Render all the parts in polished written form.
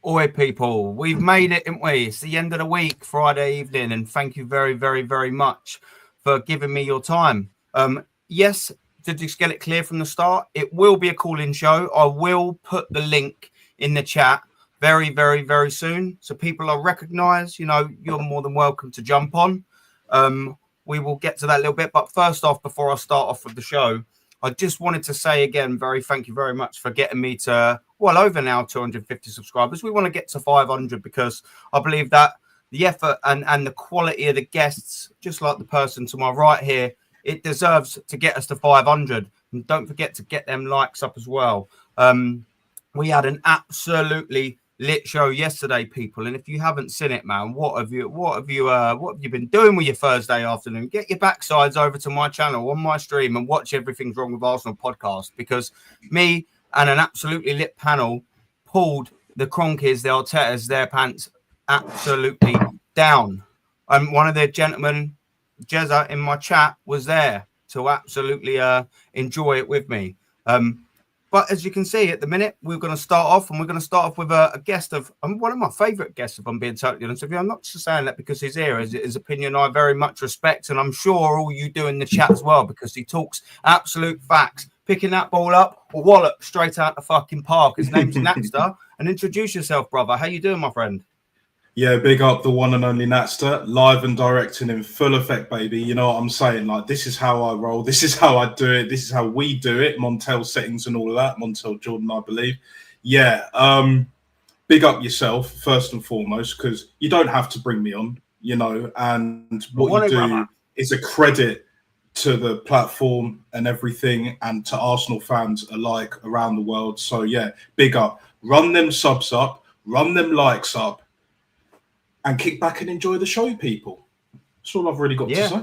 Oi, people, we've made it, haven't we? It's the end of the week, Friday evening, and thank you very, very, very much for giving me your time. Yes, to just get it clear from the start, it will be a call-in show. I will put the link in the chat very, very, very soon, so people are recognised. You know, you're more than welcome to jump on. We will get to that a little bit, but first off, before I start off with the show, I just wanted to say again, thank you very much for getting me to, well, over now 250 subscribers. We want to get to 500 because I believe that the effort and the quality of the guests, just like the person to my right here, it deserves to get us to 500. And don't forget to get them likes up as well. We had an absolutely lit show yesterday, people, and if you haven't seen it, man, what have you been doing with your Thursday afternoon? Get your backsides over to my channel on my stream and watch Everything's Wrong with Arsenal podcast, because me and an absolutely lit panel pulled the Cronkies, the Artetas, their pants absolutely down. And one of the gentlemen, Jezza, in my chat was there to absolutely enjoy it with me. But as you can see at the minute, we're going to start off with a guest of one of my favourite guests, if I'm being totally honest with you. I'm not just saying that because he's here. His opinion I very much respect, and I'm sure all you do in the chat as well, because he talks absolute facts. Picking that ball up or wallop straight out the fucking park. His name's Napster. And introduce yourself, brother. How you doing, my friend? Yeah, big up the one and only Natster, live and directing in full effect, baby. You know what I'm saying? Like, this is how I roll. This is how I do it. This is how we do it. Montel settings and all of that. Montel Jordan, I believe. Yeah. Big up yourself, first and foremost, because you don't have to bring me on, you know, and what you do is a credit to the platform and everything, and to Arsenal fans alike around the world. So, yeah, big up. Run them subs up, run them likes up, and kick back and enjoy the show, people. That's all I've really got to say.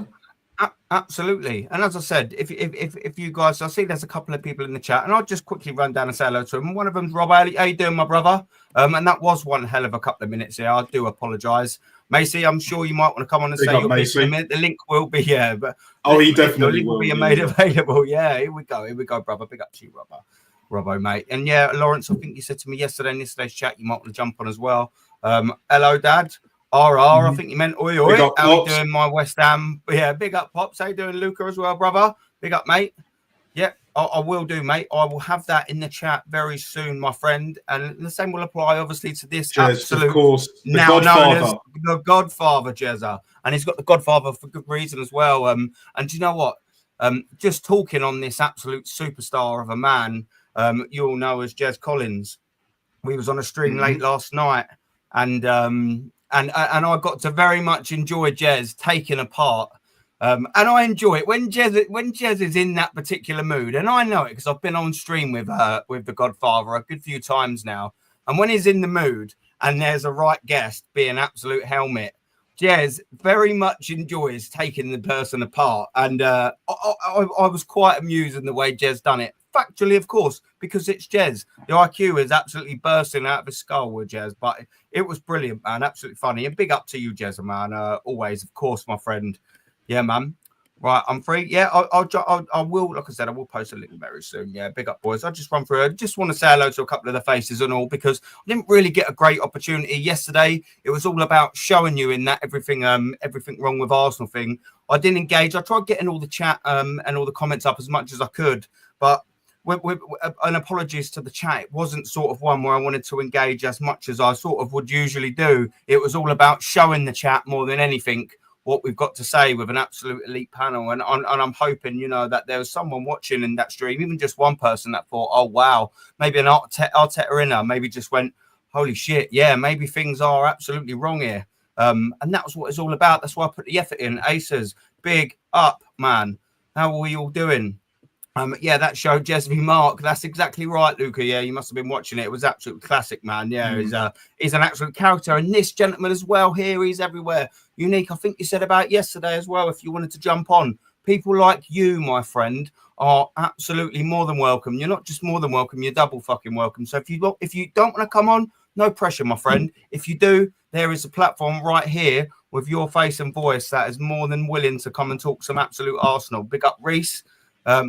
Absolutely. And as I said, if you guys, I see there's a couple of people in the chat, and I'll just quickly run down and say hello to them. One of them's Rob. How you doing, my brother? And that was one hell of a couple of minutes here. I do apologise. Macy, I'm sure you might want to come on and say your piece in a minute. The link will be here, but he definitely will be made available. Yeah, here we go, brother. Big up to you, Robbo, mate. And yeah, Lawrence, I think you said to me yesterday in yesterday's chat you might want to jump on as well. Hello, Dad. I think you meant oi. How you doing, my West Ham? Yeah, big up, Pops. How you doing, Luca, as well, brother? Big up, mate. Yeah, I will do, mate. I will have that in the chat very soon, my friend. And the same will apply, obviously, to this absolute, of course, now known as the Godfather, Jezza. And he's got the Godfather for good reason as well. And do you know what? Just talking on this absolute superstar of a man, you all know as Jez Collins. We was on a stream late last night, and I got to very much enjoy Jez taking apart. And I enjoy it when Jez is in that particular mood, and I know it because I've been on stream with the Godfather a good few times now. And when he's in the mood and there's a right guest being absolute helmet, Jez very much enjoys taking the person apart. And I was quite amused in the way Jez done it. Factually, of course, because it's Jez. The IQ is absolutely bursting out of his skull with Jez, but it was brilliant, man. Absolutely funny. And big up to you, Jez, man. Always, of course, my friend. Yeah, man. Right, I'm free. Yeah, I will. Like I said, I will post a link very soon. Yeah, big up, boys. I'll just run through. I just want to say hello to a couple of the faces and all, because I didn't really get a great opportunity yesterday. It was all about showing you in that everything wrong with Arsenal thing. I didn't engage. I tried getting all the chat and all the comments up as much as I could, but and apologies to the chat, it wasn't sort of one where I wanted to engage as much as I sort of would usually do. It was all about showing the chat more than anything what we've got to say with an absolute elite panel. And I'm hoping, you know, that there was someone watching in that stream, even just one person that thought, oh, wow, maybe an Arteta inner, maybe just went, holy shit, yeah, maybe things are absolutely wrong here. And that was what it's all about. That's why I put the effort in. Aces, big up, man. How are we all doing? Yeah, that show, Jez v Mark. That's exactly right, Luca. Yeah, you must have been watching it. It was absolutely classic, man. Yeah, he's an absolute character. And this gentleman as well here, he's everywhere. Unique, I think you said about yesterday as well, if you wanted to jump on. People like you, my friend, are absolutely more than welcome. You're not just more than welcome, you're double fucking welcome. So if you don't want to come on, no pressure, my friend. If you do, there is a platform right here with your face and voice that is more than willing to come and talk some absolute Arsenal. Big up, Reese.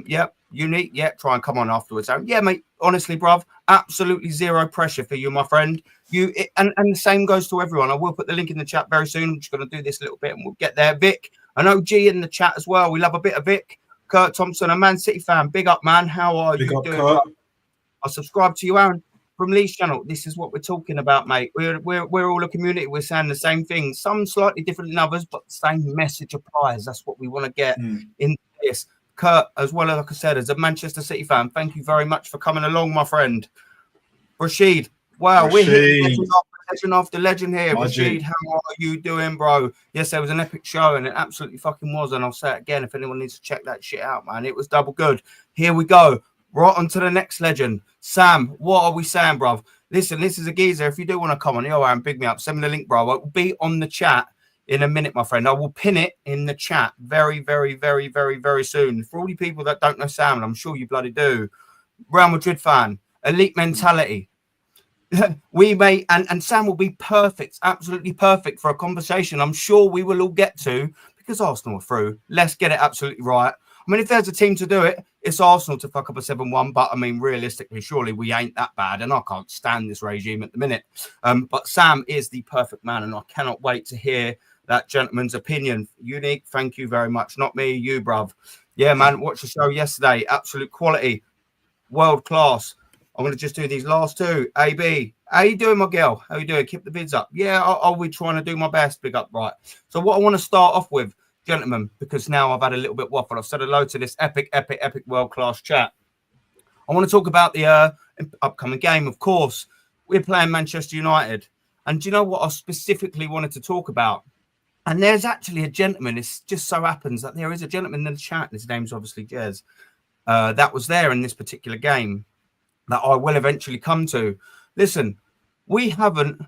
Yeah, unique. Yeah, try and come on afterwards. Yeah, mate. Honestly, bruv, absolutely zero pressure for you, my friend. And the same goes to everyone. I will put the link in the chat very soon. I'm just going to do this little bit and we'll get there. Vic, an OG in the chat as well. We love a bit of Vic. Kurt Thompson, a Man City fan. Big up, man. How are you doing? I subscribe to you, Aaron, from Lee's channel. This is what we're talking about, mate. We're all a community. We're saying the same thing. Some slightly different than others, but the same message applies. That's what we want to get in this. Kurt, as well, like I said, as a Manchester City fan, thank you very much for coming along, my friend. Rashid, wow, we're hitting legend after legend here. Rashid, how are you doing, bro? Yes, there was an epic show, and it absolutely fucking was. And I'll say it again if anyone needs to check that shit out, man. It was double good. Here we go. Right on to the next legend. Sam, what are we saying, bruv? Listen, this is a geezer. If you do want to come on, Aaron, big me up. Send me the link, bro. It will be on the chat in a minute, my friend. I will pin it in the chat very, very, very, very, very soon. For all you people that don't know Sam, and I'm sure you bloody do, Real Madrid fan, elite mentality. We may, and Sam will be perfect, absolutely perfect for a conversation I'm sure we will all get to because Arsenal are through. Let's get it absolutely right. I mean, if there's a team to do it, it's Arsenal to fuck up a 7-1. But I mean, realistically, surely we ain't that bad. And I can't stand this regime at the minute. But Sam is the perfect man. And I cannot wait to hear that gentleman's opinion. Unique. Thank you very much. Not me, you, bruv. Yeah, man. Watched the show yesterday. Absolute quality. World class. I'm going to just do these last two. AB. How you doing, my girl? How you doing? Keep the bids up. Yeah, I'll be trying to do my best. Big up. Right. So what I want to start off with, gentlemen, because now I've had a little bit waffle. I've said hello to this epic world-class chat. I want to talk about the upcoming game, of course. We're playing Manchester United. And do you know what I specifically wanted to talk about? And there's actually a gentleman. It just so happens that there is a gentleman in the chat. His name's obviously Jez. That was there in this particular game that I will eventually come to. Listen, we haven't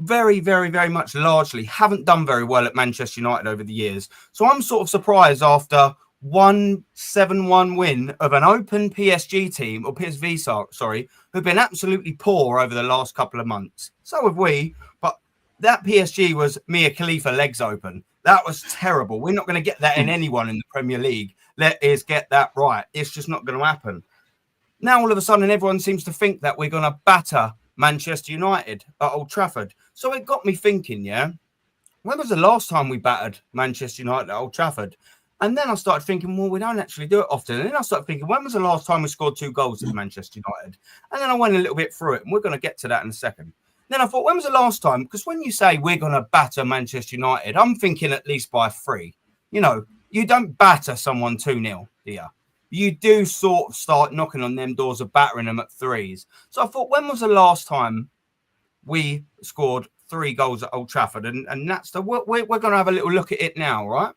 very, very, very much largely haven't done very well at Manchester United over the years. So I'm sort of surprised after 7-1 win of an open PSG team, or PSV, sorry, who've been absolutely poor over the last couple of months. So have we, but that PSG was Mia Khalifa legs open. That was terrible. We're not going to get that in anyone in the Premier League. Let us get that right. It's just not going to happen. Now, all of a sudden, everyone seems to think that we're going to batter Manchester United at Old Trafford. So it got me thinking, yeah, when was the last time we battered Manchester United at Old Trafford? And then I started thinking, well, we don't actually do it often. And then I started thinking, when was the last time we scored 2 goals at Manchester United? And then I went a little bit through it, and we're going to get to that in a second. Then I thought, when was the last time? Because when you say we're going to batter Manchester United, I'm thinking at least by 3. You know, you don't batter someone 2-0, do you? You do sort of start knocking on them doors of battering them at 3s. So I thought, when was the last time we scored 3 goals at Old Trafford? And that's the we're going to have a little look at it now, right?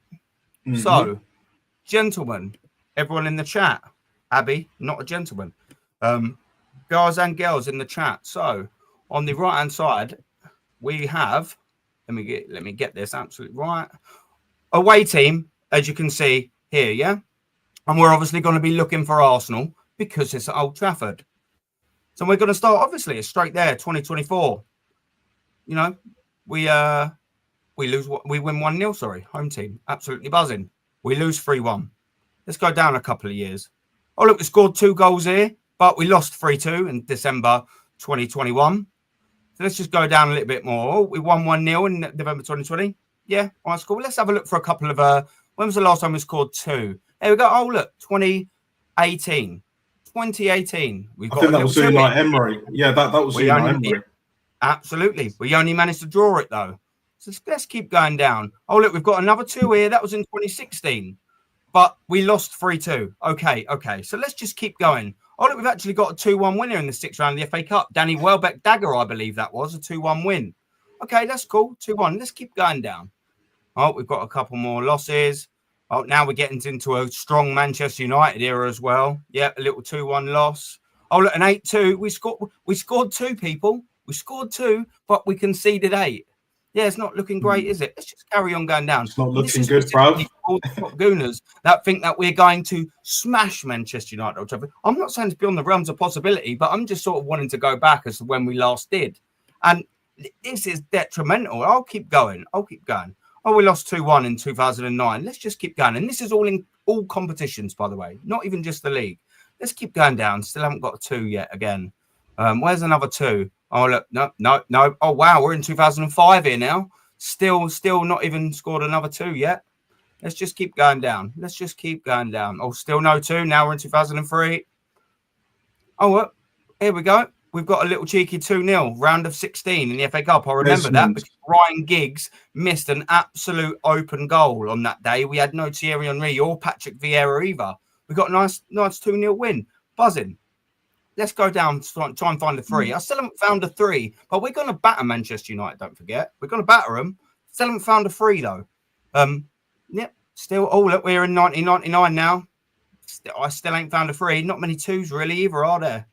Mm-hmm. So, gentlemen, everyone in the chat, Abby, not a gentleman, guys and girls in the chat. So, on the right hand side, we have let me get this absolutely right. Away team, as you can see here, yeah. And we're obviously going to be looking for Arsenal because it's at Old Trafford. So we're going to start, obviously, it's straight there, 2024. You know, we win 1-0, sorry, home team. Absolutely buzzing. We lose 3-1. Let's go down a couple of years. Oh, look, we scored 2 goals here, but we lost 3-2 in December 2021. So let's just go down a little bit more. Oh, we won 1-0 in November 2020. Yeah, all right, cool. Let's have a look for a couple of, when was the last time we scored 2? There we go. Oh, look, 2018. 2018. I think that was Unai Emery. Yeah, that was Unai Emery. Absolutely. We only managed to draw it, though. So let's keep going down. Oh, look, we've got another 2 here. That was in 2016. But we lost 3-2. Okay. So let's just keep going. Oh, look, we've actually got a 2-1 winner in the 6th round of the FA Cup. Danny Welbeck Dagger, I believe that was, a 2-1 win. Okay, that's cool. 2-1. Let's keep going down. Oh, we've got a couple more losses. Oh, now we're getting into a strong Manchester United era as well. Yeah, a little 2-1 loss. Oh, look, an 8-2. We scored 2, people. We scored 2, but we conceded 8. Yeah, it's not looking great, is it? Let's just carry on going down. It's not looking good, bro. All the top gooners that think that we're going to smash Manchester United. I'm not saying it's beyond the realms of possibility, but I'm just sort of wanting to go back as to when we last did. And this is detrimental. I'll keep going. Oh, we lost 2-1 in 2009. Let's just keep going. And this is all all competitions, by the way, not even just the league. Let's keep going down. Still haven't got a 2 yet again. Where's another 2? Oh, look, no. Oh, wow, we're in 2005 here now. Still not even scored another 2 yet. Let's just keep going down. Oh, still no 2. Now we're in 2003. Oh, well, here we go. We've got a little cheeky 2-0, round of 16 in the FA Cup. I remember that because Ryan Giggs missed an absolute open goal on that day. We had no Thierry Henry or Patrick Vieira either. We got a nice 2-0 win. Buzzing. Let's go down, try and find a 3. I still haven't found a 3, but we're going to batter Manchester United, don't forget. We're going to batter them. Still haven't found a 3, though. Yep, still. Oh, look, we're in 1999 now. I still ain't found a 3. Not many 2s, really, either, are there?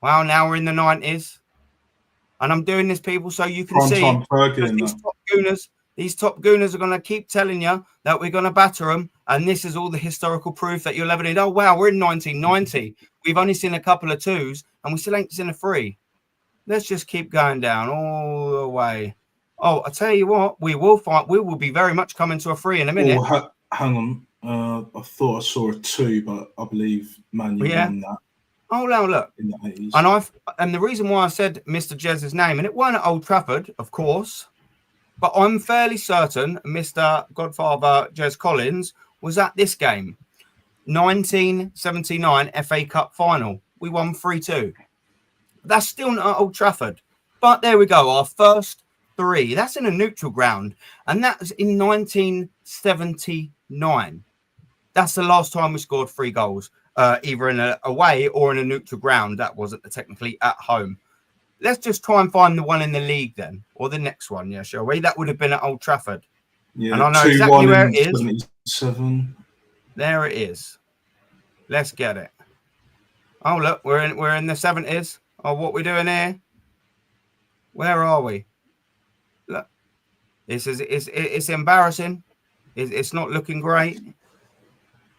Wow, now we're in the 90s. And I'm doing this, people, so you can see these top gooners are going to keep telling you that we're going to batter them. And this is all the historical proof that you'll ever need. Oh, wow, we're in 1990. We've only seen a couple of 2s, and we still ain't seen a 3. Let's just keep going down all the way. Oh, I tell you what, we will be very much coming to a 3 in a minute. Oh, hang on. I thought I saw a 2, but I believe Man U won that. Oh, now look. In the 80s. And the reason why I said Mr. Jez's name, and it weren't at Old Trafford, of course, but I'm fairly certain Mr. Godfather Jez Collins was at this game. 1979 FA Cup final. We won 3-2. That's still not at Old Trafford. But there we go. Our first 3. That's in a neutral ground. And that was in 1979. That's the last time we scored 3 goals. Either in a away or in a neutral ground. That wasn't technically at home. Let's just try and find the one in the league then. Or the next one, yeah, shall we? That would have been at Old Trafford. Yeah, and I know exactly where it is. 77. There it is. Let's get it. Oh, look, we're in the 70s. Oh, what we doing here? Where are we? Look. It's embarrassing. It's not looking great.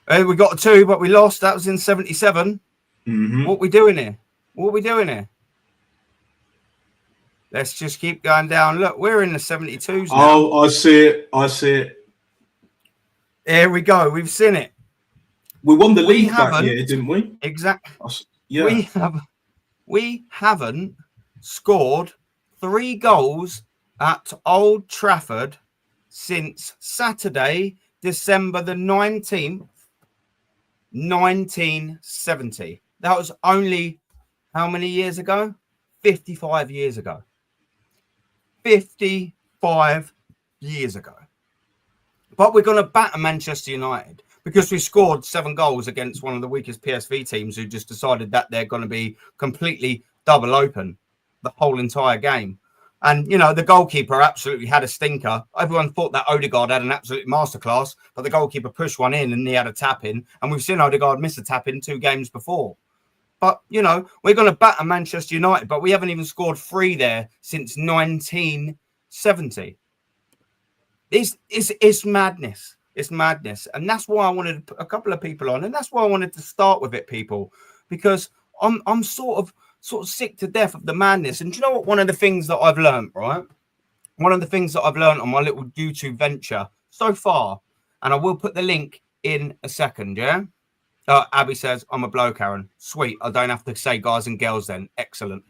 We got a 2, but we lost. That was in 77. Mm-hmm. What we doing here? Let's just keep going down. Look, we're in the 72s now. Oh, I see it. Here we go. We've seen it. We won the league that year, didn't we? Exactly. Yeah. We haven't scored 3 goals at Old Trafford since Saturday, December the 19th, 1970. That was only how many years ago? 55 years ago. 55 years ago. But we're going to batter Manchester United because we scored 7 goals against one of the weakest PSV teams who just decided that they're going to be completely double open the whole entire game. And, you know, the goalkeeper absolutely had a stinker. Everyone thought that Odegaard had an absolute masterclass, but the goalkeeper pushed one in and he had a tap in. And we've seen Odegaard miss a tap in 2 games before. But, you know, we're going to batter Manchester United, but we haven't even scored 3 there since 1970. It's madness. It's madness. And that's why I wanted to put a couple of people on. And that's why I wanted to start with it, people, because I'm sort of sick to death of the madness. And do you know what? One of the things that I've learned, right? One of the things that I've learned on my little YouTube venture so far, and I will put the link in a second, yeah? Abby says, I'm a bloke, Aaron. Sweet. I don't have to say guys and girls then. Excellent.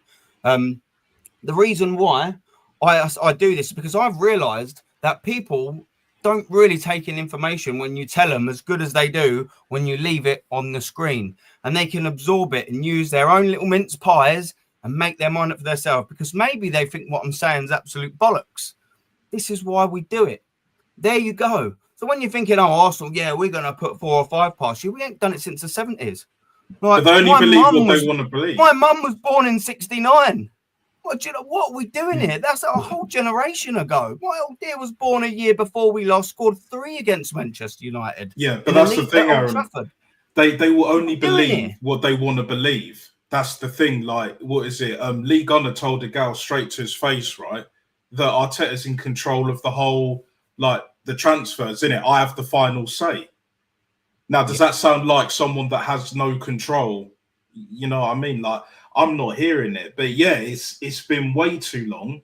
The reason why I do this is because I've realized that people don't really take in information when you tell them as good as they do when you leave it on the screen. And they can absorb it and use their own little mince pies and make their mind up for themselves because maybe they think what I'm saying is absolute bollocks. This is why we do it. There you go. So when you're thinking, oh, Arsenal, yeah, we're going to put 4 or 5 past you, we ain't done it since the 70s. Like, they only believe what they want to believe. My mum was born in 69. What are we doing here? That's a whole generation ago. My old dear was born a year before we last scored 3 against Manchester United. Yeah, but that's the thing, Aaron. They will only believe what they want to believe. That's the thing. Like, what is it? Lee Gunner told the gal straight to his face, right, that Arteta's in control of the whole, like, the transfers, innit? I have the final say. Now, does that sound like someone that has no control? You know what I mean? Like, I'm not hearing it. But yeah, it's been way too long.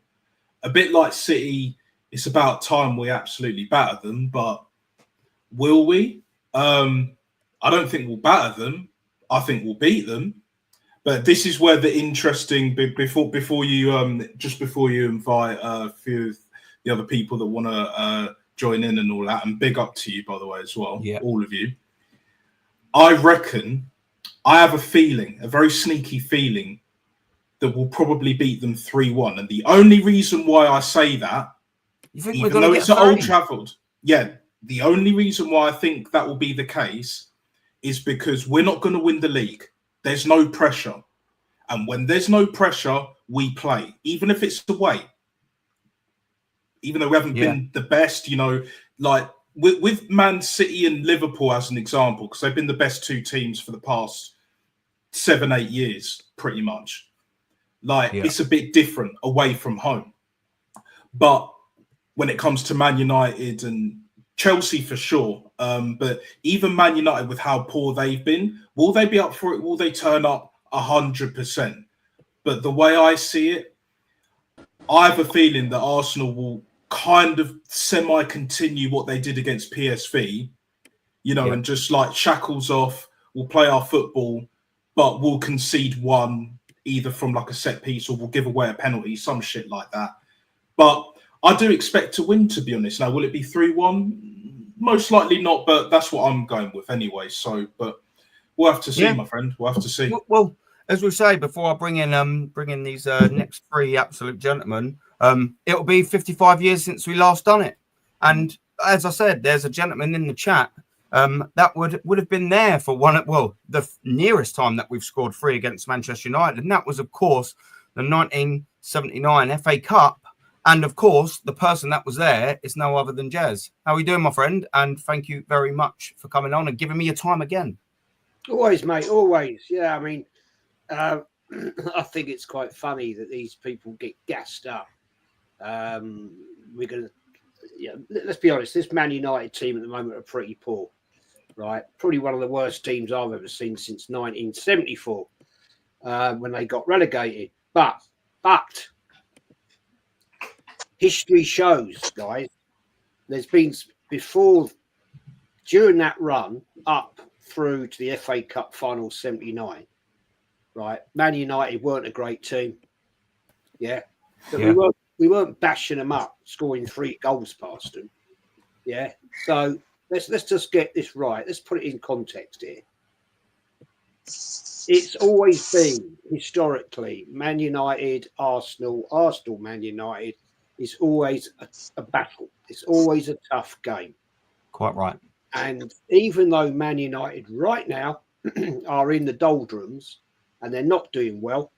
A bit like City, it's about time we absolutely batter them. But will we? I don't think we'll batter them. I think we'll beat them. But this is where the interesting before you invite a few of the other people that want to join in and all that, and big up to you, by the way, as well, all of you. I reckon, I have a feeling, a very sneaky feeling, that we'll probably beat them 3-1. And the only reason why I say that, even though it's at Old Trafford, the only reason why I think that will be the case is because we're not going to win the league. There's no pressure. And when there's no pressure, we play, even if it's away. Even though we haven't been the best, you know, like with Man City and Liverpool as an example, because they've been the best two teams for the past 7-8 years, pretty much. Like, it's a bit different away from home. But when it comes to Man United and Chelsea for sure, but even Man United with how poor they've been, will they be up for it? Will they turn up 100%? But the way I see it, I have a feeling that Arsenal will kind of semi-continue what they did against PSV, you know, and just like shackles off, we'll play our football, but we'll concede one, either from like a set piece or we'll give away a penalty, some shit like that. But I do expect to win, to be honest. Now, will it be 3-1? Most likely not, but that's what I'm going with anyway. So, but we'll have to see, my friend. We'll have to see. Well, as we say, before I bring in these next three absolute gentlemen, it'll be 55 years since we last done it. And as I said, there's a gentleman in the chat that would have been there for the nearest time that we've scored 3 against Manchester United. And that was, of course, the 1979 FA Cup. And, of course, the person that was there is no other than Jez. How are you doing, my friend? And thank you very much for coming on and giving me your time again. Always, mate, always. Yeah, I mean, I think it's quite funny that these people get gassed up. We're going to, let's be honest, this Man United team at the moment are pretty poor, right? Probably one of the worst teams I've ever seen since 1974 when they got relegated. But history shows, guys, there's been during that run up through to the FA Cup final 79, right? Man United weren't a great team. But we weren't bashing them up, scoring 3 goals past them. Yeah. So let's just get this right. Let's put it in context here. It's always been historically Man United, Arsenal, Man United. It's always a battle. It's always a tough game. Quite right. And even though Man United right now are in the doldrums and they're not doing well,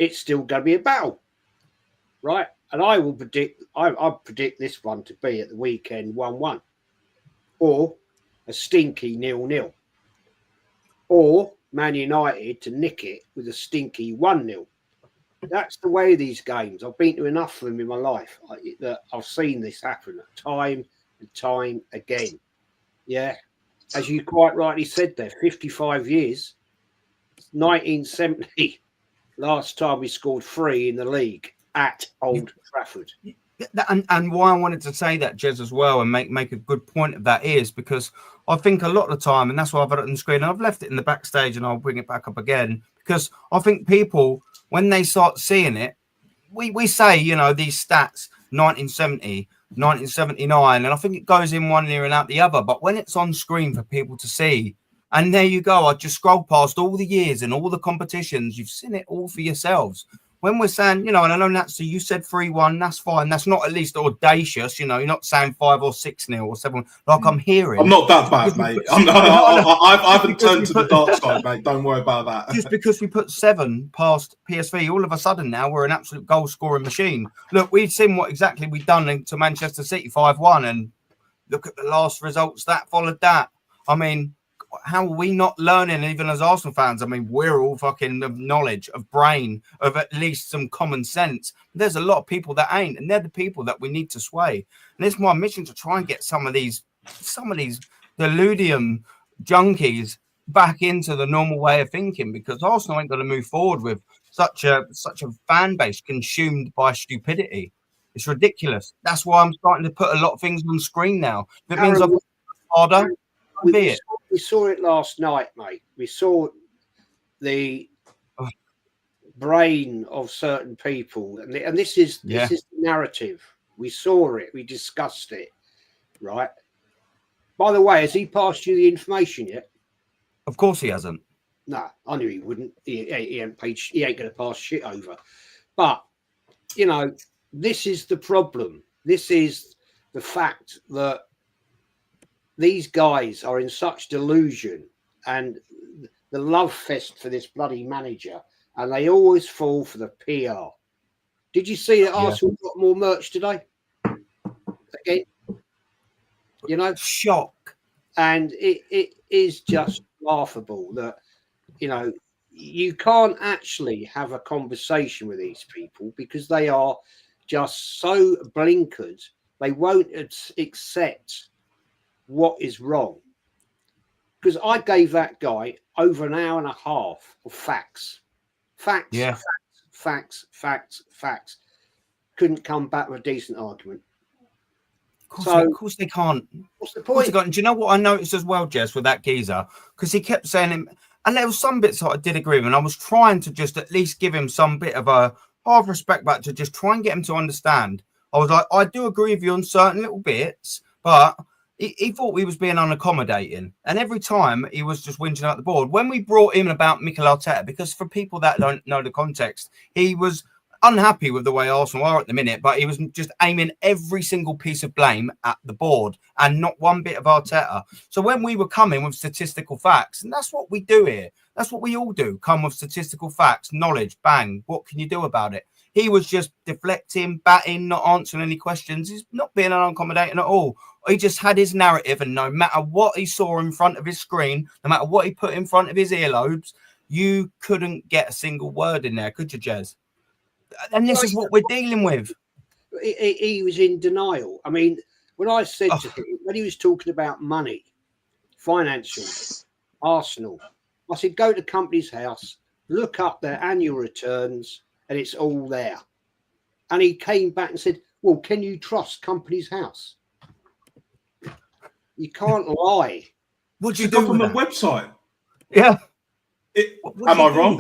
it's still going to be a battle, right? And I predict this one to be at the weekend 1-1, or a stinky 0-0, or Man United to nick it with a stinky 1-0. That's the way of these games. I've been to enough of them in my life that I've seen this happen time and time again. Yeah, as you quite rightly said there, 55 years, 1970, last time we scored 3 in the league at Old Trafford. And why I wanted to say that, Jez, as well, and make a good point of that is because I think a lot of the time, and that's why I've got it on the screen, and I've left it in the backstage and I'll bring it back up again, because I think people, when they start seeing it, we say, you know, these stats, 1970, 1979, and I think it goes in one ear and out the other. But when it's on screen for people to see, and there you go, I just scroll past all the years and all the competitions, you've seen it all for yourselves. When we're saying, you know, and I know Natsu, you said 3-1, that's fine. That's not at least audacious, you know. You're not saying 5 or 6-0 or 7. Like I'm hearing. I'm not that bad, mate. I haven't turned to the dark side, mate. Don't worry about that. Just because we put 7 past PSV, all of a sudden now we're an absolute goal scoring machine. Look, we've seen what exactly we've done to Manchester City 5-1, and look at the last results that followed that. I mean, how are we not learning, even as Arsenal fans? I mean, we're all fucking of knowledge, of brain, of at least some common sense. There's a lot of people that ain't, and they're the people that we need to sway. And it's my mission to try and get some of these deludium junkies back into the normal way of thinking, because Arsenal ain't going to move forward with such a fan base consumed by stupidity. It's ridiculous. That's why I'm starting to put a lot of things on screen now. If it means I've got harder. we saw it last night, mate. We saw the brain of certain people, and this is the narrative. We saw it. We discussed it. Right. By the way, has he passed you the information yet? Of course he hasn't. No, I knew he wouldn't. He ain't going to pass shit over. But, you know, this is the problem. This is the fact that these guys are in such delusion and the love fest for this bloody manager, and they always fall for the PR. Did you see that Arsenal got more merch today? Again, you know, shock. And it is just laughable that, you know, you can't actually have a conversation with these people because they are just so blinkered. They won't accept what is wrong. Because I gave that guy over an hour and a half of facts. Facts. Couldn't come back with a decent argument. Of course they can't. What's the point? And do you know what I noticed as well, Jess, with that geezer? Because he kept saying him, and there were some bits that I did agree with, and I was trying to just at least give him some bit of a half respect back to just try and get him to understand. I was like, I do agree with you on certain little bits, but he thought we was being unaccommodating. And every time he was just whinging out the board. When we brought in about Mikel Arteta, because for people that don't know the context, he was unhappy with the way Arsenal are at the minute, but he was just aiming every single piece of blame at the board and not one bit of Arteta. So when we were coming with statistical facts, and that's what we do here, that's what we all do, come with statistical facts, knowledge, bang, what can you do about it? He was just deflecting, batting, not answering any questions. He's not being unaccommodating at all. He just had his narrative, and no matter what he saw in front of his screen, no matter what he put in front of his earlobes, you couldn't get a single word in there, could you, Jez? And this is what we're dealing with. He was in denial. I mean, when I said to him, when he was talking about money, financial, Arsenal, I said, go to Company's House, look up their annual returns, and it's all there. And he came back and said, well, can you trust Company's House? You can't lie. What do you do with that? Website? Yeah. Am I wrong?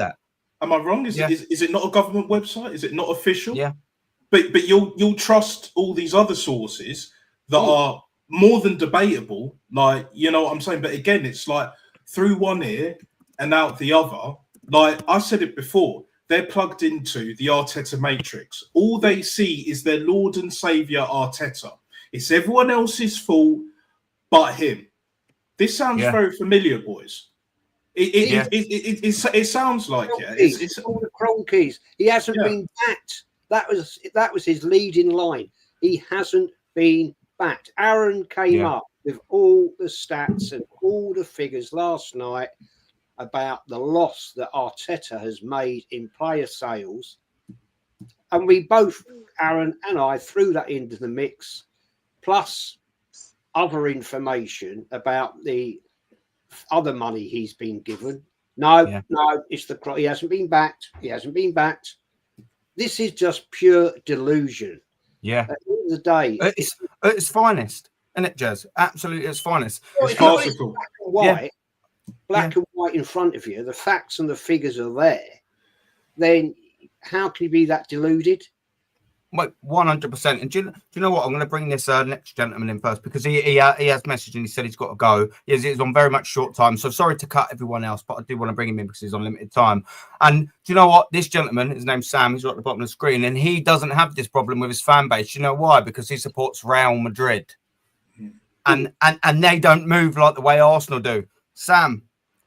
Am I wrong? Is it not a government website? Is it not official? Yeah. But you'll trust all these other sources that are more than debatable. Like, you know what I'm saying? But again, it's like through one ear and out the other. Like I said it before, they're plugged into the Arteta matrix. All they see is their Lord and Savior Arteta. It's everyone else's fault but him. This sounds very familiar, boys. It sounds like it's all the Cronkies. He hasn't been backed. That was his leading line. He hasn't been backed. Aaron came up with all the stats and all the figures last night about the loss that Arteta has made in player sales, and we both, Aaron and I, threw that into the mix, plus other information about the other money he's been given. No, it's he hasn't been backed. He hasn't been backed. This is just pure delusion. Yeah. At the end of the day, it's finest, isn't it, Jez? Absolutely, it's finest. It's farcical. Black and white in front of you. The facts and the figures are there. Then how can you be that deluded? Like 100%. And do you know what? I'm going to bring this next gentleman in first because he has messaged and he said he's got to go. He's on very much short time. So sorry to cut everyone else, but I do want to bring him in because he's on limited time. And do you know what? This gentleman, his name's Sam, he's right at the bottom of the screen, and he doesn't have this problem with his fan base. You know why? Because he supports Real Madrid. And they don't move like the way Arsenal do. Sam,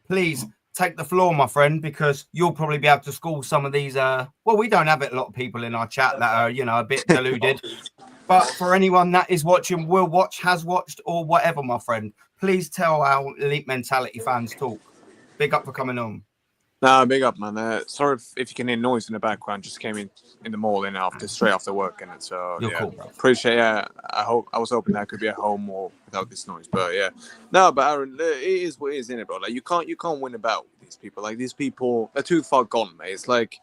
please take the floor, my friend, because you'll probably be able to school some of these. Well, we don't have a lot of people in our chat that are, a bit deluded. But for anyone that is watching, will watch, has watched, or whatever, my friend, please tell how Elite Mentality fans talk. Big up for coming on. No, big up, man. Sorry if you can hear noise in the background. Just came in the morning straight after work, and so you're cool, bro. Appreciate. I was hoping that I could be at home more without this noise, but but Aaron, it is what it is, innit, bro? Like you can't win about these people. Like these people are too far gone, mate. It's like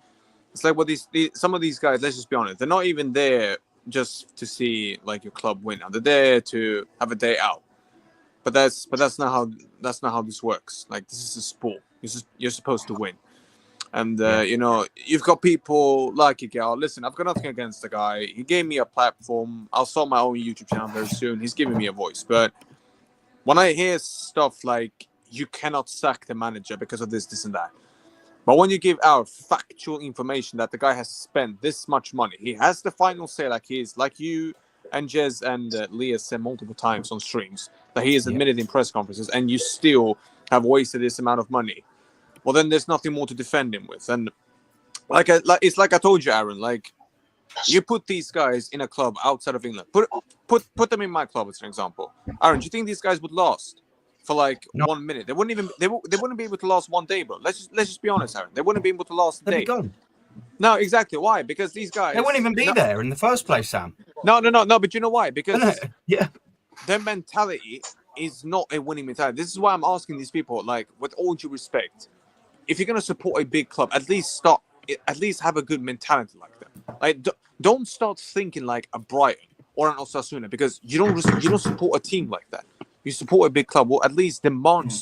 what some of these guys. Let's just be honest. They're not even there just to see like your club win. They're there to have a day out. But that's not how this works. Like, this is a sport. You're supposed to win. And you know, you've got people like Miguel. Listen, I've got nothing against the guy. He gave me a platform. I'll start my own YouTube channel very soon. He's giving me a voice. But when I hear stuff like you cannot sack the manager because of this and that, but when you give out factual information that the guy has spent this much money, he has the final say, like you and Jez and Leah said multiple times on streams that he has admitted in press conferences, and you still have wasted this amount of money. Well, then there's nothing more to defend him with. And it's like I told you, Aaron. Like, you put these guys in a club outside of England. Put them in my club as an example. Aaron, do you think these guys would last for like 1 minute? They wouldn't be able to last 1 day, bro. Let's just be honest, Aaron. They wouldn't be able to last a day. They'd be gone. No, exactly. Why? Because these guys, they wouldn't even be there in the first place, Sam. No. But you know why? Because yeah, their mentality is not a winning mentality. This is why I'm asking these people, like, with all due respect, if you're going to support a big club, at least have a good mentality like that. Like, don't start thinking like a Brighton or an Osasuna, because you don't support a team like that. You support a big club. Well, at least demand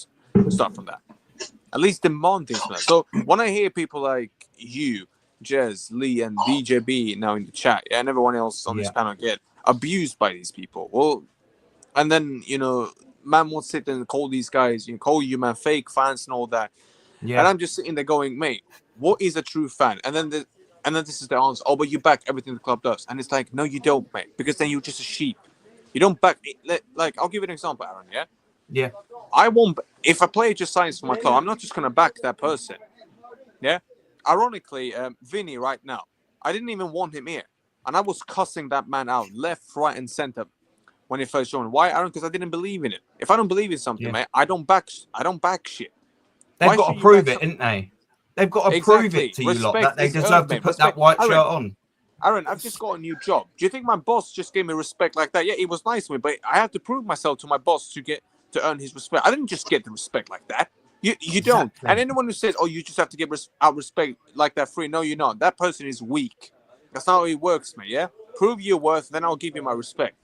stuff from that. At least demand things from that. So when I hear people like you, Jez, Lee, and BJB now in the chat, and everyone else on this panel get abused by these people, well, and then, you know, man will sit and call these guys, call you, man, fake fans and all that. Yeah. And I'm just sitting there going, mate, what is a true fan? And then this is the answer. Oh, but you back everything the club does. And it's like, no, you don't, mate, because then you're just a sheep. You don't back it. Like, I'll give you an example, Aaron. Yeah. Yeah. I won't. If a player just signs for my club, I'm not just gonna back that person. Yeah. Ironically, Vinny right now, I didn't even want him here, and I was cussing that man out left, right, and center when he first joined. Why, Aaron? Because I didn't believe in it. If I don't believe in something, mate, I don't back shit. They've got to prove it, ain't they? They've got to prove it to you lot that they deserve to put that white shirt on. Aaron, I've just got a new job. Do you think my boss just gave me respect like that? Yeah, he was nice to me, but I have to prove myself to my boss to earn his respect. I didn't just get the respect like that. You don't. And anyone who says, oh, you just have to give out respect like that free, no, you're not. That person is weak. That's not how it works, mate, yeah? Prove your worth, then I'll give you my respect.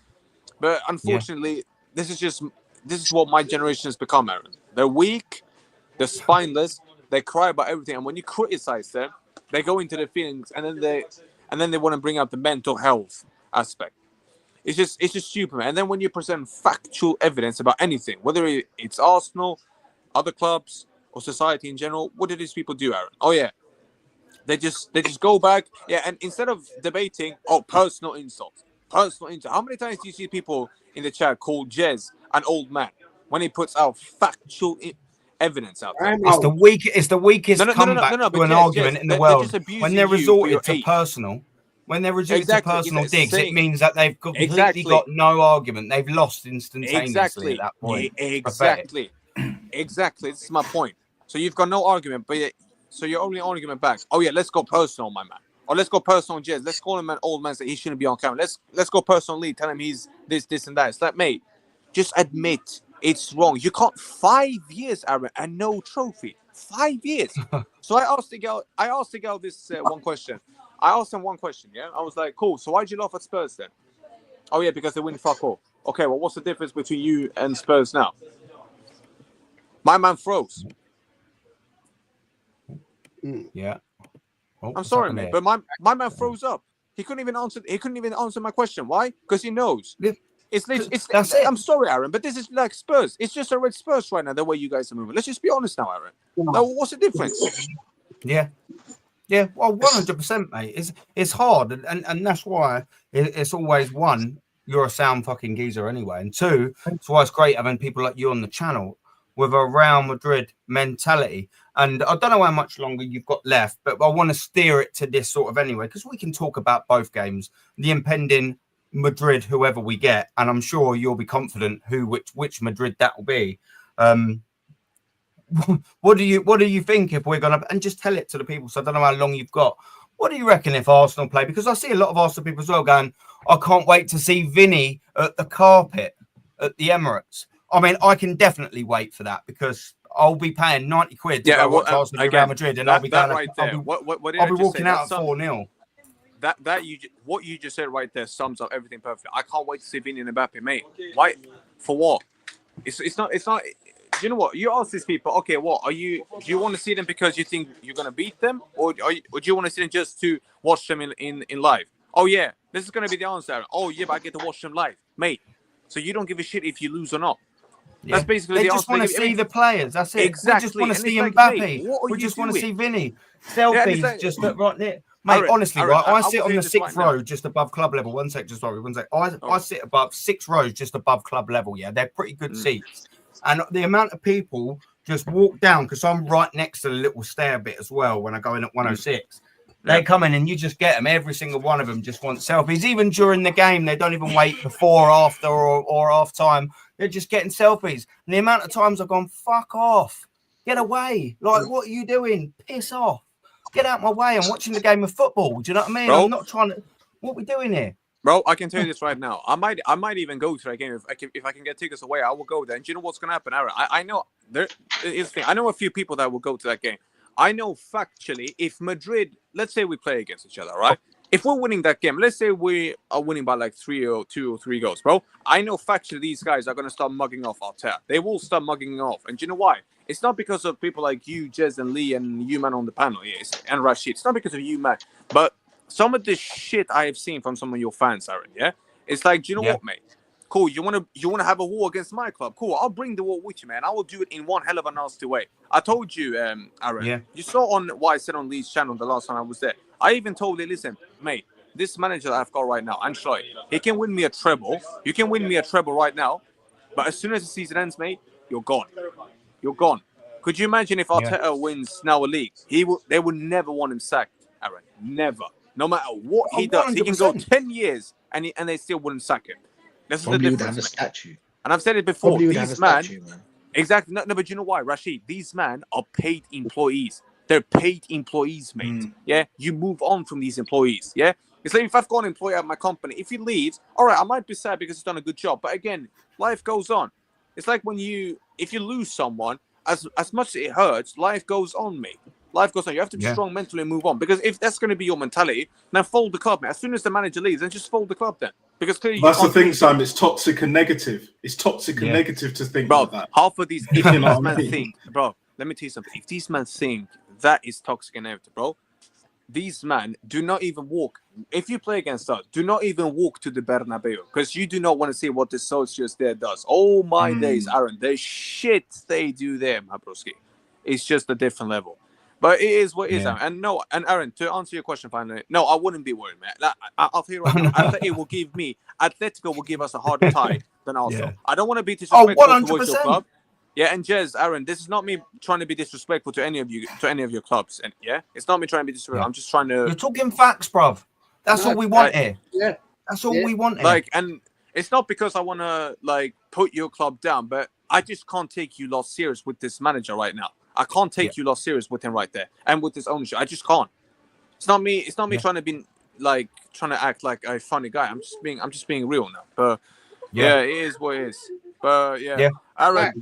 But unfortunately, this is what my generation has become, Aaron. They're weak, they're spineless, they cry about everything, and when you criticize them, they go into their feelings, and then they want to bring up the mental health aspect. It's just stupid, man. And then when you present factual evidence about anything, whether it's Arsenal, other clubs, or society in general, what do these people do, Aaron? Oh yeah, they just go back, and instead of debating, personal insults. How many times do you see people in the chat call Jez an old man when he puts out factual evidence out there? It's the weakest comeback to an argument in the world. When they're resorted to personal. When they're resorted to personal digs, it means that they've completely got no argument. They've lost instantaneously at that point. Exactly. This is my point. So you've got no argument, but so your only argument back. Oh yeah, let's go personal, my man. Or let's go personal, Jez. Let's call him an old man, say he shouldn't be on camera. Let's go personal, Lee. Tell him he's this, and that. It's like, mate, just admit it's wrong. You can't 5 years, Aaron, and no trophy. 5 years. So I asked the girl this one question. I asked him one question, yeah? I was like, cool, so why'd you laugh at Spurs then? Oh, yeah, because they win fuck all. Okay, well, what's the difference between you and Spurs now? My man froze. Yeah. I'm sorry, mate, but my man froze up. He couldn't even answer my question. Why? Because he knows. That's it. I'm sorry, Aaron, but this is like Spurs. It's just a red Spurs right now, the way you guys are moving. Let's just be honest now, Aaron. Now, what's the difference? Yeah. Yeah, well, 100%, mate. It's hard, and that's why it's always, one, you're a sound fucking geezer anyway, and two, it's why it's great having people like you on the channel with a Real Madrid mentality. And I don't know how much longer you've got left, but I want to steer it to this sort of anyway, because we can talk about both games, the impending Madrid, whoever we get, and I'm sure you'll be confident which Madrid that will be. What do you think if we're gonna, and just tell it to the people, so I don't know how long you've got. What do you reckon if Arsenal play? Because I see a lot of Arsenal people as well going, I can't wait to see Vinny at the carpet at the Emirates. I mean, I can definitely wait for that, because I'll be paying 90 quid to go watch Arsenal again, Real Madrid, and I'll be going right there. I'll be walking out at 4-0. What you just said right there sums up everything perfectly. I can't wait to see Vinny and Mbappe, mate. Why? For what? It's not. Do you know what? You ask these people, okay, what are you? Do you want to see them because you think you're gonna beat them, or do you want to see them just to watch them in live? Oh yeah, this is gonna be the answer. Oh yeah, but I get to watch them live, mate. So you don't give a shit if you lose or not. Yeah. That's basically They the just answer. want to see the players. That's it. Exactly. We just want to And see it's like, Mbappe. mate, what are We you just want to see doing? Vinny. Yeah, and it's Selfies like, just right there. Mate, Aaron, honestly, Aaron, right? I will sit on tell you the this sixth right now. row just above club level. One sec, just sorry, one sec. I Oh. sit above 6 rows just above club level. Yeah, they're pretty good seats. And the amount of people just walk down, because I'm right next to the little stair bit as well when I go in at 106. They come in and you just get them. Every single one of them just want selfies. Even during the game, they don't even wait before, after, or half time. They're just getting selfies. And the amount of times I've gone, fuck off. Get away. Like, what are you doing? Piss off. Get out my way. I'm watching the game of football. Do you know what I mean? Bro, I'm not trying to. What are we doing here? Bro, I can tell you this right now. I might even go to that game if I can get tickets away. I will go there. And do you know what's gonna happen, Aaron? I know there is thing. I know a few people that will go to that game. I know factually if Madrid, let's say we play against each other, right? If we're winning that game, let's say we are winning by like 2 or 3 goals, bro. I know factually these guys are gonna start mugging off Arteta. They will start mugging off, and do you know why? It's not because of people like you, Jez, and Lee, and you man on the panel, yes, and Rashid. It's not because of you, man, but some of the shit I have seen from some of your fans, Aaron, yeah? It's like, do you know what, mate? Cool, you wanna have a war against my club? Cool, I'll bring the war with you, man. I will do it in one hell of a nasty way. I told you, Aaron, you saw on what I said on Lee's channel the last time I was there. I even told him, listen, mate, this manager that I've got right now, Ancelotti, he can win me a treble. You can win me a treble right now, but as soon as the season ends, mate, you're gone. You're gone. Could you imagine if Arteta wins now a league? They would never want him sacked, Aaron. Never. No matter what he does, 100%. He can go 10 years and they still wouldn't sack him. This is the difference. Would have a statue. And I've said it before. Probably would these have a man, statue, man. Exactly. No, but you know why, Rashid? These men are paid employees. They're paid employees, mate. Yeah, you move on from these employees. Yeah, it's like if I've got an employee at my company, if he leaves, all right, I might be sad because he's done a good job. But again, life goes on. It's like if you lose someone, as much as it hurts, life goes on, mate. Life goes on. You have to be strong mentally and move on. Because if that's going to be your mentality, then fold the club, man. As soon as the manager leaves, then just fold the club then. Because clearly that's the thing, Sam. It's toxic and negative. It's toxic and negative to think like that. Half of these, if these men think, bro, let me tell you something. If these men think that is toxic and negative, bro, these men do not even walk. If you play against us, do not even walk to the Bernabeu because you do not want to see what the socius there does. Oh my days, Aaron, the shit they do there, my broski. It's just a different level. But it is what it is, Aaron. And Aaron, to answer your question finally, no, I wouldn't be worried, man. I'll tell you right now, Atletico will give us a harder tie than Arsenal. I don't want to be disrespectful towards your club. Yeah, and Jez, Aaron, this is not me trying to be disrespectful to any of your clubs, and it's not me trying to be disrespectful. I'm just trying to. You're talking facts, bruv. That's all we want here. Yeah, that's all we want here. Like, and it's not because I want to like put your club down, but I just can't take you lot serious with this manager right now. I can't take you lot serious with him right there, and with this ownership, I just can't. It's not me. It's not me trying to be like trying to act like a funny guy. I'm just being real now. But it is what it is. But Aaron.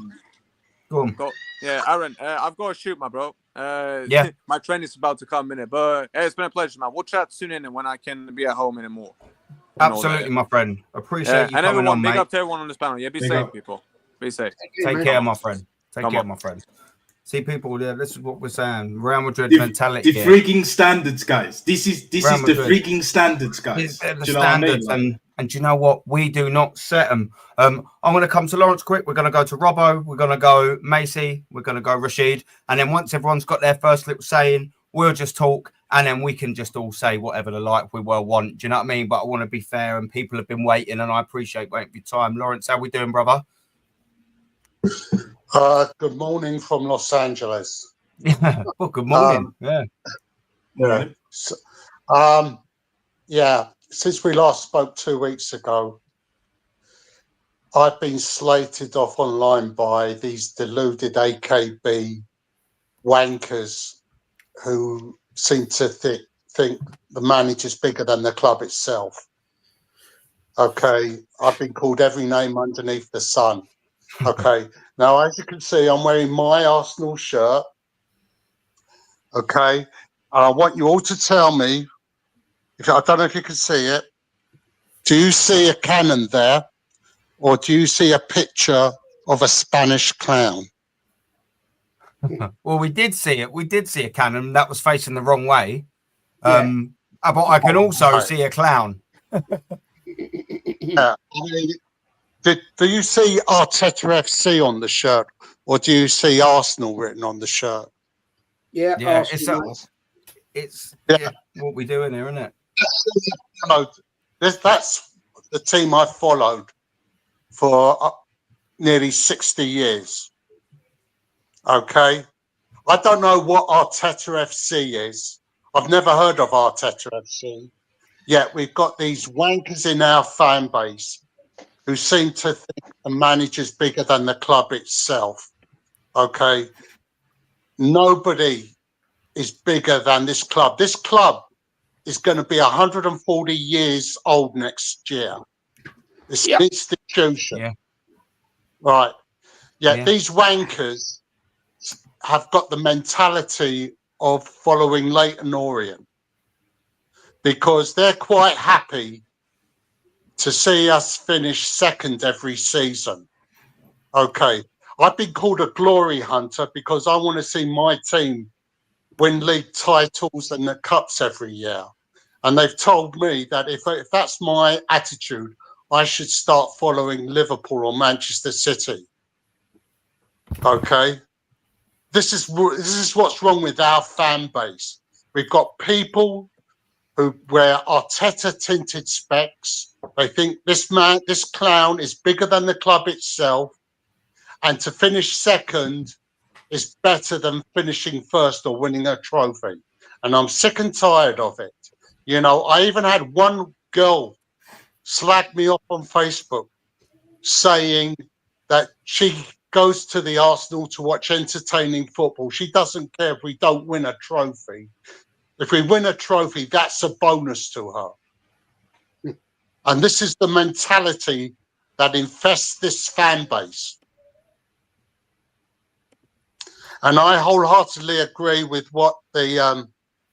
Aaron, I've got to shoot, my bro. My train is about to come in it, but it's been a pleasure, man. We'll chat soon in when I can be at home anymore. Absolutely, my friend. Appreciate you and coming everyone, on, big mate. up to everyone on this panel. Yeah, be safe, people. Be safe. Take care, my friend. Take care, my friend. See, people, this is what we're saying. Real Madrid the mentality. The freaking standards, guys. This is the freaking standards, guys. The standards, and do you know what? We do not set them. I'm going to come to Lawrence quick. We're going to go to Robbo. We're going to go Macy. We're going to go Rashid. And then once everyone's got their first little saying, we'll just talk. And then we can just all say whatever the like we well want. Do you know what I mean? But I want to be fair, and people have been waiting, and I appreciate waiting for your time. Lawrence, how we doing, brother? Good morning from Los Angeles. Well, good morning. Since we last spoke 2 weeks ago, I've been slated off online by these deluded AKB wankers who seem to think the manager's bigger than the club itself. Okay, I've been called every name underneath the sun. Okay, now as you can see, I'm wearing my Arsenal shirt. Okay, I want you all to tell me, I don't know if you can see it, do you see a cannon there? Or do you see a picture of a Spanish clown. Well, we did see it. We did see a cannon that was facing the wrong way. But I can also see a clown. Yeah. I mean, do you see Arteta FC on the shirt, or do you see Arsenal written on the shirt? Yeah, Yeah, Arsenal. it's Yeah. what we do in here, isn't it? You know, that's the team I followed for nearly 60 years. Okay. I don't know what Arteta FC is. I've never heard of Arteta FC. Yet we've got these wankers in our fan base who seem to think the manager's bigger than the club itself. Okay. Nobody is bigger than this club. This club is going to be 140 years old next year. This institution. Yeah. Right. Yeah. These wankers have got the mentality of following Leyton Orient because they're quite happy to see us finish second every season. Okay. I've been called a glory hunter because I want to see my team win league titles and the cups every year. And they've told me that if that's my attitude, I should start following Liverpool or Manchester City. Okay. This is what's wrong with our fan base. We've got people who wear Arteta tinted specs. They think this clown is bigger than the club itself, and to finish second is better than finishing first or winning a trophy. And I'm sick and tired of it. You know, I even had one girl slag me off on Facebook saying that she goes to the Arsenal to watch entertaining football. She doesn't care if we don't win a trophy. If we win a trophy, that's a bonus to her. And this is the mentality that infests this fan base. And I wholeheartedly agree with what the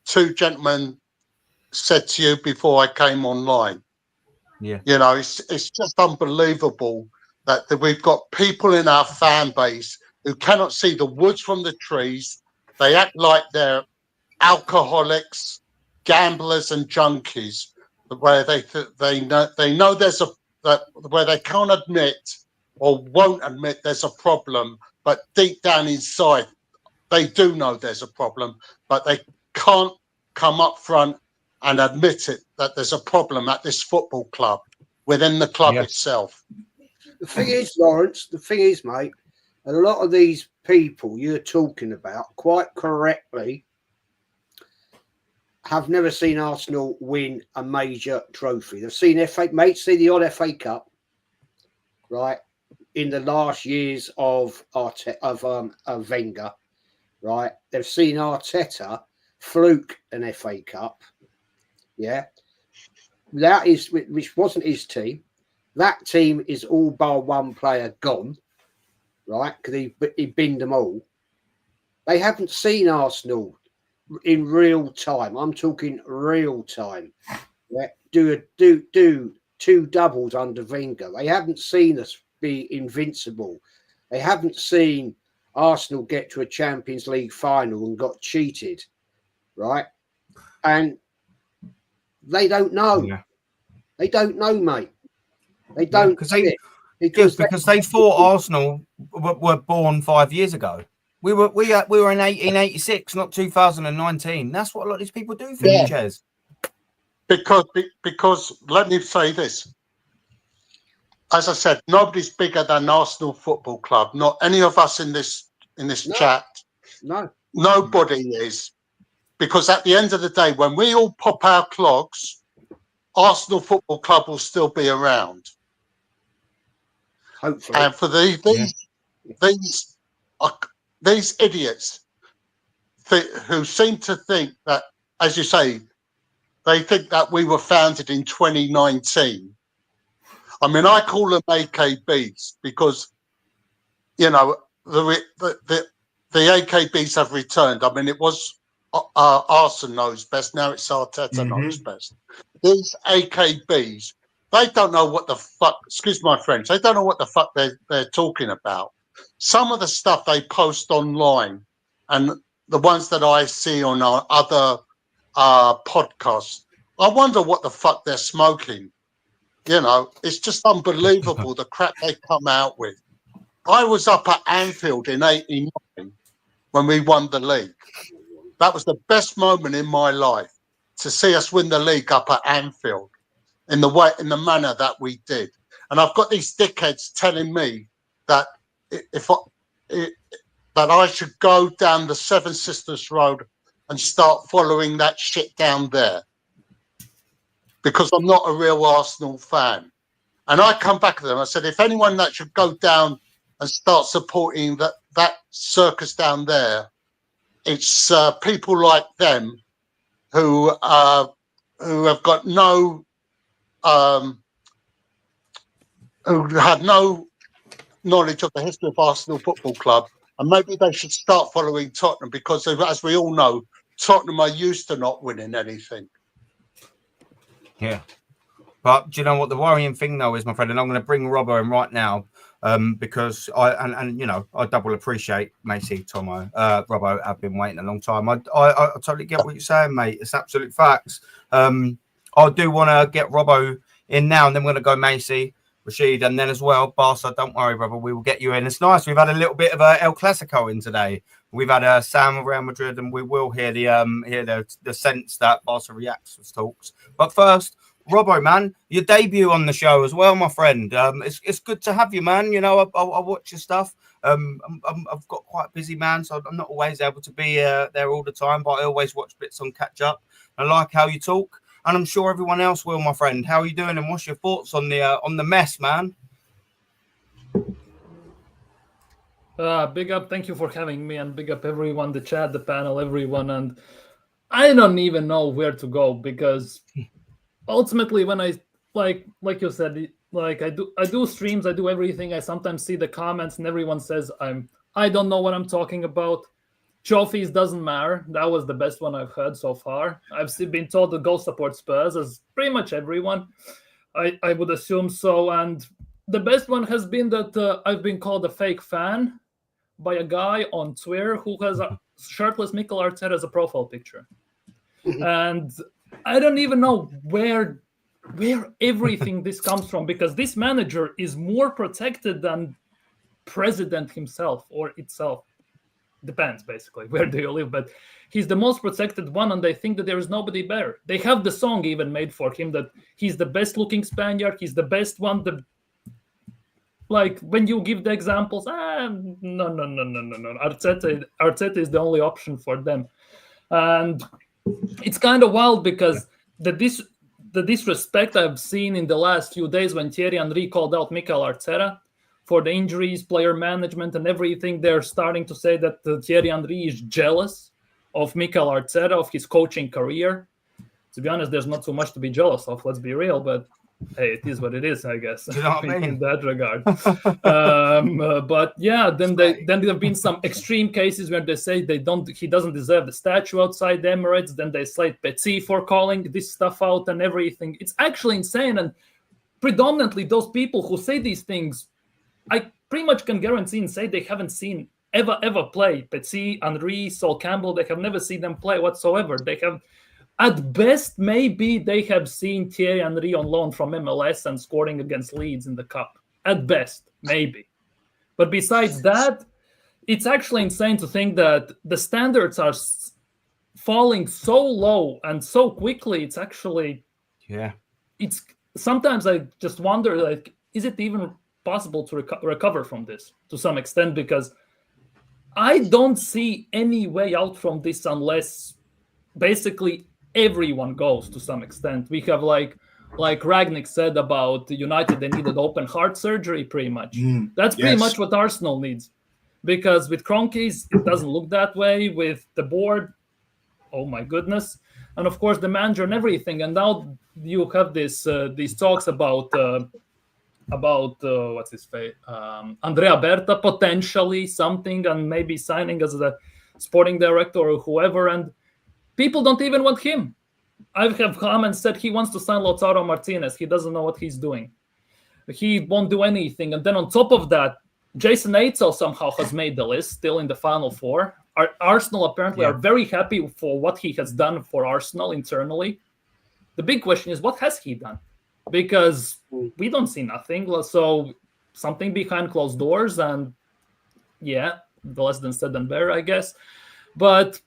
two gentlemen said to you before I came online. Yeah. You know, it's just unbelievable that we've got people in our fan base who cannot see the woods from the trees. They act like they're alcoholics, gamblers, and junkies, where they know there's where they can't admit or won't admit there's a problem, but deep down inside they do know there's a problem, but they can't come up front and admit it that there's a problem at this football club within the club itself. The thing is, Lawrence, mate, a lot of these people you're talking about, quite correctly, have never seen Arsenal win a major trophy. They've seen see the odd FA Cup, right, in the last years of Wenger, right? They've seen Arteta fluke an FA Cup, that is, which wasn't his team. That team is all bar one player gone, right? Because he binned them all. They haven't seen Arsenal in real time. I'm talking real time. Yeah, do two doubles under Wenger. They haven't seen us be invincible. They haven't seen Arsenal get to a Champions League final and got cheated, right? And they don't know. Yeah. They don't know, mate. They don't because they thought Arsenal were born 5 years ago. We were in 1886, not 2019. That's what a lot of these people do for you, Ches. Because let me say this. As I said, nobody's bigger than Arsenal Football Club. Not any of us in this chat. No. Nobody is. Because at the end of the day, when we all pop our clogs, Arsenal Football Club will still be around. Hopefully. And for these idiots who seem to think that, as you say, they think that we were founded in 2019. I mean, I call them AKBs because, you know, the AKBs have returned. I mean, it was Arsene knows best. Now it's Arteta knows best. These AKBs They don't know what the fuck. Excuse my French. They don't know what the fuck they're talking about. Some of the stuff they post online, and the ones that I see on our other podcasts, I wonder what the fuck they're smoking. You know, it's just unbelievable the crap they come out with. I was up at Anfield in '89 when we won the league. That was the best moment in my life, to see us win the league up at Anfield in the manner that we did. And I've got these dickheads telling me that that I should go down the Seven Sisters Road and start following that shit down there, because I'm not a real Arsenal fan. And I come back to them. I said, if anyone that should go down and start supporting that circus down there, it's people like them who have got no, who have no knowledge of the history of Arsenal Football Club, and maybe they should start following Tottenham, because, as we all know, Tottenham are used to not winning anything. Yeah. But do you know what the worrying thing though is, my friend, and I'm going to bring Robbo in right now, because I double appreciate Macy, Tomo, Robbo. I've been waiting a long time. I totally get what you're saying, mate. It's absolute facts. I do want to get Robbo in now, and then we're going to go Macy, Rashid, and then as well Barca. Don't worry, brother, we will get you in. It's nice. We've had a little bit of a El Clasico in today. We've had Sam of Real Madrid, and we will hear the sense that Barca reacts to talks. But first, Robbo, man, your debut on the show as well, my friend. It's good to have you, man. You know, I watch your stuff. I've got quite a busy man, so I'm not always able to be there all the time, but I always watch bits on catch up. I like how you talk, and I'm sure everyone else will, my friend. How are you doing, and what's your thoughts on the mess, man? Big up, thank you for having me, and big up everyone, the chat, the panel, everyone. And I don't even know where to go, because ultimately, when I like you said, like I do streams, I do everything. I sometimes see the comments, and everyone says I don't know what I'm talking about. Trophies doesn't matter. That was the best one I've heard so far. I've been told to go support Spurs, as pretty much everyone. I would assume so. And the best one has been that I've been called a fake fan by a guy on Twitter who has a shirtless Mikel Arteta as a profile picture. And I don't even know where everything this comes from, because this manager is more protected than president himself or itself. Depends, basically, where do you live, but he's the most protected one, and they think that there is nobody better. They have the song even made for him that he's the best looking Spaniard, he's the best one. Like, when you give the examples, no. Arteta is the only option for them. And it's kind of wild, because the disrespect I've seen in the last few days when Thierry Henry called out Mikel Arteta for the injuries, player management, and everything, they're starting to say that Thierry Henry is jealous of Mikel Arteta, of his coaching career. To be honest, there's not so much to be jealous of, let's be real, but hey, it is what it is, I guess. You know what I mean? In that regard. But yeah, then there have been some extreme cases where they say he doesn't deserve the statue outside the Emirates. Then they slate Petit for calling this stuff out and everything. It's actually insane. And predominantly those people who say these things, I pretty much can guarantee and say they haven't seen ever play Petit, Henry, Sol Campbell. They have never seen them play whatsoever. They have, at best, maybe they have seen Thierry Henry on loan from MLS and scoring against Leeds in the Cup. At best, maybe. But besides that, it's actually insane to think that the standards are falling so low and so quickly. It's actually, it's sometimes I just wonder, like, is it even possible to recover from this to some extent? Because I don't see any way out from this unless basically everyone goes to some extent. We have like Ragnick said about United, they needed open heart surgery pretty much. That's pretty much what Arsenal needs. Because with Kroenkes, it doesn't look that way. With the board, oh my goodness. And of course the manager and everything. And now you have these talks about what's his face, Andrea Berta potentially something, and maybe signing as a sporting director or whoever, and people don't even want him. I have comments said he wants to sign Lautaro Martinez. He doesn't know what he's doing. He won't do anything. And then on top of that, Jason Eitzel somehow has made the list, still in the final four. Arsenal apparently are very happy for what he has done for Arsenal internally. The big question is, what has he done? Because we don't see nothing. So something behind closed doors, and the less than said than better, I guess. But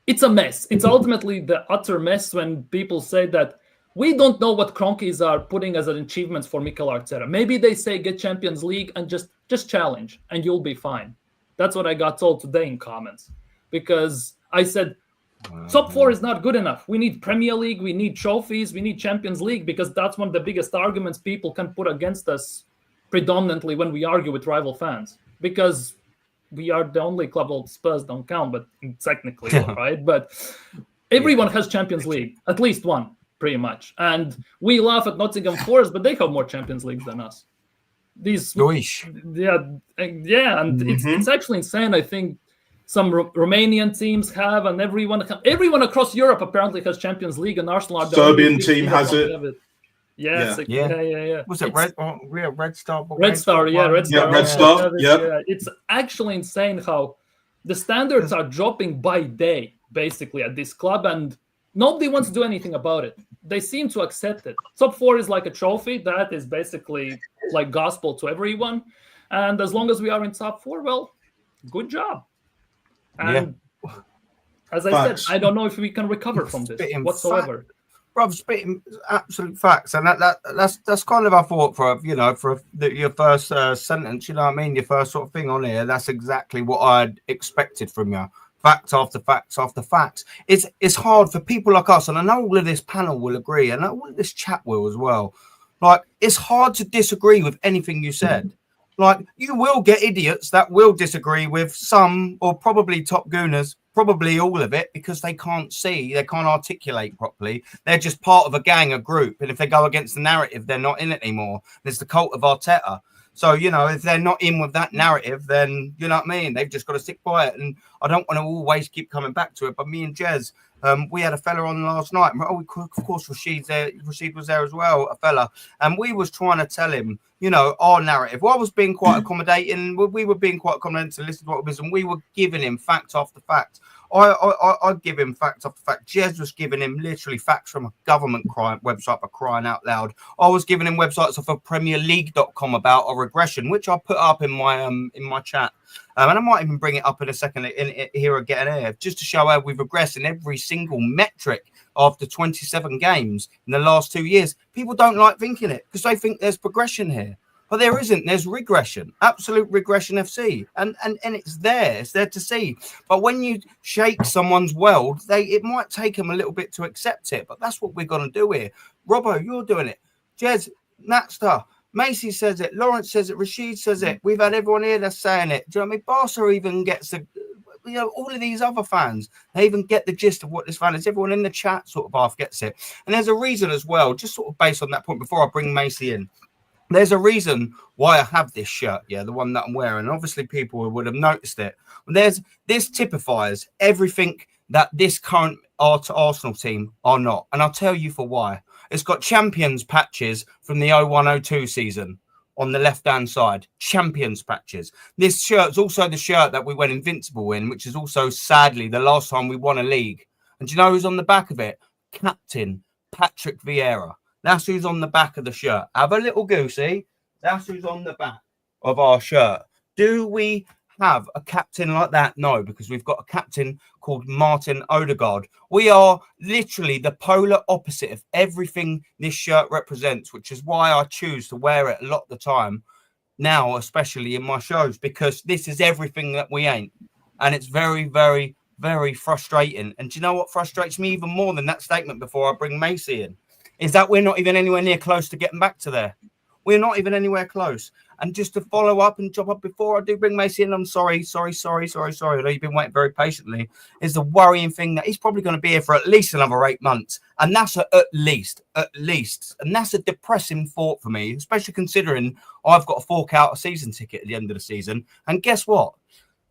it's a mess. It's ultimately the utter mess when people say that we don't know what Cronkies are putting as an achievements for Mikel Arteta. Maybe they say get Champions League and just challenge and you'll be fine. That's what I got told today in comments. Because I said, top four is not good enough. We need Premier League, we need trophies, we need Champions League, because that's one of the biggest arguments people can put against us predominantly when we argue with rival fans. Because we are the only club, well, Spurs don't count, but technically, right? But everyone has Champions League, at least one. Pretty much. And we laugh at Nottingham Forest, but they have more Champions Leagues than us. It's actually insane. I think some Romanian teams have, and everyone across Europe apparently has Champions League, and Arsenal are the Serbian team has it. Yeah. Was it Red Star? Red Star. Red Star. It's actually insane how the standards are dropping by day, basically, at this club, and nobody wants to do anything about it. They seem to accept it. Top four is like a trophy. That is basically like gospel to everyone. And as long as we are in top four, well, good job. And as I said, I don't know if we can recover from this whatsoever. Rob, spitting absolute facts, and that's kind of our thought for your first sentence. You know what I mean? Your first sort of thing on here. That's exactly what I'd expected from you. Fact after facts after facts. It's hard for people like us, and I know all of this panel will agree, and I know all of this chat will as well. Like, it's hard to disagree with anything you said. Like, you will get idiots that will disagree with some, or probably top gooners, probably all of it, because they can't articulate properly. They're just part of a gang, a group, and if they go against the narrative, they're not in it anymore. It's the cult of Arteta. So, if they're not in with that narrative, then, you know what I mean? They've just got to stick by it. And I don't want to always keep coming back to it. But me and Jez, we had a fella on last night. Of course, Rashid was there as well, a fella. And we was trying to tell him, our narrative. Well, I was being quite accommodating. We were being quite accommodating to listen to what it was. And we were giving him fact after fact. I'd give him fact after fact. Jez was giving him literally facts from a government website for crying out loud. I was giving him websites off of PremierLeague.com about a regression, which I put up in my chat. And I might even bring it up in a second here again here, just to show how we've regressed in every single metric after 27 games in the last 2 years. People don't like thinking it because they think there's progression here. But there isn't. There's regression, absolute regression FC. And it's there. It's there to see. But when you shake someone's world, it might take them a little bit to accept it. But that's what we're going to do here. Robbo, you're doing it. Jez, Natster, Macy says it. Lawrence says it. Rashid says it. We've had everyone here that's saying it. Do you know what I mean? Barca even gets all of these other fans, they even get the gist of what this fan is. Everyone in the chat sort of half gets it. And there's a reason as well, just sort of based on that point before I bring Macy in. There's a reason why I have this shirt, the one that I'm wearing. Obviously, people would have noticed it. This typifies everything that this current Arsenal team are not. And I'll tell you for why. It's got champions patches from the 01-02 season on the left-hand side. Champions patches. This shirt's also the shirt that we went invincible in, which is also, sadly, the last time we won a league. And do you know who's on the back of it? Captain Patrick Vieira. That's who's on the back of the shirt. Have a little goosey. That's who's on the back of our shirt. Do we have a captain like that? No, because we've got a captain called Martin Odegaard. We are literally the polar opposite of everything this shirt represents, which is why I choose to wear it a lot of the time now, especially in my shows, because this is everything that we ain't. And it's very, very, very frustrating. And do you know what frustrates me even more than that statement before I bring Macy in? Is that we're not even anywhere near close to getting back to there. We're not even anywhere close. And just to follow up and jump up before I do bring Macy in, I'm sorry. I know you've been waiting very patiently. Is the worrying thing that he's probably going to be here for at least another 8 months. And that's at least. And that's a depressing thought for me, especially considering I've got to fork out a season ticket at the end of the season. And guess what?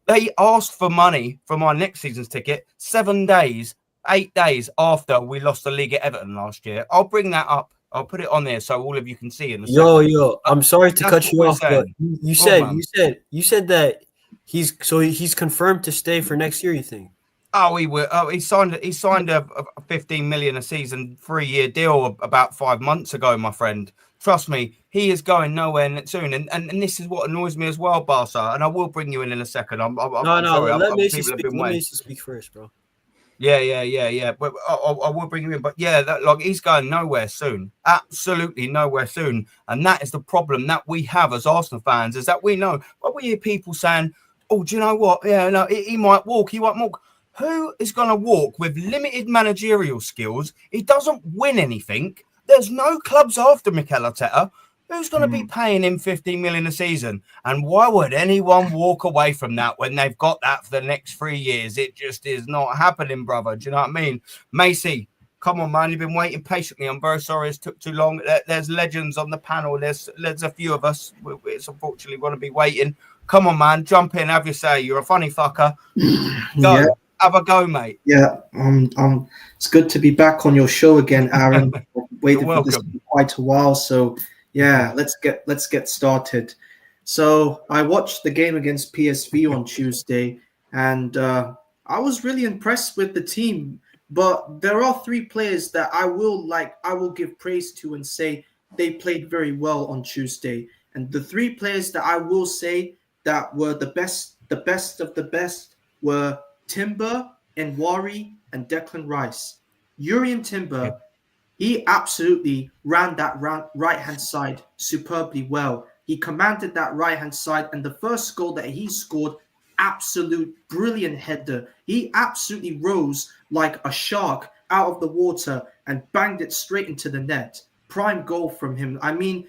They asked for money for my next season's ticket 7 days 8 days after we lost the league at Everton last year. I'll bring that up. I'll put it on there so all of you can see in a second. Yo, I'm sorry to cut you off, but you said that he's confirmed to stay for next year, you think? Oh, he will. Oh, he signed a 15 million a season 3-year deal about 5 months ago, my friend. Trust me, he is going nowhere soon. And this is what annoys me as well, Barca. And I will bring you in a second. I'm sorry. Let Macy speak first, bro. Yeah. But I will bring him in. But yeah, he's going nowhere soon. Absolutely nowhere soon. And that is the problem that we have as Arsenal fans, is that we know. But we hear people saying, "Oh, do you know what? Yeah, no, he might walk. He won't walk." Who is going to walk with limited managerial skills? He doesn't win anything. There's no clubs after Mikel Arteta. Who's going to be paying him 15 million a season? And why would anyone walk away from that when they've got that for the next 3 years? It just is not happening, brother. Do you know what I mean? Macy, come on, man. You've been waiting patiently. I'm very sorry it's took too long. There's legends on the panel. There's a few of us. It's unfortunately going to be waiting. Come on, man. Jump in. Have your say. You're a funny fucker. Go. Yeah. Have a go, mate. Yeah, it's good to be back on your show again, Aaron. Waited for this for quite a while, so yeah, let's get started. So I watched the game against PSV on Tuesday, and I was really impressed with the team. But there are 3 players that I will give praise to and say they played very well on Tuesday. And the 3 players that I will say that were the best of the best were Timber, Nwari, and Declan Rice. Jurrien Timber, he absolutely ran that right-hand side superbly well. He commanded that right-hand side, and the first goal that he scored, absolute brilliant header. He absolutely rose like a shark out of the water and banged it straight into the net. Prime goal from him. I mean,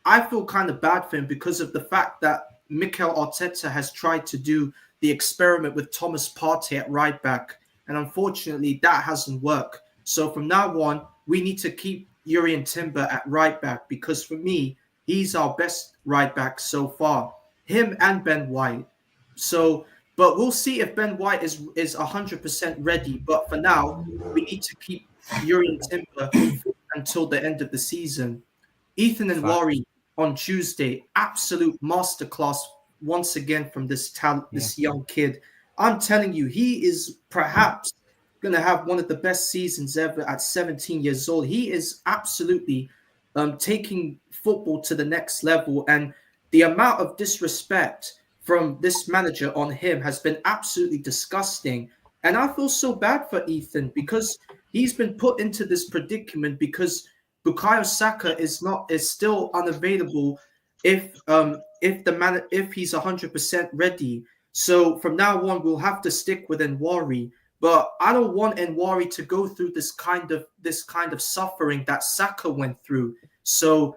I feel kind of bad for him because of the fact that Mikel Arteta has tried to do the experiment with Thomas Partey at right back, and unfortunately that hasn't worked. So from now on, we need to keep Jurrien Timber at right back, because for me, he's our best right back so far. Him and Ben White. So, but we'll see if Ben White is 100% ready. But for now, we need to keep Jurrien Timber until the end of the season. Ethan Nwari on Tuesday, absolute masterclass once again from this young kid. I'm telling you, he is perhaps going to have one of the best seasons ever at 17 years old. He is absolutely taking football to the next level, and the amount of disrespect from this manager on him has been absolutely disgusting. And I feel so bad for Ethan because he's been put into this predicament because Bukayo Saka is still unavailable if he's 100% ready. So from now on, we'll have to stick with Nwari. But I don't want Nwari to go through this kind of suffering that Saka went through. So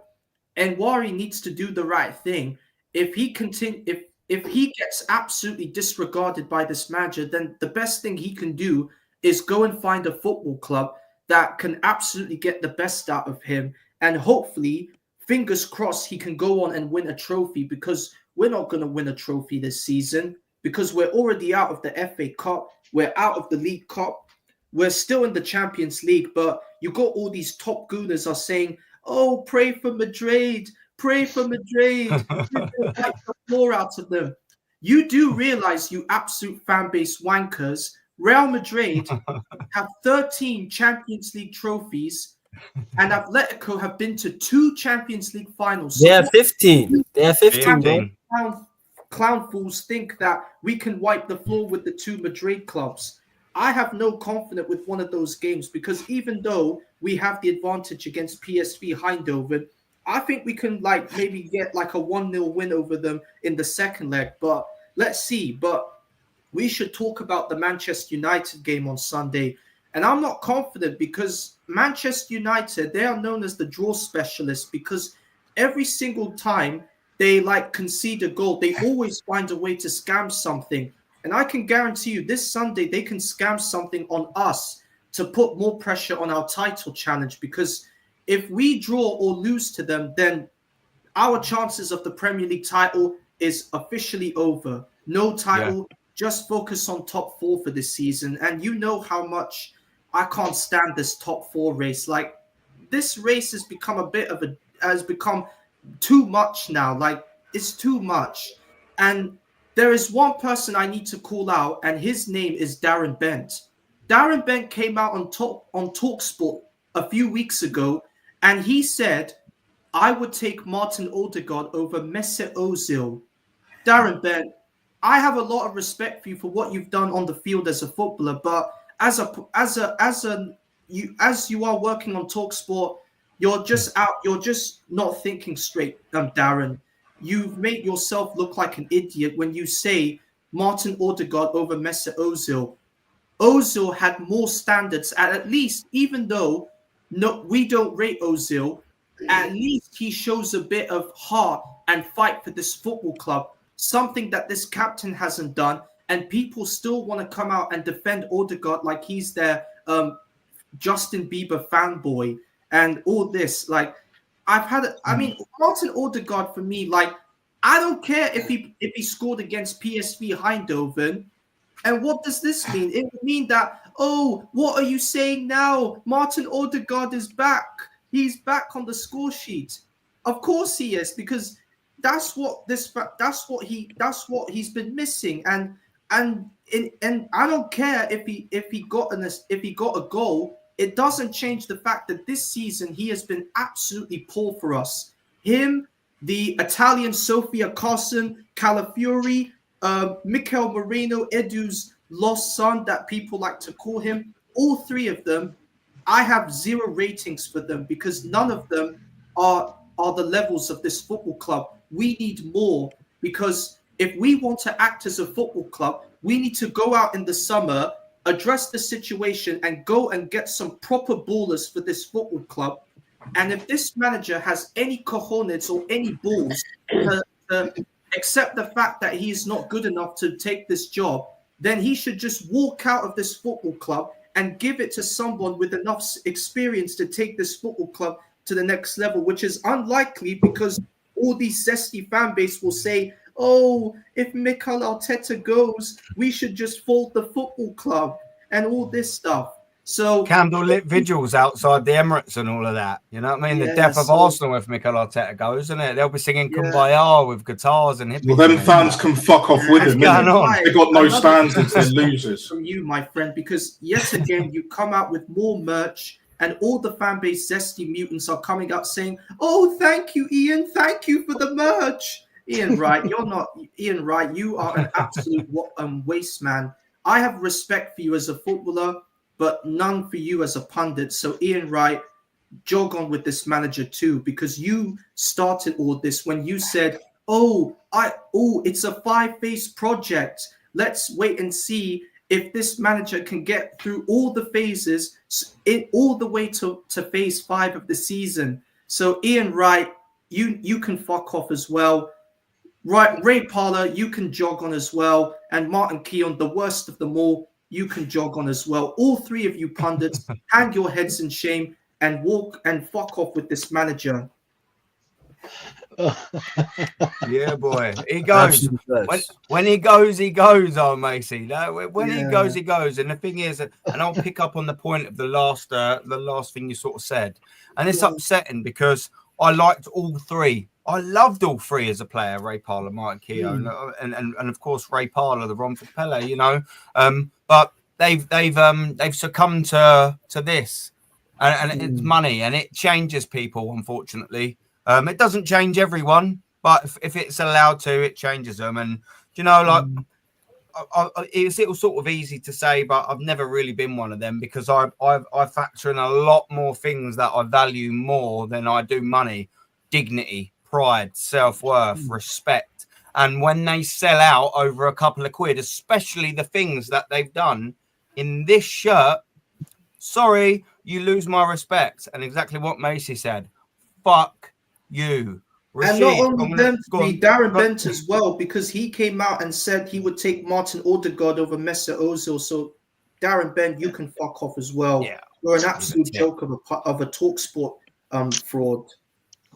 Nwari needs to do the right thing. If he gets absolutely disregarded by this manager, then the best thing he can do is go and find a football club that can absolutely get the best out of him, and hopefully, fingers crossed, he can go on and win a trophy, because we're not going to win a trophy this season because we're already out of the FA Cup. We're out of the League Cup. We're still in the Champions League, but you got all these top gooners are saying, oh, pray for Madrid. Pray for Madrid. Wipe the floor out of them. You do realize, you absolute fan base wankers, Real Madrid have 13 Champions League trophies, and Atletico have been to 2 Champions League finals. They have 15. They have 15. Clown fools think that we can wipe the floor with the 2 Madrid clubs. I have no confidence with one of those games, because even though we have the advantage against PSV Eindhoven, I think we can maybe get a 1-0 win over them in the second leg. But let's see. But we should talk about the Manchester United game on Sunday. And I'm not confident because Manchester United, they are known as the draw specialists, because every single time they concede a goal, they always find a way to scam something. And I can guarantee you this Sunday, they can scam something on us to put more pressure on our title challenge, because if we draw or lose to them, then our chances of the Premier League title is officially over. No title, just focus on top 4 for this season. And you know how much I can't stand this top 4 race. Like, this race has become too much now. Like, it's too much. And there is one person I need to call out, and his name is Darren Bent. Darren Bent came out on TalkSport a few weeks ago, and he said, I would take Martin Odegaard over Mesut Ozil. Darren Bent, I have a lot of respect for you for what you've done on the field as a footballer, but as you are working on TalkSport, you're just not thinking straight, Darren. You've made yourself look like an idiot when you say Martin Odegaard over Mesut Ozil. Ozil had more standards, at least, even though we don't rate Ozil, at least he shows a bit of heart and fight for this football club, something that this captain hasn't done, and people still want to come out and defend Odegaard like he's their Justin Bieber fanboy and all this. Like, Martin Odegaard, for me, like, I don't care if he scored against PSV Eindhoven. And what does this mean? It would mean that, oh, what are you saying now? Martin Odegaard is back. He's back on the score sheet. Of course he is, because that's what he's been missing. And I don't care if he got a goal. It doesn't change the fact that this season he has been absolutely poor for us. Him, the Italian Sofia Carson, Calafiori, Mikel Moreno, Edu's lost son that people like to call him, all 3 of them, I have 0 ratings for them because none of them are the levels of this football club. We need more, because if we want to act as a football club, we need to go out in the summer, address the situation, and go and get some proper ballers for this football club. And if this manager has any cojones or any balls to accept the fact that he is not good enough to take this job, then he should just walk out of this football club and give it to someone with enough experience to take this football club to the next level, which is unlikely because all these zesty fan base will say, oh, if Mikel Arteta goes, we should just fold the football club and all this stuff. So candlelit vigils outside the Emirates and all of that. You know what I mean? The death of Arsenal if Mikel Arteta goes, isn't it? They'll be singing Kumbaya with guitars and hippies. Well, them fans can fuck off with him. They got no standards. They're losers. From you, my friend, because yet again you come out with more merch, and all the fan base zesty mutants are coming out saying, "Oh, thank you, Ian. Thank you for the merch." Ian Wright, you're not Ian Wright. You are an absolute waste man. I have respect for you as a footballer, but none for you as a pundit. So Ian Wright, jog on with this manager too, because you started all this when you said, it's a 5-phase project. Let's wait and see if this manager can get through all the phases all the way to phase 5 of the season. So Ian Wright, you can fuck off as well. Right, Ray Parlour, you can jog on as well. And Martin Keown, the worst of them all, you can jog on as well. All 3 of you pundits, hang your heads in shame and walk and fuck off with this manager. Yeah, boy. He goes. When he goes, he goes, Macy. When he goes, he goes. And the thing is, and I'll pick up on the point of the last thing you sort of said. And it's upsetting because I liked all 3. I loved all 3 as a player, Ray Parlour, Martin Keown, and of course Ray Parlour, the Romford Pele, you know. But they've succumbed to this, and it's money, and it changes people, unfortunately. It doesn't change everyone, but if it's allowed to, it changes them. And you know, like it's sort of easy to say, but I've never really been one of them because I factor in a lot more things that I value more than I do money, dignity, pride, self-worth, respect. And when they sell out over a couple of quid, especially the things that they've done in this shirt, sorry, you lose my respect. And exactly what Macy said, fuck you. Rashid, and not only them, Darren Bent as well, because he came out and said he would take Martin Odegaard over Mesut Ozil. So Darren Bent, you can fuck off as well. Yeah, you're an absolute joke of a TalkSport fraud.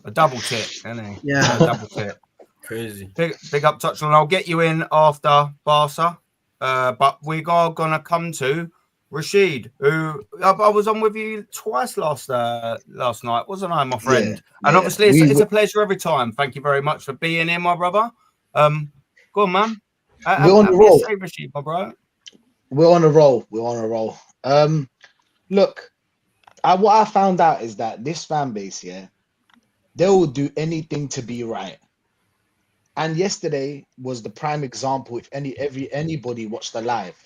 A double tip, isn't he? Yeah, a double tip. Crazy. Big up, Touchline. I'll get you in after Barca, but we are gonna come to Rashid, who I was on with you twice last night, wasn't I, my friend? And obviously, it's a pleasure every time. Thank you very much for being here, my brother. Go on, man. We're on the roll. Say, Rashid, my bro. We're on a roll. We're on a roll. Look, what I found out is that this fan base, they will do anything to be right. And yesterday was the prime example. If anybody watched the live,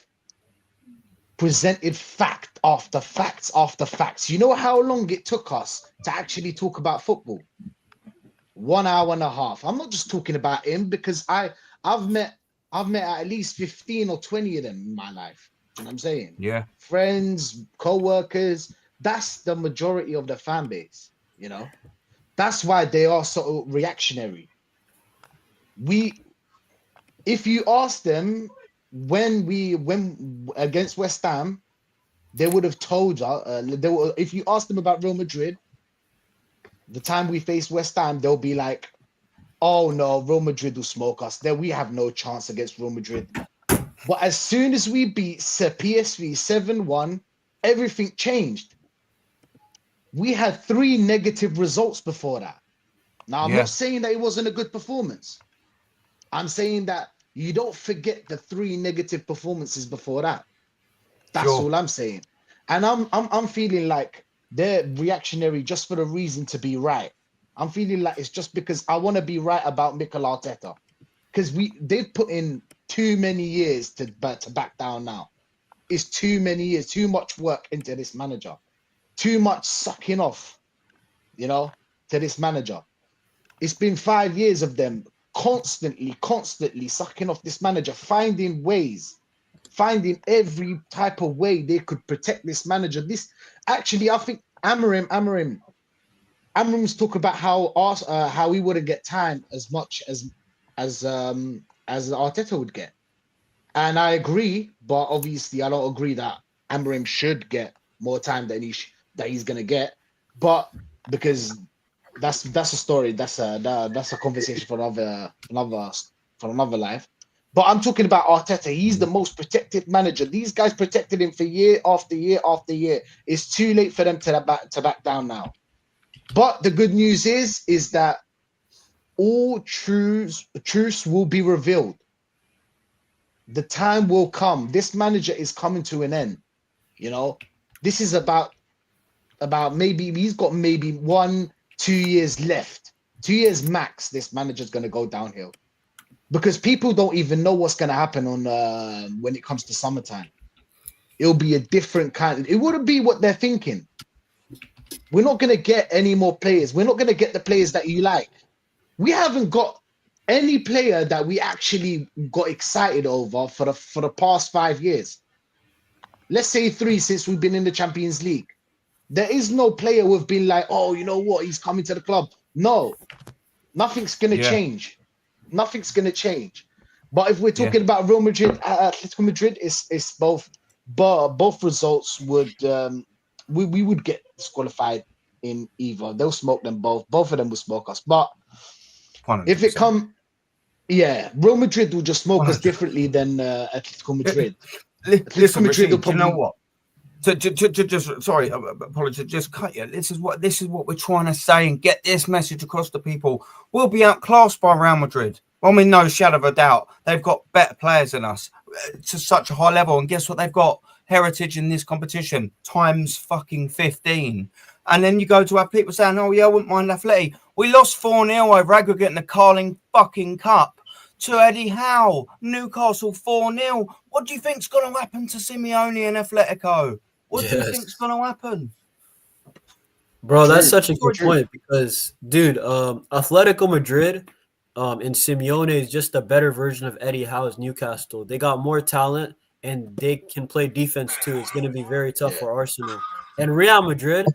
presented fact after facts after facts. You know how long it took us to actually talk about football? 1 hour and a half. I'm not just talking about him because I've met at least 15 or 20 of them in my life. You know what I'm saying? Yeah. Friends, co-workers. That's the majority of the fan base, you know. That's why they are so reactionary. If you ask them when against West Ham, they would have told you. If you ask them about Real Madrid, the time we faced West Ham, they'll be like, "Oh no, Real Madrid will smoke us. There, we have no chance against Real Madrid." But as soon as we beat PSV 7-1, everything changed. We had 3 negative results before that. Now, I'm not saying that it wasn't a good performance. I'm saying that you don't forget the 3 negative performances before that. That's all I'm saying. And I'm feeling like they're reactionary just for the reason to be right. I'm feeling like it's just because I want to be right about Mikel Arteta. Because they've put in too many years to back down now. It's too many years, too much work into this manager. Too much sucking off, you know, to this manager. It's been 5 years of them constantly sucking off this manager, finding every type of way they could protect this manager. I think Amarim's talk about how he wouldn't get time as much as Arteta would get, and I agree. But obviously, I don't agree that Amarim should get more time than he's gonna get. But because that's a story. That's a conversation for another life. But I'm talking about Arteta. He's the most protected manager. These guys protected him for year after year after year. It's too late for them to back down now. But the good news is that all truths will be revealed. The time will come. This manager is coming to an end. You know, this is about maybe he's got maybe 1-2 years left. 2 years max. This manager's going to go downhill because people don't even know what's going to happen on when it comes to summertime. It'll be a different kind. It wouldn't be what they're thinking. We're not going to get any more players. We're not going to get the players that you like. We haven't got any player that we actually got excited over for the past 5 years. Let's say 3 since we've been in the Champions League. There is no player we've been like, oh, you know what? He's coming to the club. No, nothing's going to change. Nothing's going to change. But if we're talking about Real Madrid, Atletico Madrid, it's both. But both results would we would get disqualified in either. They'll smoke them both. Both of them will smoke us. But 100%. If it come, Real Madrid will just smoke 100%. Us differently than Atletico Madrid. Listen, Madrid will probably, you know what? Sorry, apologies. Just cut you. This is what we're trying to say and get this message across to people. We'll be outclassed by Real Madrid. I mean, no shadow of a doubt. They've got better players than us to such a high level. And guess what? They've got heritage in this competition times fucking 15. And then you go to have people saying, "Oh yeah, I wouldn't mind Atleti." We lost 4-0 over aggregate in the Carling fucking Cup to Eddie Howe. Newcastle 4-0. What do you think's going to happen to Simeone and Atletico? What do you think's going to happen? Bro, that's such a good point because, dude, Atletico Madrid and Simeone is just a better version of Eddie Howe's Newcastle. They got more talent and they can play defense too. It's going to be very tough for Arsenal. And Real Madrid,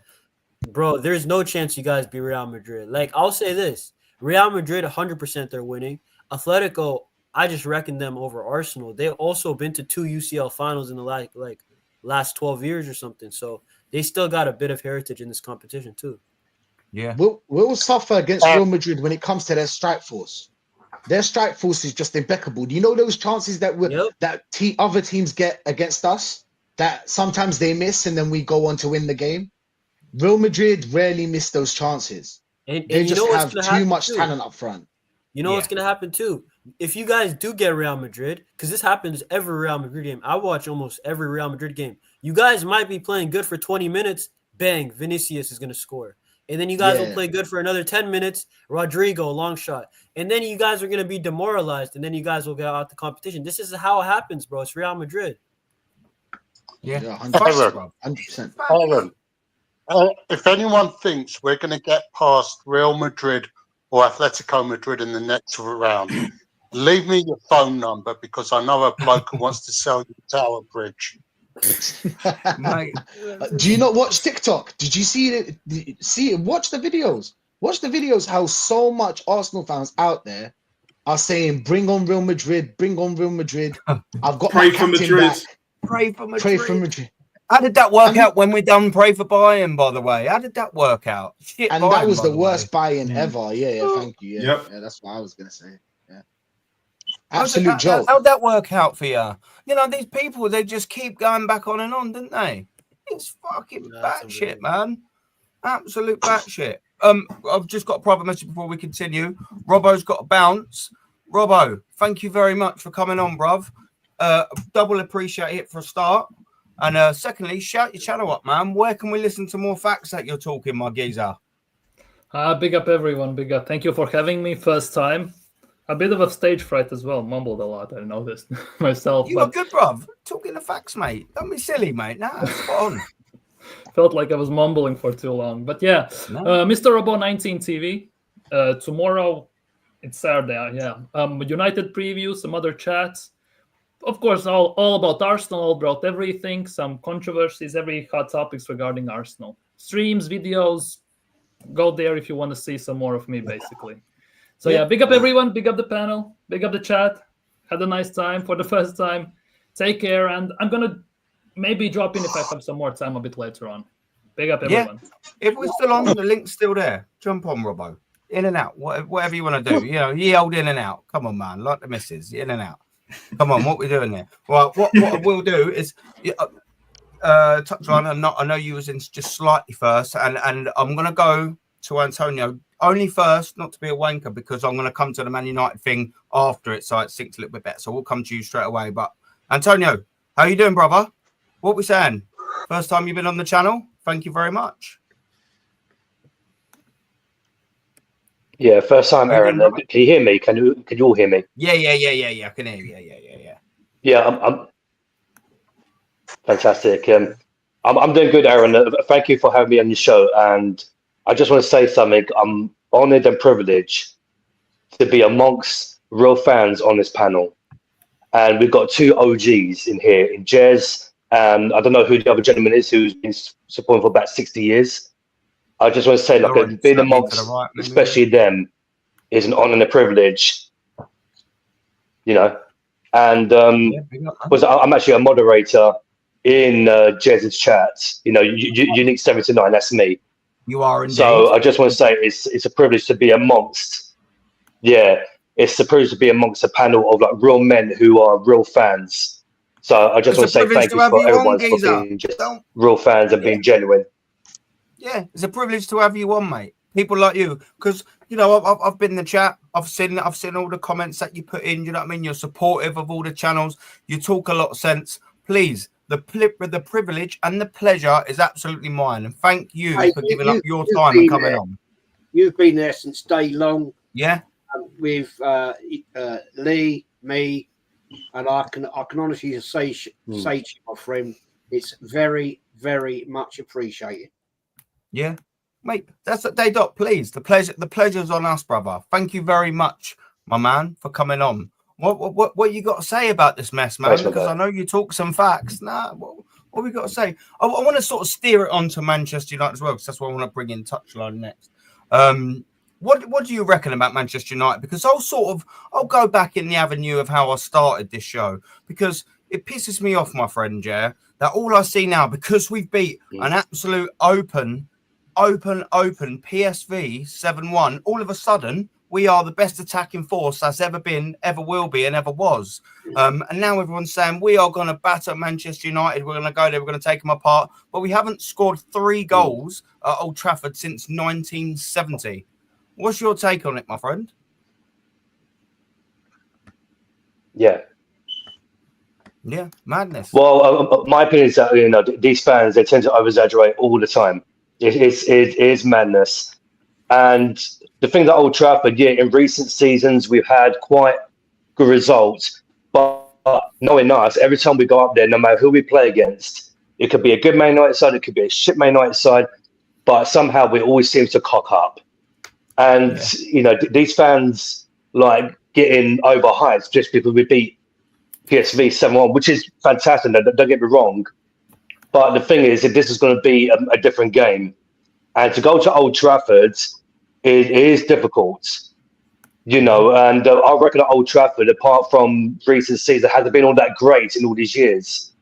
bro, there's no chance you guys beat Real Madrid. Like, I'll say this. Real Madrid, 100% they're winning. Atletico, I just reckon them over Arsenal. They've also been to 2 UCL finals in the last 12 years or something. So they still got a bit of heritage in this competition too. Yeah. We'll suffer against Real Madrid when it comes to their strike force. Their strike force is just impeccable. Do you know those chances that other teams get against us? that sometimes they miss and then we go on to win the game. Real Madrid rarely miss those chances. And They you just know what's have gonna too happen much too? talent up front. You know what's gonna happen too? If you guys do get Real Madrid, because this happens every Real Madrid game. I watch almost every Real Madrid game. You guys might be playing good for 20 minutes. Bang, Vinicius is gonna score. And then you guys will play good for another 10 minutes. Rodrigo, long shot. And then you guys are gonna be demoralized, and then you guys will get out the competition. This is how it happens, bro. It's Real Madrid. Yeah, 100%. Aaron, if anyone thinks we're going to get past Real Madrid or Atletico Madrid in the next round, leave me your phone number because I know a bloke who wants to sell you Tower Bridge. Mate. Do you not watch TikTok? Did you see it? See it? Watch the videos. Watch the videos. How so much Arsenal fans out there are saying, "Bring on Real Madrid! Bring on Real Madrid! I've got my captain back. Pray for Madrid. Pray for Madrid." How did that work out when we done pray for Bayern, by the way? How did that work out? Shit, And Bayern, that was by the worst buy-in ever. Yeah, thank you. Yeah, yeah, that's what I was gonna say. Yeah, absolute joke. How'd that work out for you? You know, these people, they just keep going back on and on, didn't they? It's fucking batshit, man. Absolute batshit. I've just got a private message before we continue. Robbo's got a bounce. Robbo, thank you very much for coming on, bruv. Double appreciate it for a start. And secondly, shout your channel up, man. Where can we listen to more facts that you're talking, my geezer? Big up, everyone. Big up. Thank you for having me. First time. A bit of a stage fright as well. Mumbled a lot. I noticed myself. You were good, bruv. Talking the facts, mate. Don't be silly, mate. Nah, spot on. Felt like I was mumbling for too long. But yeah, Mr. Robo 19 TV. Tomorrow, it's Saturday. Yeah. United preview, some other chats. Of course, all about Arsenal, all about everything, some controversies, every hot topics regarding Arsenal. Streams, videos, go there if you want to see some more of me, basically. So yeah, big up everyone, big up the panel, big up the chat. Had a nice time for the first time. Take care, and I'm going to maybe drop in if I have some more time a bit later on. Big up everyone. If we're still on, the link's still there. Jump on, Robbo. In and out, whatever you want to do. You know, ye old in and out. Come on, man, like the missus, in and out. Come on, what we doing there? Well, what I will do is touch on. I know you was in just slightly first, and I'm gonna go to Antonio only first, not to be a wanker, because I'm gonna come to the Man United thing after it, so it sinks a little bit better. So we'll come to you straight away. But Antonio, how you doing, brother? What we saying? First time you've been on the channel. Thank you very much. Yeah, first time, Aaron. Can you hear me? Can you all hear me? Yeah. I can hear you. Yeah. Yeah, I'm fantastic. I'm doing good, Aaron. Thank you for having me on your show. And I just want to say something. I'm honored and privileged to be amongst real fans on this panel. And we've got two OGs in here, in Jez, and I don't know who the other gentleman is who's been supporting for about 60 years. I just want to say, like, being amongst, especially them, is an honor and a privilege, you know. And I'm actually a moderator in Jez's chat. You know, Unique 79. That's me. You are indeed. So I just want to say it's a privilege to be amongst. Yeah, it's a privilege to be amongst a panel of like real men who are real fans. So I just want to say thank you for everyone for being just real fans and being genuine. Yeah, it's a privilege to have you on, mate. People like you, because you know I've been in the chat. I've seen all the comments that you put in. You know what I mean? You're supportive of all the channels. You talk a lot of sense. Please, the privilege and the pleasure is absolutely mine. And thank you for giving up your time and coming on. You've been there since day long. Yeah. With Lee, me, and I can honestly say to you, my friend, it's very, very much appreciated. Yeah, mate, that's what they got. Please, the pleasure's on us, brother. Thank you very much, my man, for coming on. What you got to say about this mess, man? Because I know you talk some facts. Nah, what we got to say? I want to sort of steer it on to Manchester United as well, because that's what I want to bring in touchline next. What do you reckon about Manchester United? Because I'll go back in the avenue of how I started this show, because it pisses me off, my friend, that all I see now, because we've beat an absolute open PSV 7-1, all of a sudden we are the best attacking force that's ever been, ever will be, and ever was. And now everyone's saying we are going to batter Manchester United. We're going to go there. We're going to take them apart. But we haven't scored 3 goals at Old Trafford since 1970. What's your take on it, my friend? Yeah. Yeah, madness. Well, my opinion is that these fans, they tend to over-exaggerate all the time. It is madness. And the thing that Old Trafford, in recent seasons we've had quite good results, but knowing us, every time we go up there, no matter who we play against, it could be a good Man United side, it could be a shit Man United side, but somehow we always seem to cock up. And these fans like getting overhyped just because we beat PSV 7-1, which is fantastic. Don't get me wrong, but the thing is, if this is going to be a different game, and to go to Old Trafford, it is difficult, And I reckon at Old Trafford, apart from recent season, hasn't been all that great in all these years.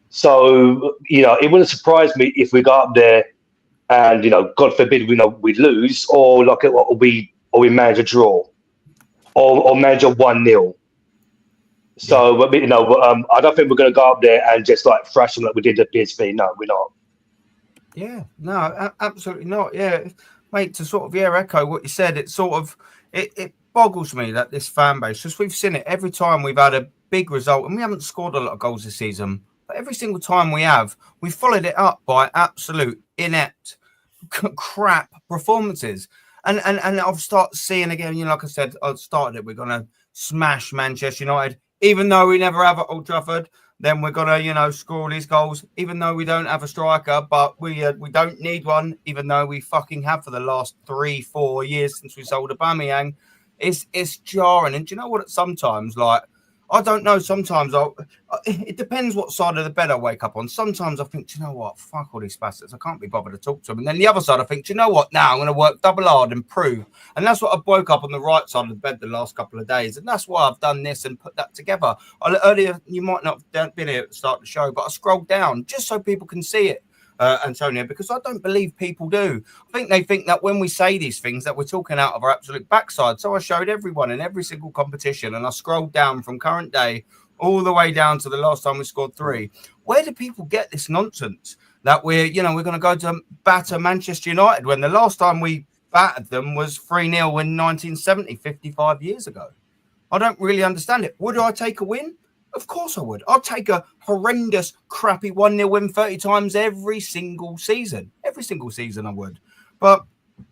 So it wouldn't surprise me if we got up there and God forbid we lose, or we manage a draw, or manage a 1-0. So I don't think we're going to go up there and just like thrash them like we did at PSV. No, we're not. Yeah, no, absolutely not. Yeah, mate, to sort of echo what you said, it sort of it boggles me that this fan base, because we've seen it every time we've had a big result, and we haven't scored a lot of goals this season, but every single time we followed it up by absolute inept crap performances. And I've started seeing again, like I said, I started it, we're going to smash Manchester United, even though we never have at Old Trafford. Then we're going to, score all these goals, even though we don't have a striker, but we don't need one, even though we fucking have for the last 3-4 years since we sold Aubameyang. It's jarring. And do you know what? Sometimes, like, I don't know. Sometimes it depends what side of the bed I wake up on. Sometimes I think, do you know what? Fuck all these bastards. I can't be bothered to talk to them. And then the other side, I think, do you know what? Now I'm going to work double hard and prove. And that's what I woke up on the right side of the bed the last couple of days. And that's why I've done this and put that together. Earlier, you might not have been here at the start of the show, but I scrolled down just so people can see it. Antonio, because I don't believe people do. I think they think that when we say these things that we're talking out of our absolute backside. So I showed everyone in every single competition, and I scrolled down from current day all the way down to the last time we scored 3. Where do people get this nonsense that we're going to go to batter Manchester United when the last time we battered them was 3-0 in 1970, 55 years ago? I don't really understand it. Would I take a win? Of course I would. I'd take a horrendous, crappy 1-0 win 30 times every single season. Every single season I would. But,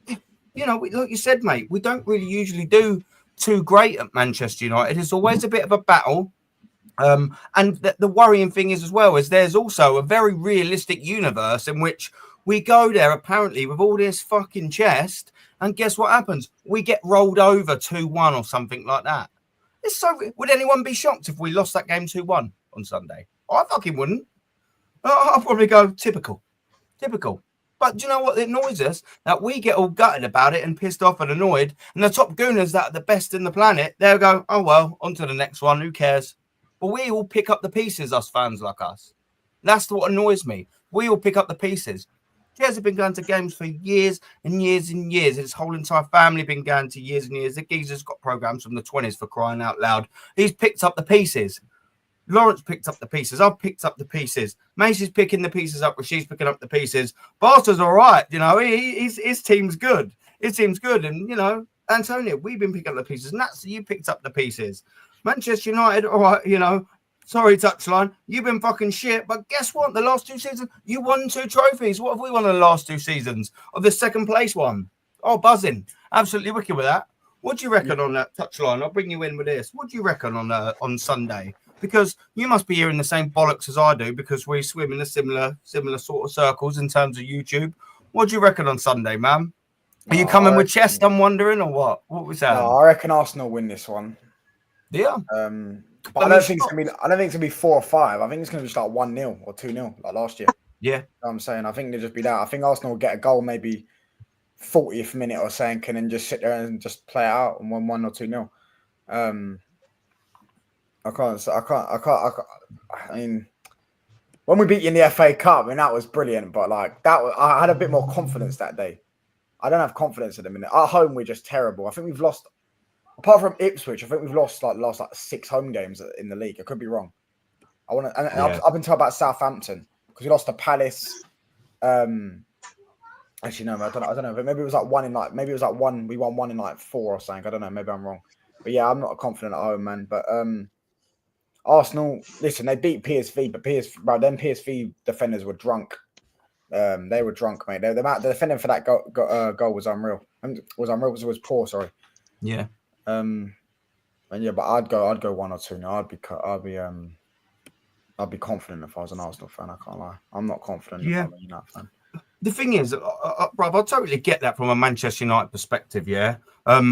like you said, mate, we don't really usually do too great at Manchester United. It's always a bit of a battle. And the worrying thing is as well is there's also a very realistic universe in which we go there apparently with all this fucking chest, and guess what happens? We get rolled over 2-1 or something like that. Would anyone be shocked if we lost that game 2-1 on Sunday? I fucking wouldn't. I'll probably go typical. But do you know what annoys us? That we get all gutted about it and pissed off and annoyed, and the top gooners that are the best in the planet, they'll go, oh well, on to the next one, who cares? But we all pick up the pieces, us fans like us. That's what annoys me. We all pick up the pieces. Jez have been going to games for years and years and years. His whole entire family been going to years and years. The geezer's got programs from the 20s, for crying out loud. He's picked up the pieces. Lawrence picked up the pieces. I've picked up the pieces. Macy's picking the pieces up, where she's picking up the pieces. Barter's all right. His team's good. His team's good. And, Antonio, we've been picking up the pieces. Nats, you picked up the pieces. Manchester United, all right, sorry, touchline. You've been fucking shit, but guess what? The last 2 seasons, you won 2 trophies. What have we won in the last 2 seasons? Of the second place one. Oh, buzzing. Absolutely wicked with that. What do you reckon on that touchline? I'll bring you in with this. What do you reckon on Sunday? Because you must be hearing the same bollocks as I do, because we swim in a similar sort of circles in terms of YouTube. What do you reckon on Sunday, man? Are you coming with chest, I'm wondering, or what? What was that? No, I reckon Arsenal win this one. Yeah. But I don't think it's gonna be 4 or 5. I think it's gonna be just like 1-0 or 2-0 like last year. Yeah. You know what I'm saying, I think it'll just be that. I think Arsenal will get a goal maybe 40th minute or something, and then just sit there and just play it out and 1-1 or 2-0. I mean, when we beat you in the FA Cup, that was brilliant. But I had a bit more confidence that day. I don't have confidence at the minute. At home, we're just terrible. I think we've lost apart from Ipswich, I think we've lost like 6 home games in the league. I could be wrong. Up until about Southampton, because we lost to Palace. Actually, no, I don't know. But maybe it was like one. We won 1 in like 4 or something. I don't know. Maybe I'm wrong. But yeah, I'm not confident at home, man. But Arsenal, listen, they beat PSV, but them PSV defenders were drunk. They were drunk, mate. The defending for that goal was unreal. Was poor. Sorry. Yeah. And yeah, but I'd go 1 or 2 now. I'd be confident if I was an Arsenal fan. I can't lie. I'm not confident if I'm a United fan. The thing is, bruv, I totally get that from a Manchester United perspective, yeah.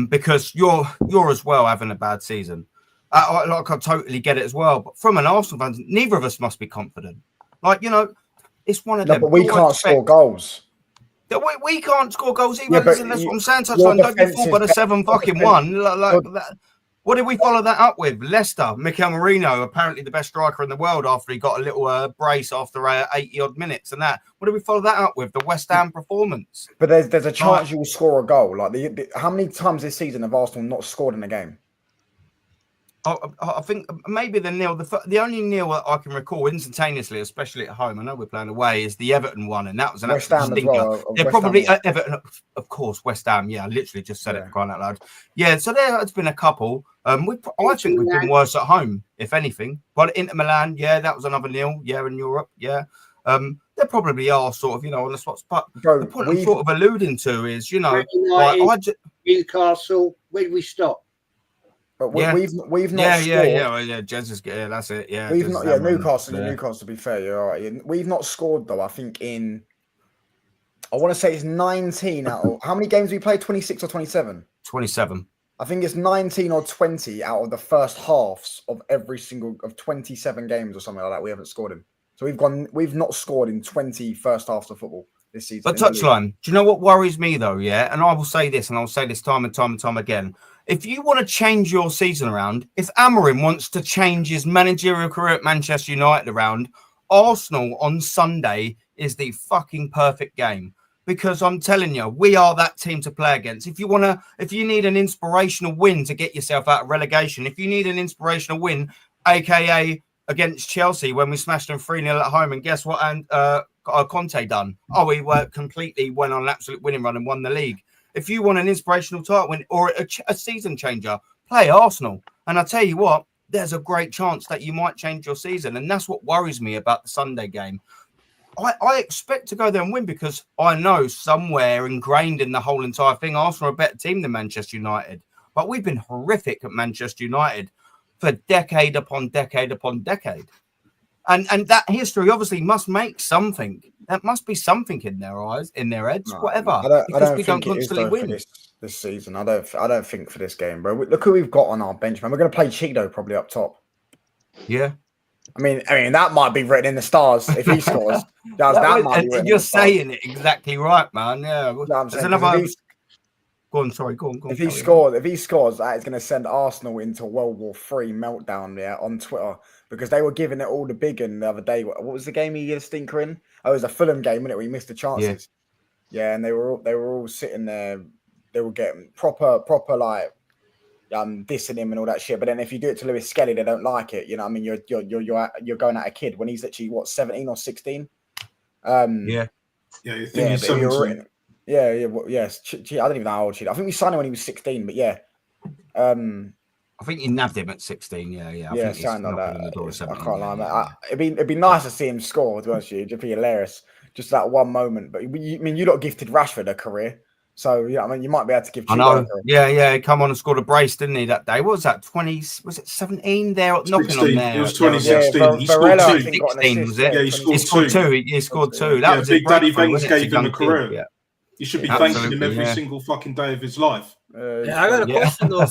Because you're as well having a bad season. I totally get it as well. But from an Arsenal fan, neither of us must be confident. Like, it's one of them. But we can't score goals. We can't score goals either. Yeah, Listen, that's what I'm saying. Don't be fooled by the 7-1. Like that. What did we follow that up with? Leicester, Mikel Merino, apparently the best striker in the world after he got a little brace after 80-odd minutes and that. What did we follow that up with? The West Ham performance. But there's a chance you will score a goal. Like how many times this season have Arsenal not scored in a game? I think maybe the nil. The only nil I can recall instantaneously, especially at home, I know we're playing away, is the Everton one, and that was an West Ham as well. They're probably Everton, of course. West Ham, yeah, I literally just said it, crying out loud. Yeah, so there has been a couple. I think we've been worse at home, if anything. But Inter Milan, yeah, that was another nil. Yeah, in Europe, yeah. There probably are sort of, on the spots. But the point I'm sort of alluding to is, Newcastle. Where did we stop? But we've not scored. Yeah. Jesus, that's it. Yeah, we've not. Yeah, Newcastle. To be fair, you're right. We've not scored though. I think I want to say it's 19 out of how many games we played? 26 or 27? 27. I think it's 19 or 20 out of the first halves of every single of 27 games or something like that. We haven't scored in. So we've not scored in 20 first halves of football this season. But touchline, do you know what worries me though? Yeah, and I will say this, and I'll say this time and time and time again. If you want to change your season around, if Amorim wants to change his managerial career at Manchester United around, Arsenal on Sunday is the fucking perfect game. Because I'm telling you, we are that team to play against. If you need an inspirational win to get yourself out of relegation, if you need an inspirational win, aka against Chelsea when we smashed them 3-0 at home, and guess what? And Conte done? Oh, he went on an absolute winning run and won the league. If you want an inspirational title win or a season changer, play Arsenal. And I tell you what, there's a great chance that you might change your season. And that's what worries me about the Sunday game. I expect to go there and win because I know somewhere ingrained in the whole entire thing, Arsenal are a better team than Manchester United. But we've been horrific at Manchester United for decade upon decade upon decade. And that history obviously must make something. There must be something in their eyes, in their heads, whatever. I don't we don't constantly win this season. I don't think for this game, bro. Look who we've got on our bench, man. We're going to play Cheeto probably up top. Yeah. I mean that might be written in the stars if he scores. You're saying it exactly right, man. Yeah. Go on, sorry. Go on. If he scores, that is going to send Arsenal into World War III meltdown on Twitter because they were giving it all the big one the other day. What was the game he had a stinker in? Oh, it was a Fulham game, wasn't it? We missed the chances. Yeah, and they were all sitting there. They were getting proper like dissing him and all that shit. But then if you do it to Lewis Skelly, they don't like it. You know what I mean? You're going at a kid when he's actually 17 or 16. Yeah, you think he's 17. Yes. I don't even know how old she is. I think we signed him when he was 16, but yeah. I think you nabbed him at 16. Yeah, something like that. I can't lie, mate. It'd be nice to see him score, to be honest with you. It'd be hilarious. Just that one moment. But you lot gifted Rashford a career. So, yeah, I mean, you might be able to give Cheeto a career. Yeah, he come on and scored a brace, didn't he, that day? What was that, 20? Was it 17 there? 16. Knocking on there. It was 2016. He scored 2. 16, was it? Yeah, he scored 2. He scored 2. That was Big Daddy Banks gave him a career. Yeah. You should be thanking him every single fucking day of his life. I got a question though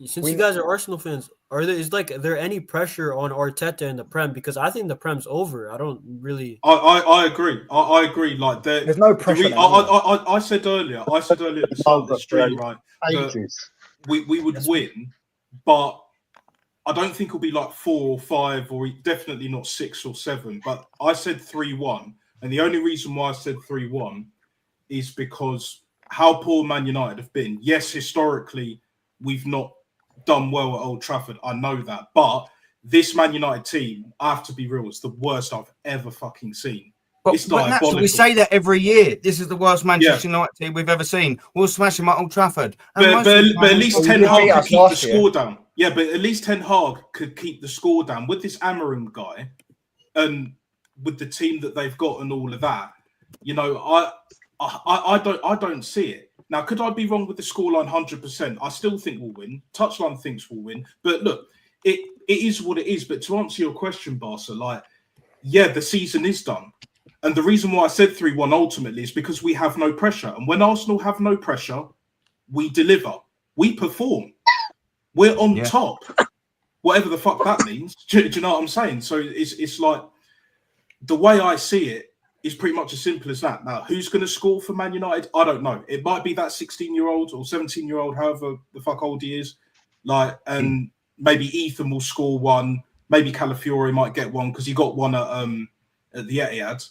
since you guys are Arsenal fans, is there any pressure on Arteta in the Prem? Because I think the Prem's over. I don't really. I agree. I agree. Like there's no pressure. I said earlier at the start of the stream, right? We would win, but I don't think it'll be like 4 or 5, or definitely not 6 or 7. But I said 3-1, and the only reason why I said 3-1 is because how poor Man United have been. Yes, historically, we've not done well at Old Trafford. I know that. But this Man United team, I have to be real, it's the worst I've ever fucking seen. But, It's diabolical. we say that every year. This is the worst Manchester United team we've ever seen. We'll smash them at Old Trafford. But at least Ten Hag could keep the score down. down. Yeah, but at least Ten Hag could keep the score down. With this Amorim guy and with the team that they've got and all of that, you know, I don't see it. Now, could I be wrong with the scoreline 100%? I still think we'll win. Touchline thinks we'll win. But look, it is what it is. But to answer your question, Barca, like, yeah, the season is done. And the reason why I said 3-1 ultimately is because we have no pressure. And when Arsenal have no pressure, we deliver. We perform. We're on top. Whatever the fuck that means. Do you know what I'm saying? So it's like, the way I see it is pretty much as simple as that. Now, who's going to score for Man United? I don't know. It might be that 16-year-old or 17-year-old, however the fuck old he is. Like, and maybe Ethan will score one. Maybe Calafiore might get one because he got one at the Etihad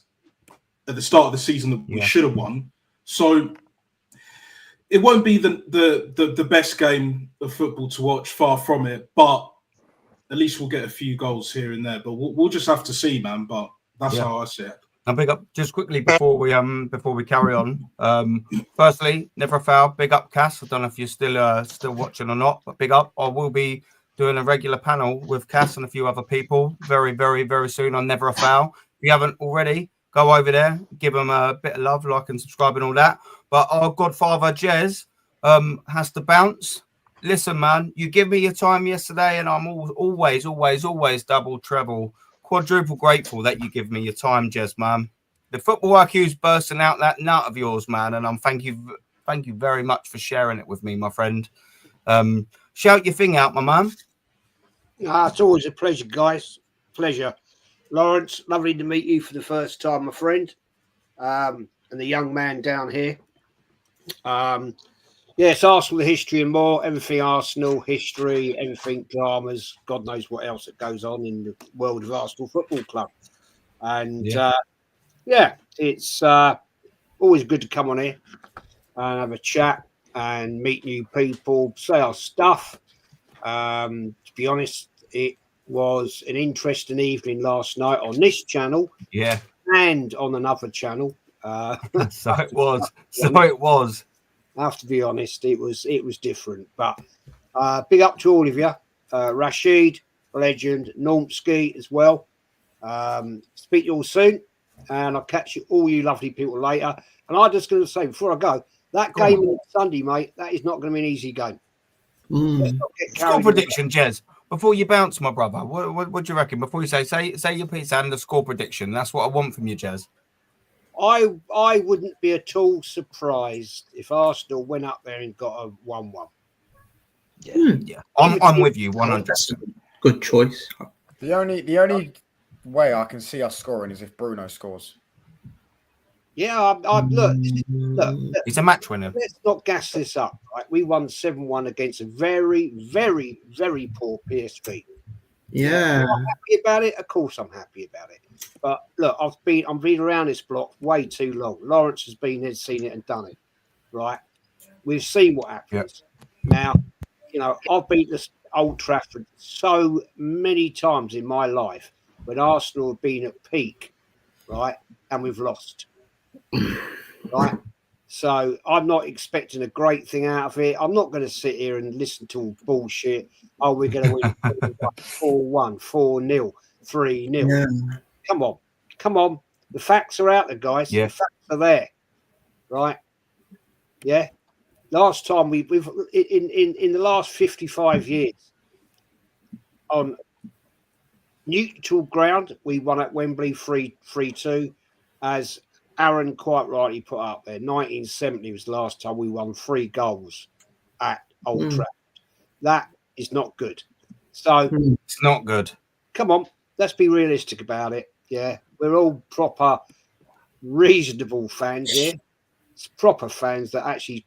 at the start of the season that we should have won. So it won't be the best game of football to watch, far from it, but at least we'll get a few goals here and there. But we'll just have to see, man. But that's how I see it. I'll big up just quickly before we carry on. Firstly, never a foul. Big up, Cass. I don't know if you're still watching or not, but big up. I will be doing a regular panel with Cass and a few other people very, very, very soon on Never a Foul. If you haven't already, go over there, give them a bit of love, like and subscribe and all that. But our godfather, Jez, has to bounce. Listen, man, you give me your time yesterday and I'm always double, treble, quadruple grateful that you give me your time, Jez, man. The football IQ's bursting out that nut of yours, man. And thank you very much for sharing it with me, my friend. Shout your thing out, my man. It's always a pleasure, guys. Pleasure. Lawrence, lovely to meet you for the first time, my friend. And the young man down here. Yes, Arsenal history and more. Everything Arsenal history, everything dramas. God knows what else that goes on in the world of Arsenal Football Club. And it's always good to come on here and have a chat and meet new people, say our stuff. To be honest, it was an interesting evening last night on this channel. Yeah. And on another channel. So it was. I have to be honest, it was different. But big up to all of you. Rashid, legend, Normski as well. Speak to you all soon. And I'll catch you, all you lovely people, later. And I'm just going to say, before I go, that game on Sunday, mate, that is not going to be an easy game. Score prediction, Jez. Before you bounce, my brother, what do you reckon? Before you say your piece and the score prediction, that's what I want from you, Jez. I wouldn't be at all surprised if Arsenal went up there and got a 1-1. Yeah. I'm with you 100%. Good choice. The only way I can see us scoring is if Bruno scores. Yeah, look, he's a match winner. Let's not gas this up. Right? We won 7-1 against a very, very, very poor PSV. Yeah. Am I happy about it? Of course I'm happy about it. But look, I've been around this block way too long. Lawrence has been there, seen it and done it. Right? We've seen what happens. Yep. Now, you know, I've been to Old Trafford so many times in my life when Arsenal have been at peak, right? And we've lost. Right? So I'm not expecting a great thing out of it. I'm not going to sit here and listen to all bullshit. Oh, we're going to win 4-1, 4-0, 3-0. Yeah. Come on. The facts are out there, guys. Yeah. The facts are there. Right? Yeah. Last time we've in the last 55 years on neutral ground, we won at Wembley 3-2, as Aaron quite rightly put up there. 1970 was the last time we won 3 goals at Old Trafford. That is not good. So it's not good. Come on, let's be realistic about it. Yeah, we're all proper, reasonable fans here. It's proper fans that actually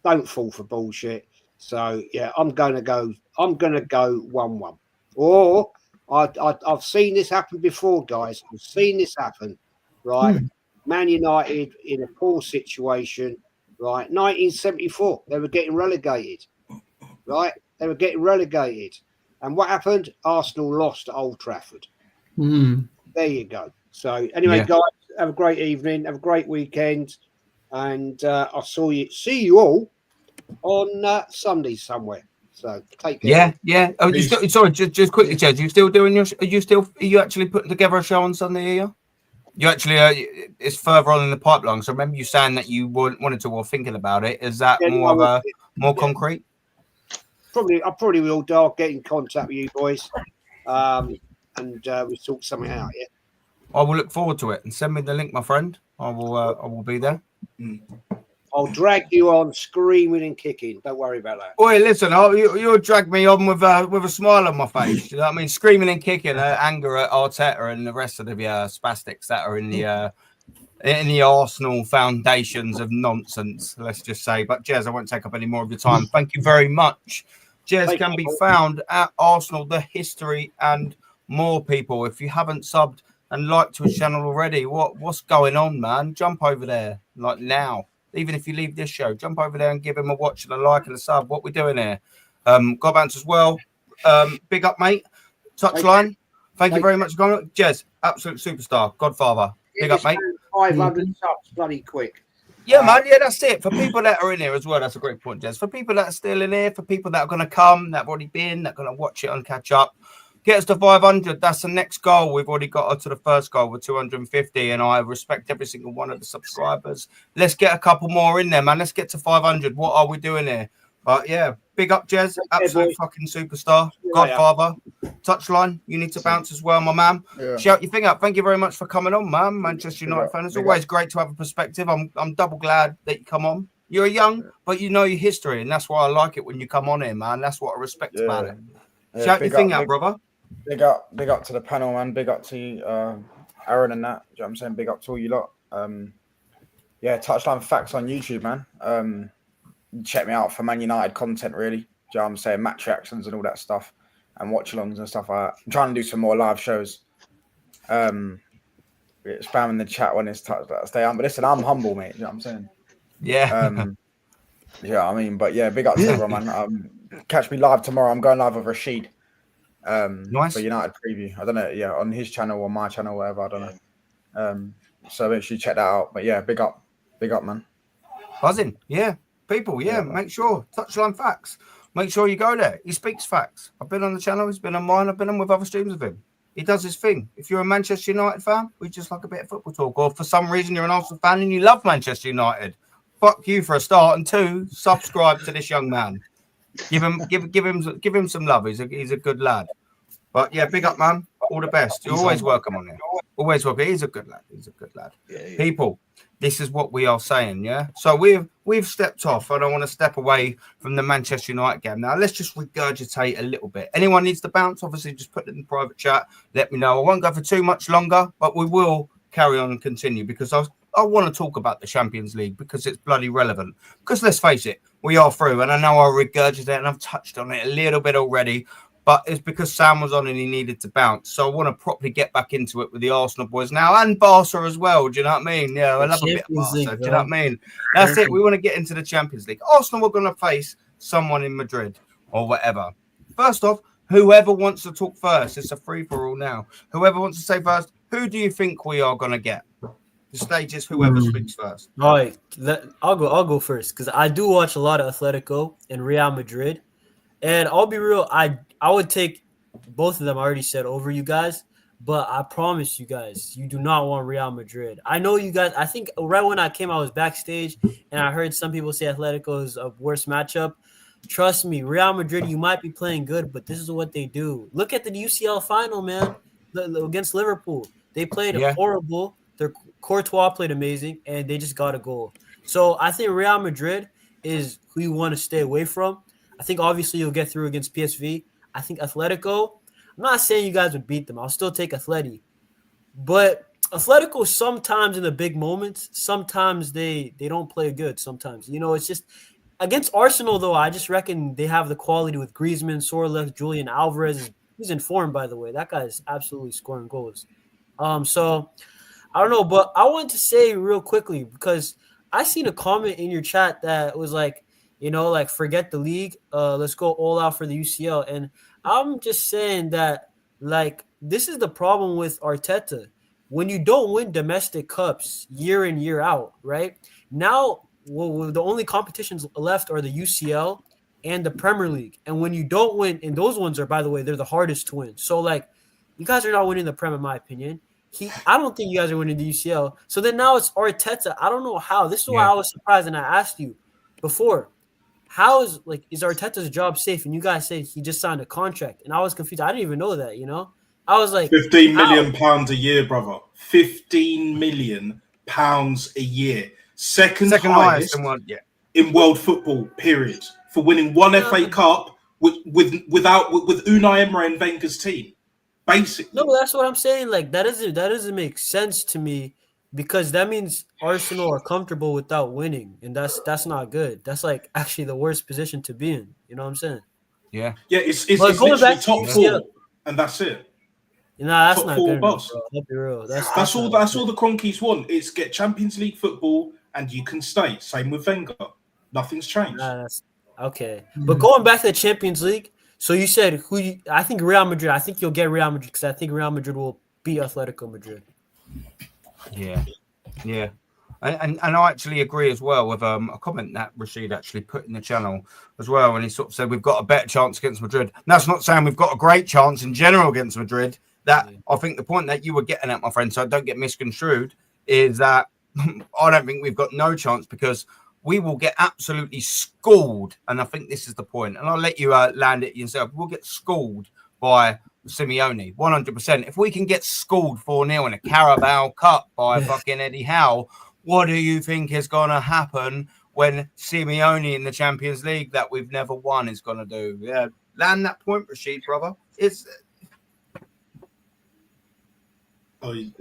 don't fall for bullshit. So yeah, I'm gonna go 1-1. Or I've seen this happen before, guys. I've seen this happen, right? Man United in a poor situation, right? 1974, they were getting relegated, right? They were getting relegated. And what happened? Arsenal lost at Old Trafford. There you go. So anyway, guys, have a great evening. Have a great weekend. And I'll see you all on Sunday somewhere. So take care. Yeah. Oh, you still, sorry, just quickly, Jez. You still doing your? Are you actually putting together a show on Sunday? Are you? You actually, it's further on in the pipeline. So remember you saying that you wanted to or thinking about it. Is that more concrete? I probably will do. I'll get in contact with you boys, and we'll sort something out. Yeah. I will look forward to it and send me the link, my friend. I will be there. I'll drag you on screaming and kicking. Don't worry about that. Oi, listen, you'll drag me on with a smile on my face. You know what I mean? Screaming and kicking, anger at Arteta and the rest of the spastics that are in the Arsenal foundations of nonsense, let's just say. But Jez, I won't take up any more of your time. Thank you very much. Jez can be found at Arsenal, The History, and more people. If you haven't subbed and liked to his channel already, what's going on, man? Jump over there, like now. Even if you leave this show, jump over there and give him a watch and a like and a sub. What we're doing here. Godbounce as well. Big up, mate. Touchline. Thank you very much. Jez, absolute superstar. Godfather. Big up, mate. 500 subs, bloody quick. Yeah, man. Yeah, that's it. For people that are in here as well, that's a great point, Jez. For people that are still in here, for people that are going to come, that have already been, that are going to watch it and catch up, get us to 500. That's the next goal. We've already got up to the first goal with 250, and I respect every single one of the subscribers. Let's get a couple more in there, man. Let's get to 500. What are we doing here? But yeah, big up, Jez. Absolute fucking superstar. Godfather. Touchline. You need to bounce as well, my man. Yeah. Shout your thing up. Thank you very much for coming on, man. Manchester United fan. It's always great to have a perspective. I'm double glad that you come on. You're young, but you know your history, and that's why I like it when you come on here, man. That's what I respect about it. Shout your thing out, brother. Big up to the panel, man. Big up to Aaron and that. You know what I'm saying? Big up to all you lot. Touchline Facts on YouTube, man. Check me out for Man United content, really. Do you know what I'm saying? Match reactions and all that stuff, and watch-alongs and stuff like that. I'm trying to do some more live shows. Spamming the chat when it's touched. Stay on, but listen, I'm humble, mate. You know what I'm saying? Yeah. Yeah, I mean, but yeah, big up to everyone, man. Catch me live tomorrow. I'm going live with Rashid. Nice. For United preview. I don't know, on his channel or my channel, whatever. I don't know. So make sure you check that out. But yeah, big up, man. Buzzing, yeah. People, make sure. Touchline Facts. Make sure you go there. He speaks facts. I've been on the channel. He's been on mine. I've been on with other streams of him. He does his thing. If you're a Manchester United fan, we just like a bit of football talk. Or for some reason you're an Arsenal fan and you love Manchester United, fuck you for a start. And two, subscribe to this young man. Give him some love. He's a good lad. But yeah, big up, man. All the best. You're always welcome on here. Always welcome. He's a good lad. Yeah. People, this is what we are saying, yeah? So we've stepped off. I don't want to step away from the Manchester United game. Now, let's just regurgitate a little bit. Anyone needs to bounce, obviously, just put it in the private chat. Let me know. I won't go for too much longer, but we will carry on and continue because I want to talk about the Champions League because it's bloody relevant. Because let's face it, we are through. And I know I regurgitate and I've touched on it a little bit already. But it's because Sam was on and he needed to bounce. So I want to properly get back into it with the Arsenal boys now and Barca as well. Do you know what I mean? Yeah, I love a bit of Barca. Do you know what I mean? That's it. We want to get into the Champions League. Arsenal are going to face someone in Madrid or whatever. First off, whoever wants to talk first. It's a free-for-all now. Whoever wants to say first, who do you think we are going to get? The stage is whoever speaks first. All right. I'll go first because I do watch a lot of Atletico and Real Madrid. And I'll be real, I would take both of them, I already said, over you guys. But I promise you guys, you do not want Real Madrid. I know you guys, I think right when I came, I was backstage, and I heard some people say Atletico is a worse matchup. Trust me, Real Madrid, you might be playing good, but this is what they do. Look at the UCL final, man, against Liverpool. They played horrible. Their Courtois played amazing, and they just got a goal. So I think Real Madrid is who you want to stay away from. I think obviously you'll get through against PSV. I think Atletico, I'm not saying you guys would beat them. I'll still take Atleti. But Atletico sometimes in the big moments, sometimes they don't play good sometimes. You know, it's just against Arsenal, though, I just reckon they have the quality with Griezmann, Sorloth, Julian Alvarez. He's in form, by the way. That guy is absolutely scoring goals. So I don't know, but I want to say real quickly because I seen a comment in your chat that was like, You know, like forget the league. Let's go all out for the UCL. And I'm just saying that, like, this is the problem with Arteta. When you don't win domestic cups year in, year out, right? Now, well, the only competitions left are the UCL and the Premier League. And when you don't win, and those ones are, by the way, they're the hardest to win. So, like, you guys are not winning the Prem, in my opinion. I don't think you guys are winning the UCL. So then now it's Arteta. I don't know how. This is why I was surprised, and I asked you before, how is Arteta's job safe? And you guys said he just signed a contract, and I was confused. I didn't even know that. You know, I was like, £15 million a year, brother. £15 million a year, second highest in world football. Period, for winning one FA Cup with Unai Emery and Wenger's team. Basically, no, that's what I'm saying. Like that doesn't make sense to me, because that means Arsenal are comfortable without winning, and that's not good. That's like actually the worst position to be in. You know what I'm saying? Yeah. It's literally top four, and that's it. Nah, that's top not four good boss. enough, bro. Let's be real. That's all the Cronkies want. It's get Champions League football, and you can stay. Same with Wenger. Nothing's changed. Nah, that's okay. But going back to the Champions League. So you said I think Real Madrid. I think you'll get Real Madrid, because I think Real Madrid will beat Atletico Madrid. Yeah. And I actually agree as well with a comment that Rashid actually put in the channel as well. And he sort of said, we've got a better chance against Madrid. And that's not saying we've got a great chance in general against Madrid. That I think the point that you were getting at, my friend, so don't get misconstrued, is that I don't think we've got no chance, because we will get absolutely schooled. And I think this is the point. And I'll let you land it yourself. We'll get schooled by Simeone, 100%. If we can get schooled 4-0 in a Carabao Cup by fucking Eddie Howe, what do you think is going to happen when Simeone in the Champions League that we've never won is going to do? Yeah, land that point, Rashid, brother. It's... I'm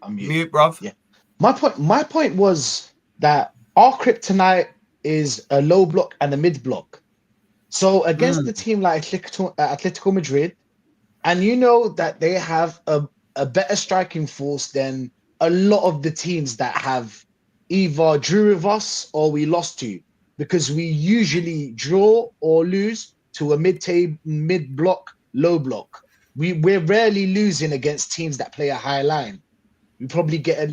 mute, bruv. Yeah. My point was that our kryptonite is a low block and a mid block. So against the team like Atletico Madrid, and you know that they have a better striking force than a lot of the teams that have either drew with us or we lost to, because we usually draw or lose to a mid block, low block. We're rarely losing against teams that play a high line. We probably get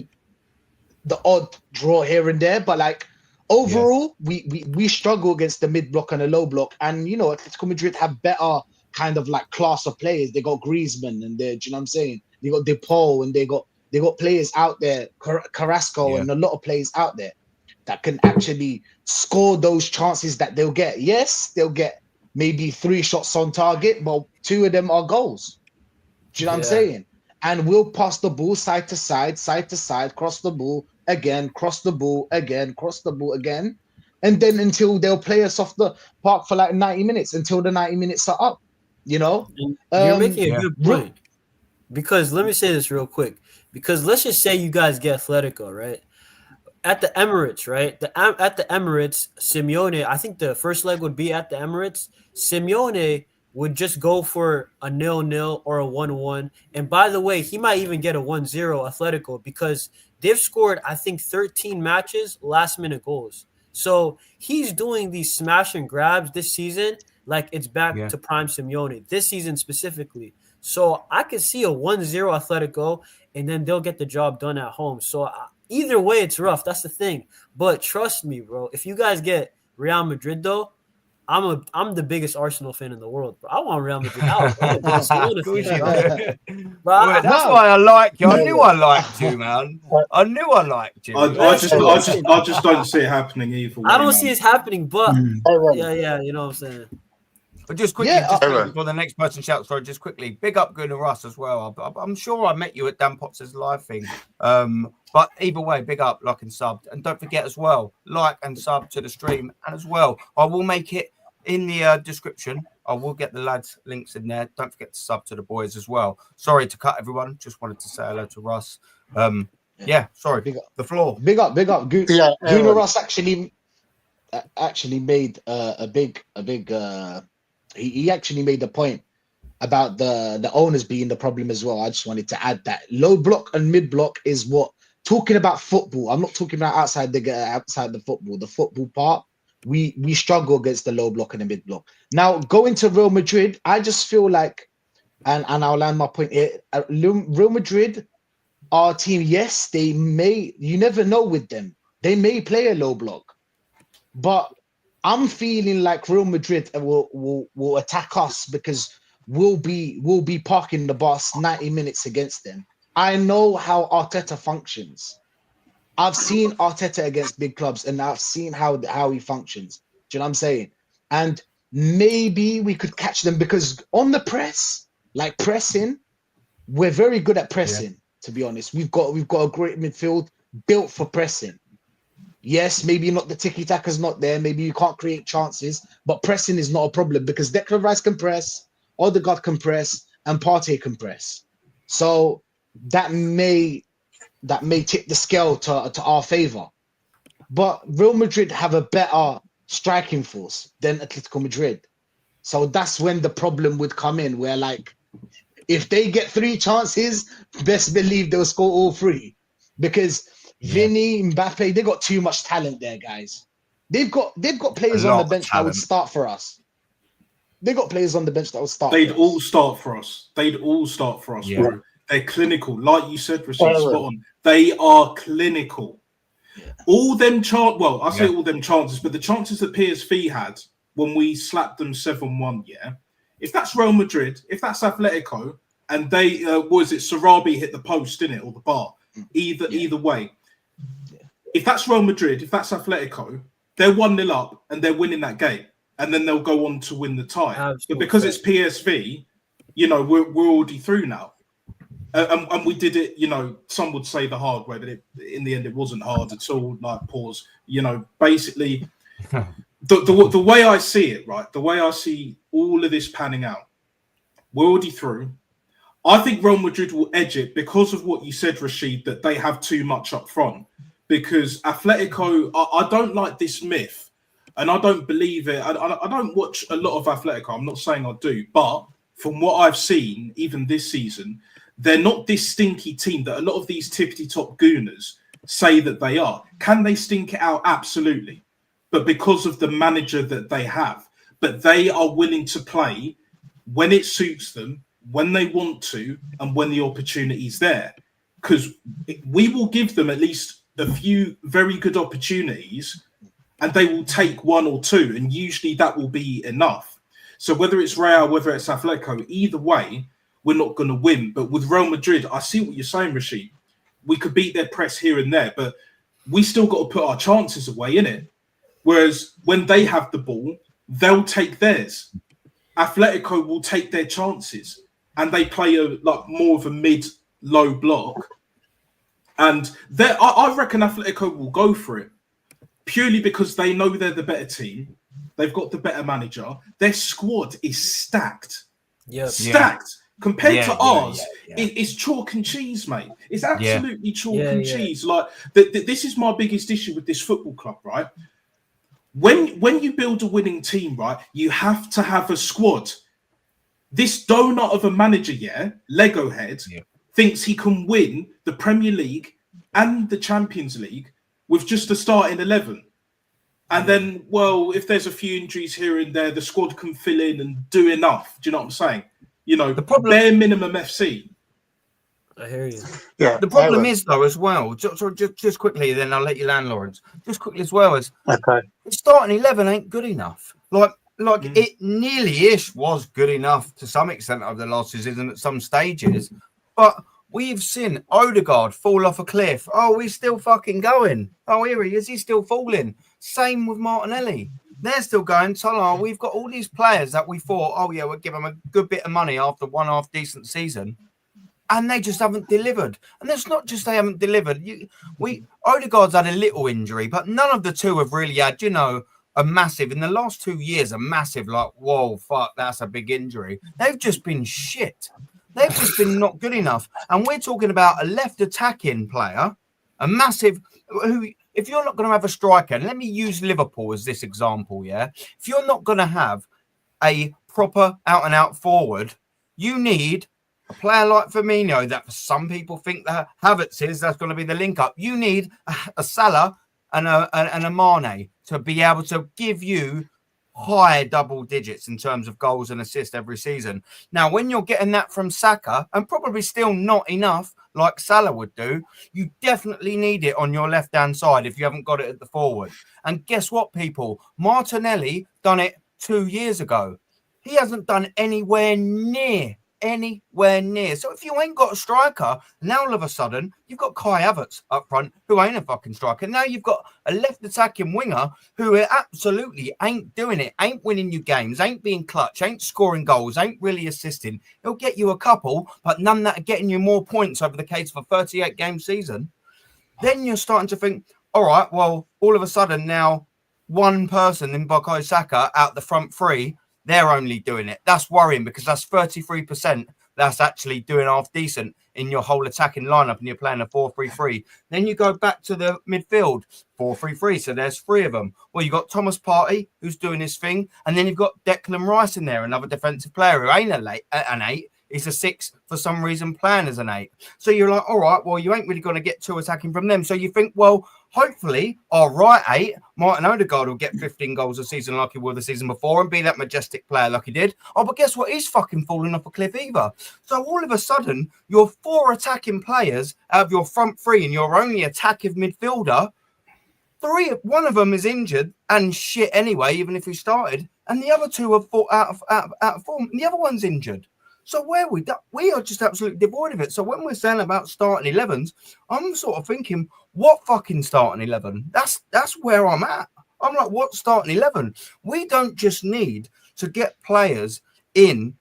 the odd draw here and there, but like overall, we struggle against the mid block and the low block. And you know, Atletico Madrid have better kind of like class of players. They got Griezmann, and they, you know what I'm saying? They got Depol, and they got players out there, Carrasco, and a lot of players out there that can actually score those chances that they'll get. Yes, they'll get maybe 3 shots on target, but 2 of them are goals. Do you know what I'm saying? And we'll pass the ball side to side, cross the ball again, cross the ball again, cross the ball again. And then until they'll play us off the park for like 90 minutes, until the 90 minutes are up, you know? You're making a good point. Because let me say this real quick. Because let's just say you guys get Atletico, right? At the Emirates, right? At the Emirates, Simeone, I think the first leg would be at the Emirates. Simeone would just go for a 0-0 or a 1-1. And by the way, he might even get a 1-0 Atletico, because they've scored, I think, 13 matches, last-minute goals. So he's doing these smash and grabs this season like it's back to prime Simeone, this season specifically. So I could see a 1-0 Atletico, and then they'll get the job done at home. So either way, it's rough. That's the thing. But trust me, bro, if you guys get Real Madrid, though, I'm the biggest Arsenal fan in the world, bro. I want Real Madrid out. That's why I like you. I knew I liked you, man. I knew I liked you. I just don't see it happening either. I don't see it happening, but yeah, you know what I'm saying. But just quickly, before the next person shouts, sorry, just quickly, big up Gunnar Russ as well. I'm sure I met you at Dan Potts' live thing. But either way, big up, like and sub. And don't forget as well, like and sub to the stream. And as well, I will make it in the description. I will get the lads' links in there. Don't forget to sub to the boys as well. Sorry to cut everyone. Just wanted to say hello to Russ. Sorry. Big up. The floor. Big up. Gunnar Russ actually made a big he actually made the point about the owners being the problem as well. I just wanted to add that low block and mid block is what, talking about football. I'm not talking about outside the football part. we struggle against the low block and the mid block. Now going to Real Madrid, I just feel like, and I'll land my point here. Real Madrid, our team, yes, they may. You never know with them. They may play a low block, but I'm feeling like Real Madrid will attack us because we'll be parking the bus 90 minutes against them. I know how Arteta functions. I've seen Arteta against big clubs, and I've seen how he functions. Do you know what I'm saying? And maybe we could catch them because on the press, like pressing, we're very good at pressing. To be honest, we've got a great midfield built for pressing. Yes, maybe not the tiki-taka's not there. Maybe you can't create chances, but pressing is not a problem because Declan Rice can press, Odegaard can press, and Partey can press. So that may tip the scale to our favor. But Real Madrid have a better striking force than Atletico Madrid. So that's when the problem would come in, where like if they get 3 chances, best believe they'll score all 3. Because Vinny, Mbappe, they got too much talent there, guys. They've got players on the bench that would start for us. They got players on the bench that would start. They'd all start for us. Yeah. Bro. They're clinical, like you said, Rashid. Spot on. They are clinical. Yeah. All them I say all them chances, but the chances that PSV had when we slapped them 7-1. Yeah, if that's Real Madrid, if that's Atletico, and they Sarabi hit the post, didn't it, or the bar? Either way. If that's Real Madrid, if that's Atletico, they're 1-0 up and they're winning that game, and then they'll go on to win the tie. But because it's PSV, we're already through now, and we did it. Some would say the hard way, but in the end, it wasn't hard at all. Like pause. Basically, the way I see it, right? The way I see all of this panning out, we're already through. I think Real Madrid will edge it because of what you said, Rashid, that they have too much up front. Because Atletico, I don't like this myth, and I don't believe it. I don't watch a lot of Atletico. I'm not saying I do, but from what I've seen, even this season, they're not this stinky team that a lot of these tippity-top gooners say that they are. Can they stink it out? Absolutely. But because of the manager that they have. But they are willing to play when it suits them, when they want to, and when the opportunity is there. Because we will give them at least a few very good opportunities, and they will take 1 or 2, and usually that will be enough. So whether it's Real, whether it's Atletico, either way, we're not going to win. But with Real Madrid, I see what you're saying, Rashid. We could beat their press here and there, but we still got to put our chances away, innit? Whereas when they have the ball, they'll take theirs. Atletico will take their chances, and they play more of a mid-low block. And I reckon Atletico will go for it purely because they know they're the better team. They've got the better manager. Their squad is stacked. Stacked. Compared to ours, it's chalk and cheese, mate. It's absolutely chalk and cheese. Like this is my biggest issue with this football club, right? When you build a winning team, right, you have to have a squad. This donut of a manager, Lego head, thinks he can win the Premier League and the Champions League with just a starting 11. And then, if there's a few injuries here and there, the squad can fill in and do enough. Do you know what I'm saying? The problem, bare minimum FC. I hear you. Yeah. The problem is, though, as well, just quickly, then I'll let you land, Lawrence. Just quickly as well, the starting 11 ain't good enough. It nearly-ish was good enough to some extent over the last season at some stages, but we've seen Odegaard fall off a cliff. Oh, he's still fucking going. Oh, here he is. He's still falling. Same with Martinelli. They're still going. Salah, we've got all these players that we thought, we'll give them a good bit of money after one half decent season, and they just haven't delivered. And it's not just they haven't delivered. Odegaard's had a little injury, but none of the two have really had, a massive, in the last 2 years, a massive, whoa, fuck, that's a big injury. They've just been shit. They've just been not good enough. And we're talking about a left attacking player, a massive, who, if you're not going to have a striker, and let me use Liverpool as this example, if you're not going to have a proper out-and-out forward, you need a player like Firmino that for some people think that Havertz is, that's going to be the link-up. You need a Salah and a Mane to be able to give you high double digits in terms of goals and assists every season. Now, when you're getting that from Saka, and probably still not enough like Salah would do, you definitely need it on your left-hand side if you haven't got it at the forward. And guess what, people? Martinelli done it 2 years ago. He hasn't done anywhere near. So if you ain't got a striker, now all of a sudden you've got Kai Havertz up front who ain't a fucking striker. Now you've got a left attacking winger who absolutely ain't doing it, ain't winning you games, ain't being clutch, ain't scoring goals, ain't really assisting. He'll get you a couple, but none that are getting you more points over the case of a 38 game season. Then you're starting to think, all right, well, all of a sudden now one person in Bukayo Saka out the front three, they're only doing it. That's worrying because that's 33%. That's actually doing half decent in your whole attacking lineup and you're playing a 4-3-3. Then you go back to the midfield, 4-3-3. So there's 3 of them. Well, you've got Thomas Partey, who's doing his thing. And then you've got Declan Rice in there, another defensive player who ain't an 8. He's a 6 for some reason playing as an 8. So you're like, all right, well, you ain't really going to get 2 attacking from them. So you think, well, hopefully our right 8, Martin Odegaard, will get 15 goals a season like he will the season before and be that majestic player like he did. Oh, but guess what? He's fucking falling off a cliff either. So all of a sudden, your 4 attacking players out of your front 3 and your only attacking midfielder, 1 of them is injured and shit anyway, even if he started. And the other 2 are out of form. And the other one's injured. So we are just absolutely devoid of it. So when we're saying about starting 11s, I'm sort of thinking, what fucking starting 11? That's where I'm at. I'm like, what starting 11? We don't just need to get players in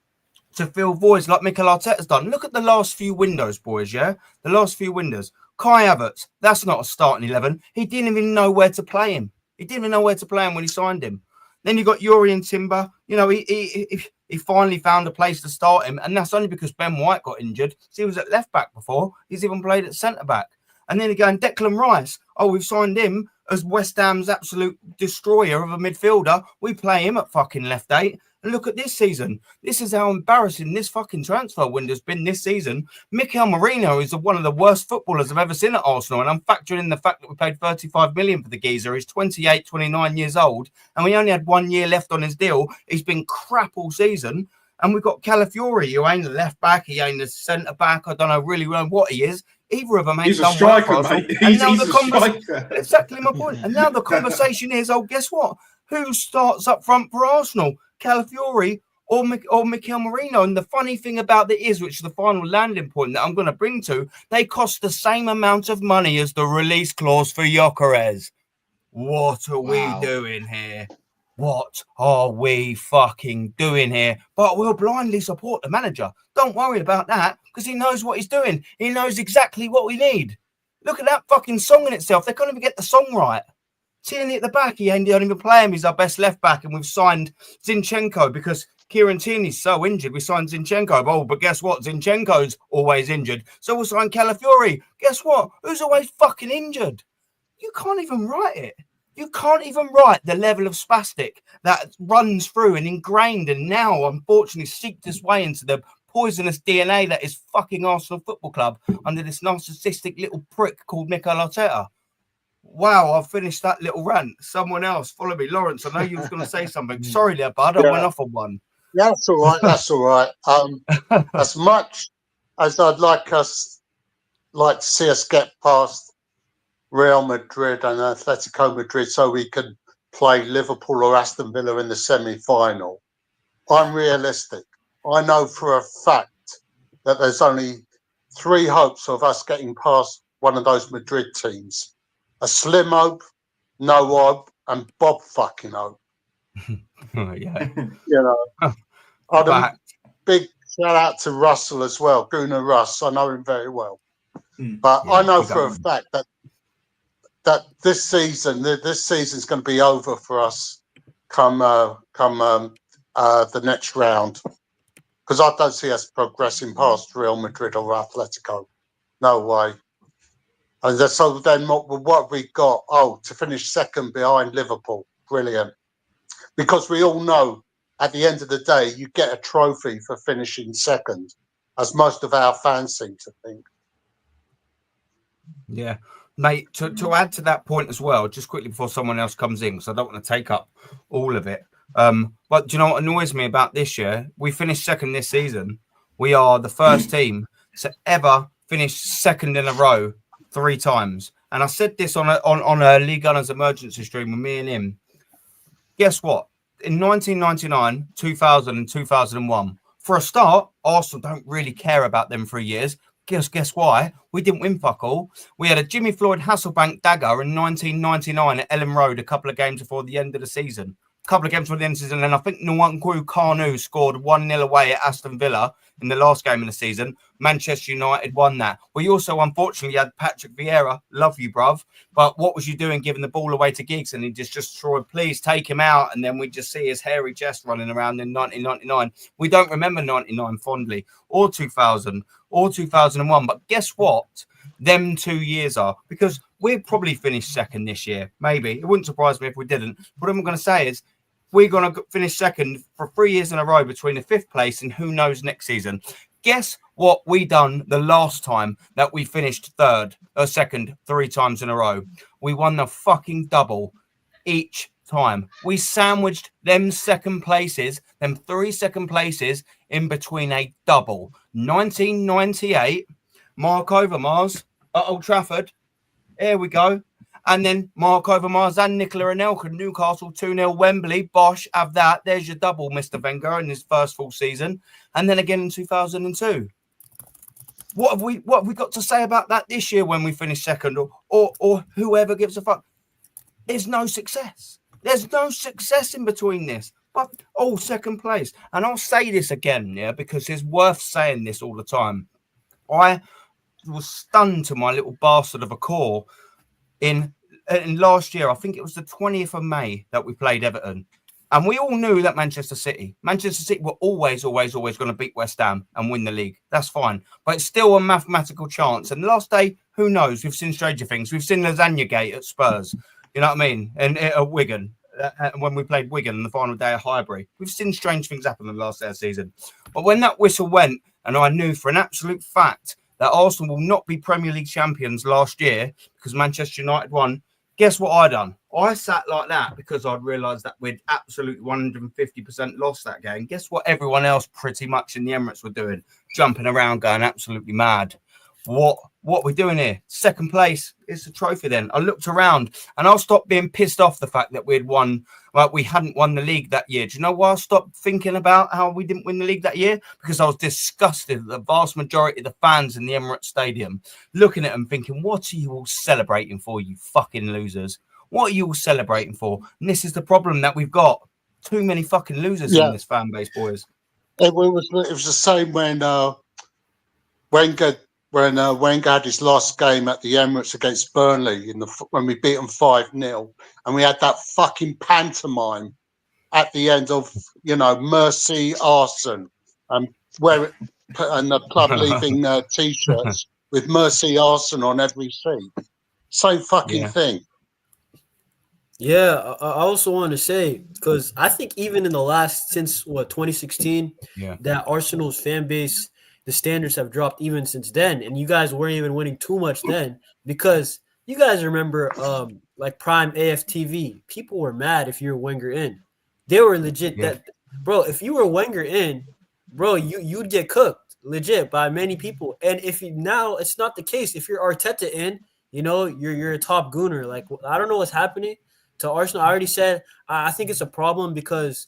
to fill voids like Mikel Arteta's done. Look at the last few windows, boys, yeah? The last few windows. Kai Havertz, that's not a starting 11. He didn't even know where to play him. He didn't even know where to play him when he signed him. Then you got Yuri and Timber. You know, he finally found a place to start him, and that's only because Ben White got injured. So he was at left back before. He's even played at centre back. And then again, Declan Rice. Oh, we've signed him as West Ham's absolute destroyer of a midfielder. We play him at fucking left 8. And look at this season. This is how embarrassing this fucking transfer window's been this season. Mikel Merino is one of the worst footballers I've ever seen at Arsenal. And I'm factoring in the fact that we paid 35 million for the geezer. He's 28, 29 years old. And we only had 1 year left on his deal. He's been crap all season. And we've got Calafiori, who ain't a left back. He ain't a centre back. I don't know really what he is. Either of them ain't he's done a striker, well for mate. He's a striker. Exactly my point. And now the conversation is, oh, guess what? Who starts up front for Arsenal? Calafiori or Mikel Merino? And the funny thing about it is, which is the final landing point that I'm going to bring to, they cost the same amount of money as the release clause for Gyökeres. What are we doing here? What are we fucking doing here? But we'll blindly support the manager. Don't worry about that because he knows what he's doing. He knows exactly what we need. Look at that fucking song in itself. They can't even get the song right. Tierney at the back, he ain't even play him. He's our best left back, and we've signed Zinchenko because Kieran Tierney's so injured. We signed Zinchenko. Oh, but guess what? Zinchenko's always injured. So we'll sign Calafiori. Guess what? Who's always fucking injured? You can't even write it. You can't even write the level of spastic that runs through and ingrained and now, unfortunately, seeped its way into the poisonous DNA that is fucking Arsenal Football Club under this narcissistic little prick called Mikel Arteta. Wow, I've finished that little rant. Someone else, follow me. Lawrence, I know you was going to say something. Sorry there, bud. I went off on one. Yeah, that's all right. That's all right. As much as I'd like to see us get past Real Madrid and Atletico Madrid so we can play Liverpool or Aston Villa in the semi-final, I'm realistic. I know for a fact that there's only 3 hopes of us getting past one of those Madrid teams. A slim hope, no hope, and Bob fucking hope. Yeah. You know, big shout out to Russell as well, Gunnar Russ. I know him very well. But I know for a fact that this season's going to be over for us come the next round, because I don't see us progressing past Real Madrid or Atletico. No way. And so then what we got? Oh, to finish second behind Liverpool. Brilliant. Because we all know at the end of the day, you get a trophy for finishing second, as most of our fans seem to think. Yeah. mate, to add to that point as well, just quickly before someone else comes in, because I don't want to take up all of it. But do you know what annoys me about this year? We finished second this season. We are the first team to ever finish second in a row 3 times. And I said this on a League Gunners emergency stream with me and him. Guess what? In 1999, 2000, and 2001, for a start, Arsenal don't really care about them 3 years. Guess why? We didn't win fuck all. We had a Jimmy Floyd Hasselbank dagger in 1999 at Ellen Road a couple of games before the end of the season. And I think Nwankwo Kanu scored 1-0 away at Aston Villa in the last game of the season. Manchester United won that. We also, unfortunately, had Patrick Vieira. Love you, bruv. But what was you doing giving the ball away to Giggs? And he just destroyed, please take him out. And then we just see his hairy chest running around in 1999. We don't remember 99 fondly, or 2000, or 2001. But guess what? Them 2 years are, because we'd probably finish second this year. Maybe. It wouldn't surprise me if we didn't. But what I'm going to say is, we're going to finish second for 3 years in a row between the 5th place and who knows next season. Guess what we done the last time that we finished second 3 times in a row? We won the fucking double each time. We sandwiched them 2nd places, them 3 2nd places in between a double. 1998, Mark Overmars at Old Trafford. Here we go. And then Mark Overmars and Nicola Anelka, Newcastle 2-0 Wembley. Bosh, have that. There's your double, Mr. Wenger, in his first full season. And then again in 2002. What have we got to say about that this year when we finish second or whoever gives a fuck? There's no success. There's no success in between this. But, 2nd place. And I'll say this again, yeah, because it's worth saying this all the time. I was stunned to my little bastard of a core in last year. I think it was the 20th of May that we played Everton. And we all knew that Manchester City were always going to beat West Ham and win the league. That's fine. But it's still a mathematical chance. And the last day, who knows? We've seen stranger things. We've seen Lasagna Gate at Spurs. You know what I mean? And at Wigan, when we played Wigan on the final day of Highbury. We've seen strange things happen in the last day of the season. But when that whistle went, and I knew for an absolute fact that Arsenal will not be Premier League champions last year because Manchester United won, guess what I done? I sat like that because I'd realised that we'd absolutely 150% lost that game. Guess what everyone else pretty much in the Emirates were doing? Jumping around, going absolutely mad. What are we doing here? 2nd place is the trophy then. I looked around and I'll stop being pissed off the fact that we hadn't won the league that year. Do you know why I stopped thinking about how we didn't win the league that year? Because I was disgusted at the vast majority of the fans in the Emirates Stadium, looking at them thinking, what are you all celebrating for, you fucking losers? What are you all celebrating for? And this is the problem that we've got. Too many fucking losers in this fan base, boys. It was the same when Wenger had his last game at the Emirates against Burnley when we beat them 5-0, and we had that fucking pantomime at the end of Mercy Arson, and the club leaving t-shirts with Mercy Arson on every seat. Same fucking thing. Yeah, I also want to say, because I think even in the last, since 2016, that Arsenal's fan base, the standards have dropped even since then. And you guys weren't even winning too much then, because you guys remember like prime AFTV. People were mad if you were Wenger in. They were legit that, bro, if you were Wenger in, bro, you'd get cooked legit by many people. And if you now, it's not the case. If you're Arteta in, you're a top gooner. Like, I don't know what's happening to Arsenal. I already said I think it's a problem because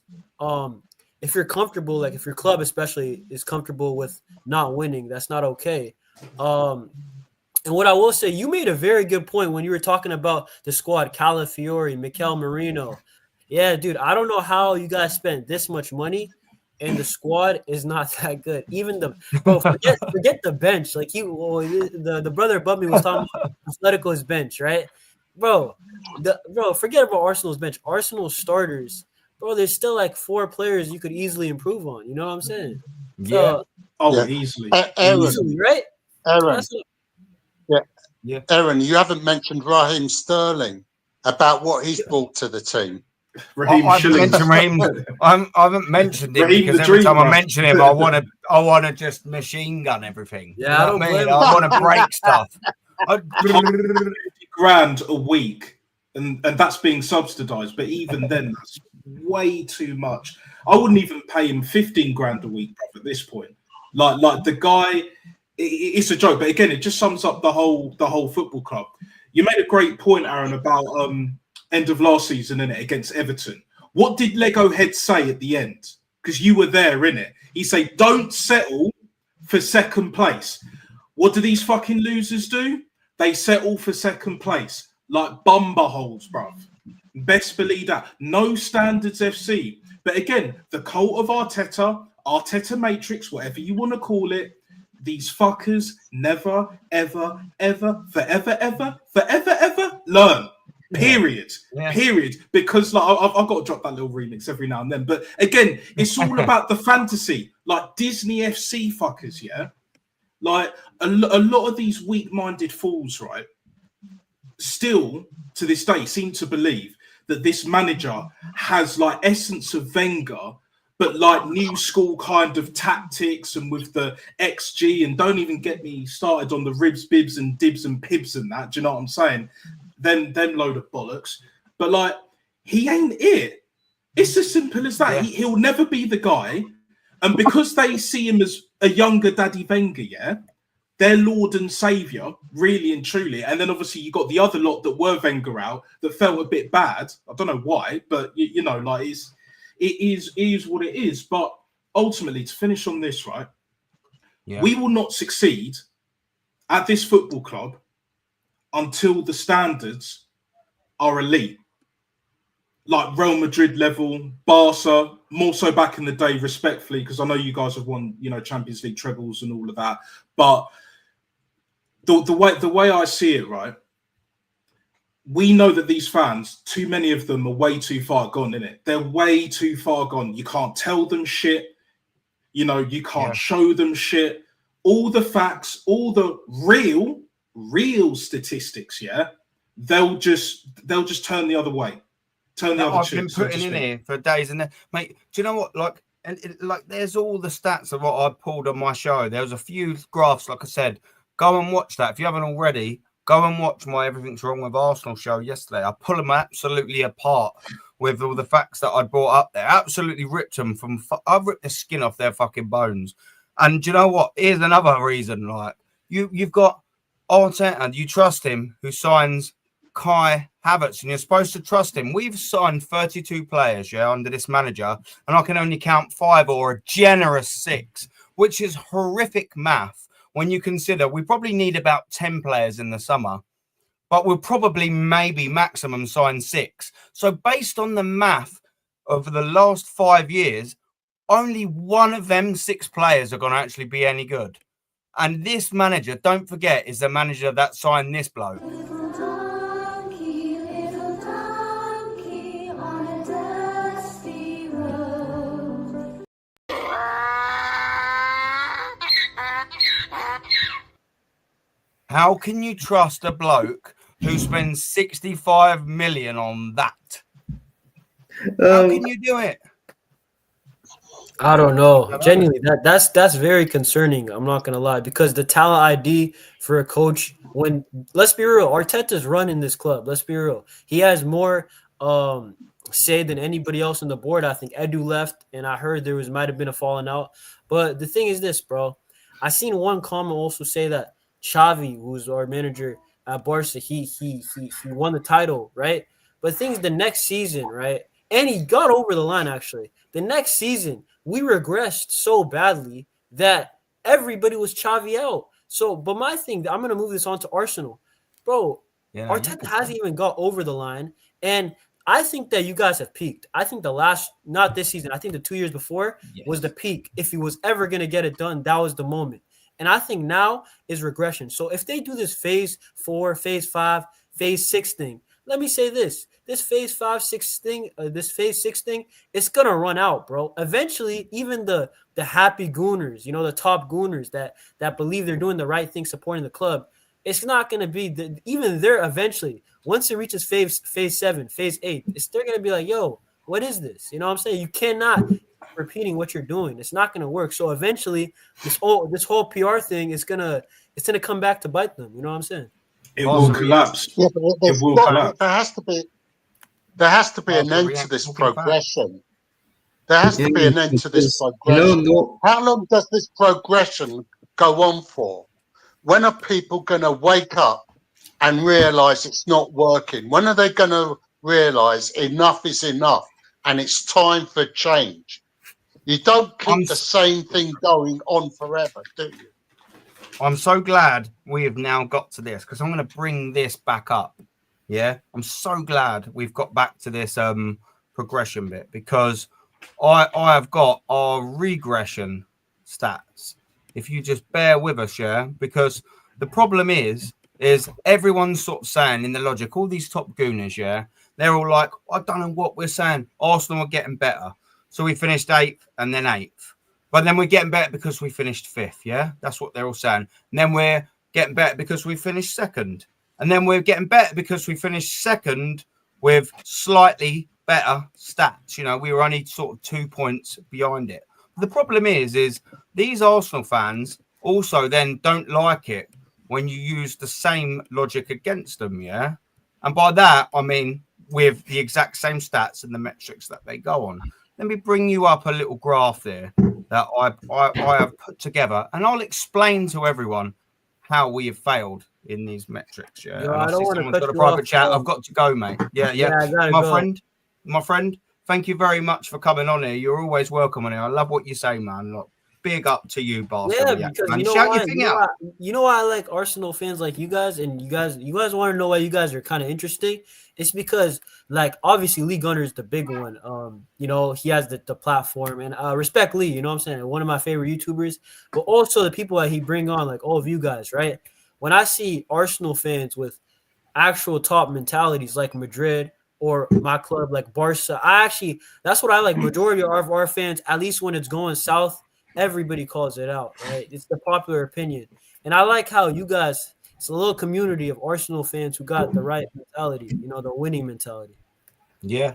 if you're comfortable, like if your club especially is comfortable with not winning, that's not okay. And what I will say, you made a very good point when you were talking about the squad, Calafiori, Mikel Merino. Yeah, dude, I don't know how you guys spent this much money and the squad is not that good. Even forget the bench. Like the brother above me was talking about Atletico's bench, right? Bro, forget about Arsenal's bench. Arsenal's starters, bro, there's still like 4 players you could easily improve on. You know what I'm saying? Easily. Easily, right? Aaron. Aaron, you haven't mentioned Raheem Sterling about what he's brought to the team. I haven't mentioned him because every time I mention him, I want to just machine gun everything. Yeah, I want to break stuff. grand a week, and that's being subsidised. But even then, that's way too much. I wouldn't even pay him 15 grand a week, bruv, at this point. Like the guy, it's a joke. But again, it just sums up the whole football club. You made a great point, Aaron, about end of last season, innit, against Everton. What did Lego Head say at the end? Because you were there, innit? He said, "Don't settle for second place." What do these fucking losers do? They settle for second place like bumper holes, bruv. Best believe that. No standards FC. But again, the cult of Arteta Matrix, whatever you want to call it, these fuckers never, ever, ever, forever learn. Period. Yeah. Period. Because like I've got to drop that little remix every now and then. But again, it's all about the fantasy. Like Disney FC fuckers, yeah? Like a lot of these weak-minded fools, right, still to this day seem to believe that this manager has like essence of Wenger, but like new school kind of tactics and with the XG, and don't even get me started on the ribs, bibs and dibs and pibs and that. Do you know what I'm saying? Them load of bollocks. But like, he ain't it. It's as simple as that. Yeah. He'll never be the guy. And because they see him as a younger Daddy Wenger, yeah, their Lord and Saviour, really and truly. And then obviously you got the other lot that were Wenger out that felt a bit bad. I don't know why, but you know, like it is what it is. But ultimately, to finish on this, right, we will not succeed at this football club until the standards are elite. Like Real Madrid level, Barca, more so back in the day, respectfully, because I know you guys have won, you know, Champions League trebles and all of that. But the way I see it, right, we know that these fans, too many of them are way too far gone, innit? They're way too far gone. You can't tell them shit. You know, you can't show them shit. All the facts, all the real statistics, yeah, they'll just turn the other way. I've been putting in here for days, and mate, do you know what? Like, like, there's all the stats of what I pulled on my show. There was a few graphs, like I said. Go and watch that if you haven't already. Go and watch my Everything's Wrong with Arsenal show yesterday. I pull them absolutely apart with all the facts that I brought up there. Absolutely ripped them from. I've ripped the skin off their fucking bones. And do you know what? Here's another reason. Like, you've got Arteta, and you trust him, who signs Kai Havertz, and you're supposed to trust him. We've signed 32 players, under this manager, and I can only count 5 or a generous 6, which is horrific math when you consider we probably need about 10 players in the summer, but we'll probably maybe maximum sign 6. So based on the math of the last 5 years, only one of them 6 players are going to actually be any good. And this manager, don't forget, is the manager that signed this bloke. How can you trust a bloke who spends 65 million on that? How can you do it? I don't know. Genuinely, that's very concerning. I'm not gonna lie, because the talent ID for a coach, when, let's be real, Arteta's running this club. Let's be real. He has more say than anybody else on the board. I think Edu left, and I heard might have been a falling out. But the thing is this, bro. I seen one comment also say that Xavi, who's our manager at Barca, he won the title, right? But things the next season, right? And he got over the line, actually. The next season, we regressed so badly that everybody was Xavi out. So, but my thing, I'm going to move this on to Arsenal. Bro, Arteta hasn't even got over the line. And I think that you guys have peaked. I think not this season, I think the 2 years before was the peak. If he was ever going to get it done, that was the moment. And I think now is regression. So if they do this phase 4, phase 5, phase 6 thing, let me say this phase 5, 6 thing, this phase 6 thing, it's going to run out, bro. Eventually, even the happy gooners, the top gooners that believe they're doing the right thing, supporting the club, it's not going to be even there eventually. Once it reaches phase 7, phase 8, they're going to be like, yo, what is this? You know what I'm saying? You cannot repeating what you're doing. It's not going to work. So eventually this whole PR thing is going to come back to bite them. You know what I'm saying? It will collapse. Yeah, but It will collapse. there has to be an end to this progression. There has to be an end to this progression. How long does this progression go on for? When are people going to wake up and realise it's not working? When are they going to realise enough is enough and it's time for change? You don't keep the same thing going on forever, do you? I'm so glad we have now got to this because I'm going to bring this back up. Yeah, I'm so glad we've got back to this progression bit because I have got our regression stats. If you just bear with us, yeah, because the problem is everyone's sort of saying in the logic, all these top gooners, yeah, they're all like, I don't know what we're saying. Arsenal are getting better. So we finished 8th and then 8th. But then we're getting better because we finished 5th, yeah? That's what they're all saying. And then we're getting better because we finished 2nd. And then we're getting better because we finished 2nd with slightly better stats. You know, we were only sort of 2 points behind it. The problem is these Arsenal fans also then don't like it when you use the same logic against them, yeah? And by that, I mean with the exact same stats and the metrics that they go on. Let me bring you up a little graph there that I have put together, and I'll explain to everyone how we have failed in these metrics. Yeah, Yo, and I don't want to someone's cut got a you private off, chat. I've got to go, mate. Yeah. I gotta my go. my friend. Thank you very much for coming on here. You're always welcome on here. I love what you say, man. Look, big up to you, Barca. Yeah, React, because man. you know Shout why? your thing out. You know why I like Arsenal fans like you guys, and you guys want to know why you guys are kind of interesting. It's because, like, obviously Lee Gunner is the big one. You know, he has the platform, and respect Lee. You know what I'm saying? One of my favorite YouTubers, but also the people that he bring on, like all of you guys, right? When I see Arsenal fans with actual top mentalities like Madrid or my club like Barca, that's what I like. Majority of our fans, at least when it's going south, everybody calls it out, right? It's the popular opinion. And I like how you guys, it's a little community of Arsenal fans who got the right mentality, you know, the winning mentality. Yeah.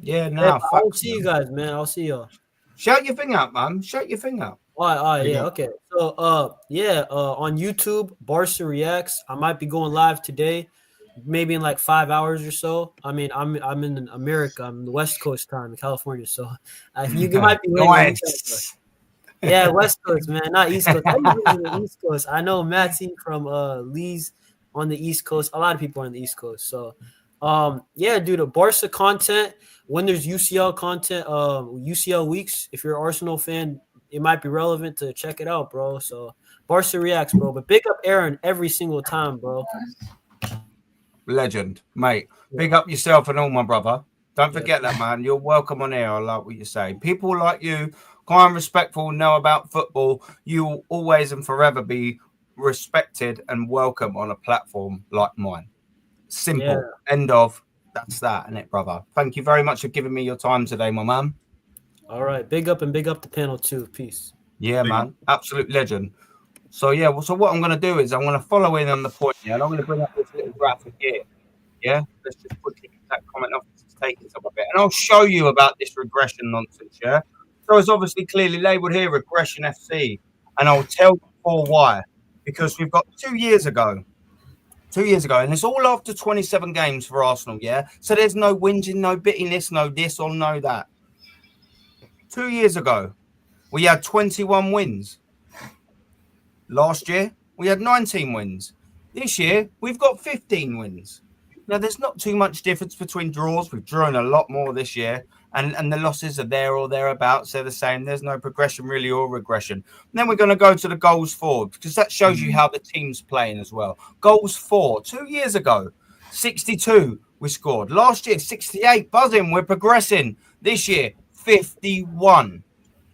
I'll see you guys, man. I'll see y'all. Shout your thing out, man. Shout your thing out. All right, yeah, okay. So, on YouTube, Barca Reacts. I might be going live today, maybe in like 5 hours or so. I mean, I'm in America. I'm in the West Coast time in California, so you might be waiting. Yeah, West Coast, man, not East Coast. I'm on the East Coast. I know Matty from Lee's on the East Coast. A lot of people are on the East Coast. So, dude, the Barca content. When there's UCL content, UCL weeks. If you're an Arsenal fan, it might be relevant to check it out, bro. So Barca Reacts, bro. But big up Aaron every single time, bro. Legend, mate. Big up yourself and all, my brother. Don't forget that, man. You're welcome on air. I like what you say. People like you, kind, respectful, know about football. You will always and forever be respected and welcome on a platform like mine. Simple. Yeah. End of. That's that, innit, brother? Thank you very much for giving me your time today, my man. All right. Big up and big up the panel, too. Peace. Yeah, man. Absolute legend. So, yeah, so what I'm going to do is I'm going to follow in on the point here, and I'm going to bring up this little graphic here. Yeah? Let's just quickly get that comment off. It's taking some of it. And I'll show you about this regression nonsense, yeah? So it's obviously clearly labelled here, Regression FC. And I'll tell you why. Because we've got 2 years ago, and it's all after 27 games for Arsenal, yeah? So there's no whinging, no bittiness, no this or no that. 2 years ago, we had 21 wins. Last year, we had 19 wins. This year, we've got 15 wins. Now, there's not too much difference between draws. We've drawn a lot more this year, and the losses are there or thereabouts. They're the same. There's no progression really or regression. And then we're going to go to the goals for, because that shows you how the team's playing as well. Goals for 2 years ago, 62 we scored. Last year, 68. Buzzing. We're progressing. This year, 51.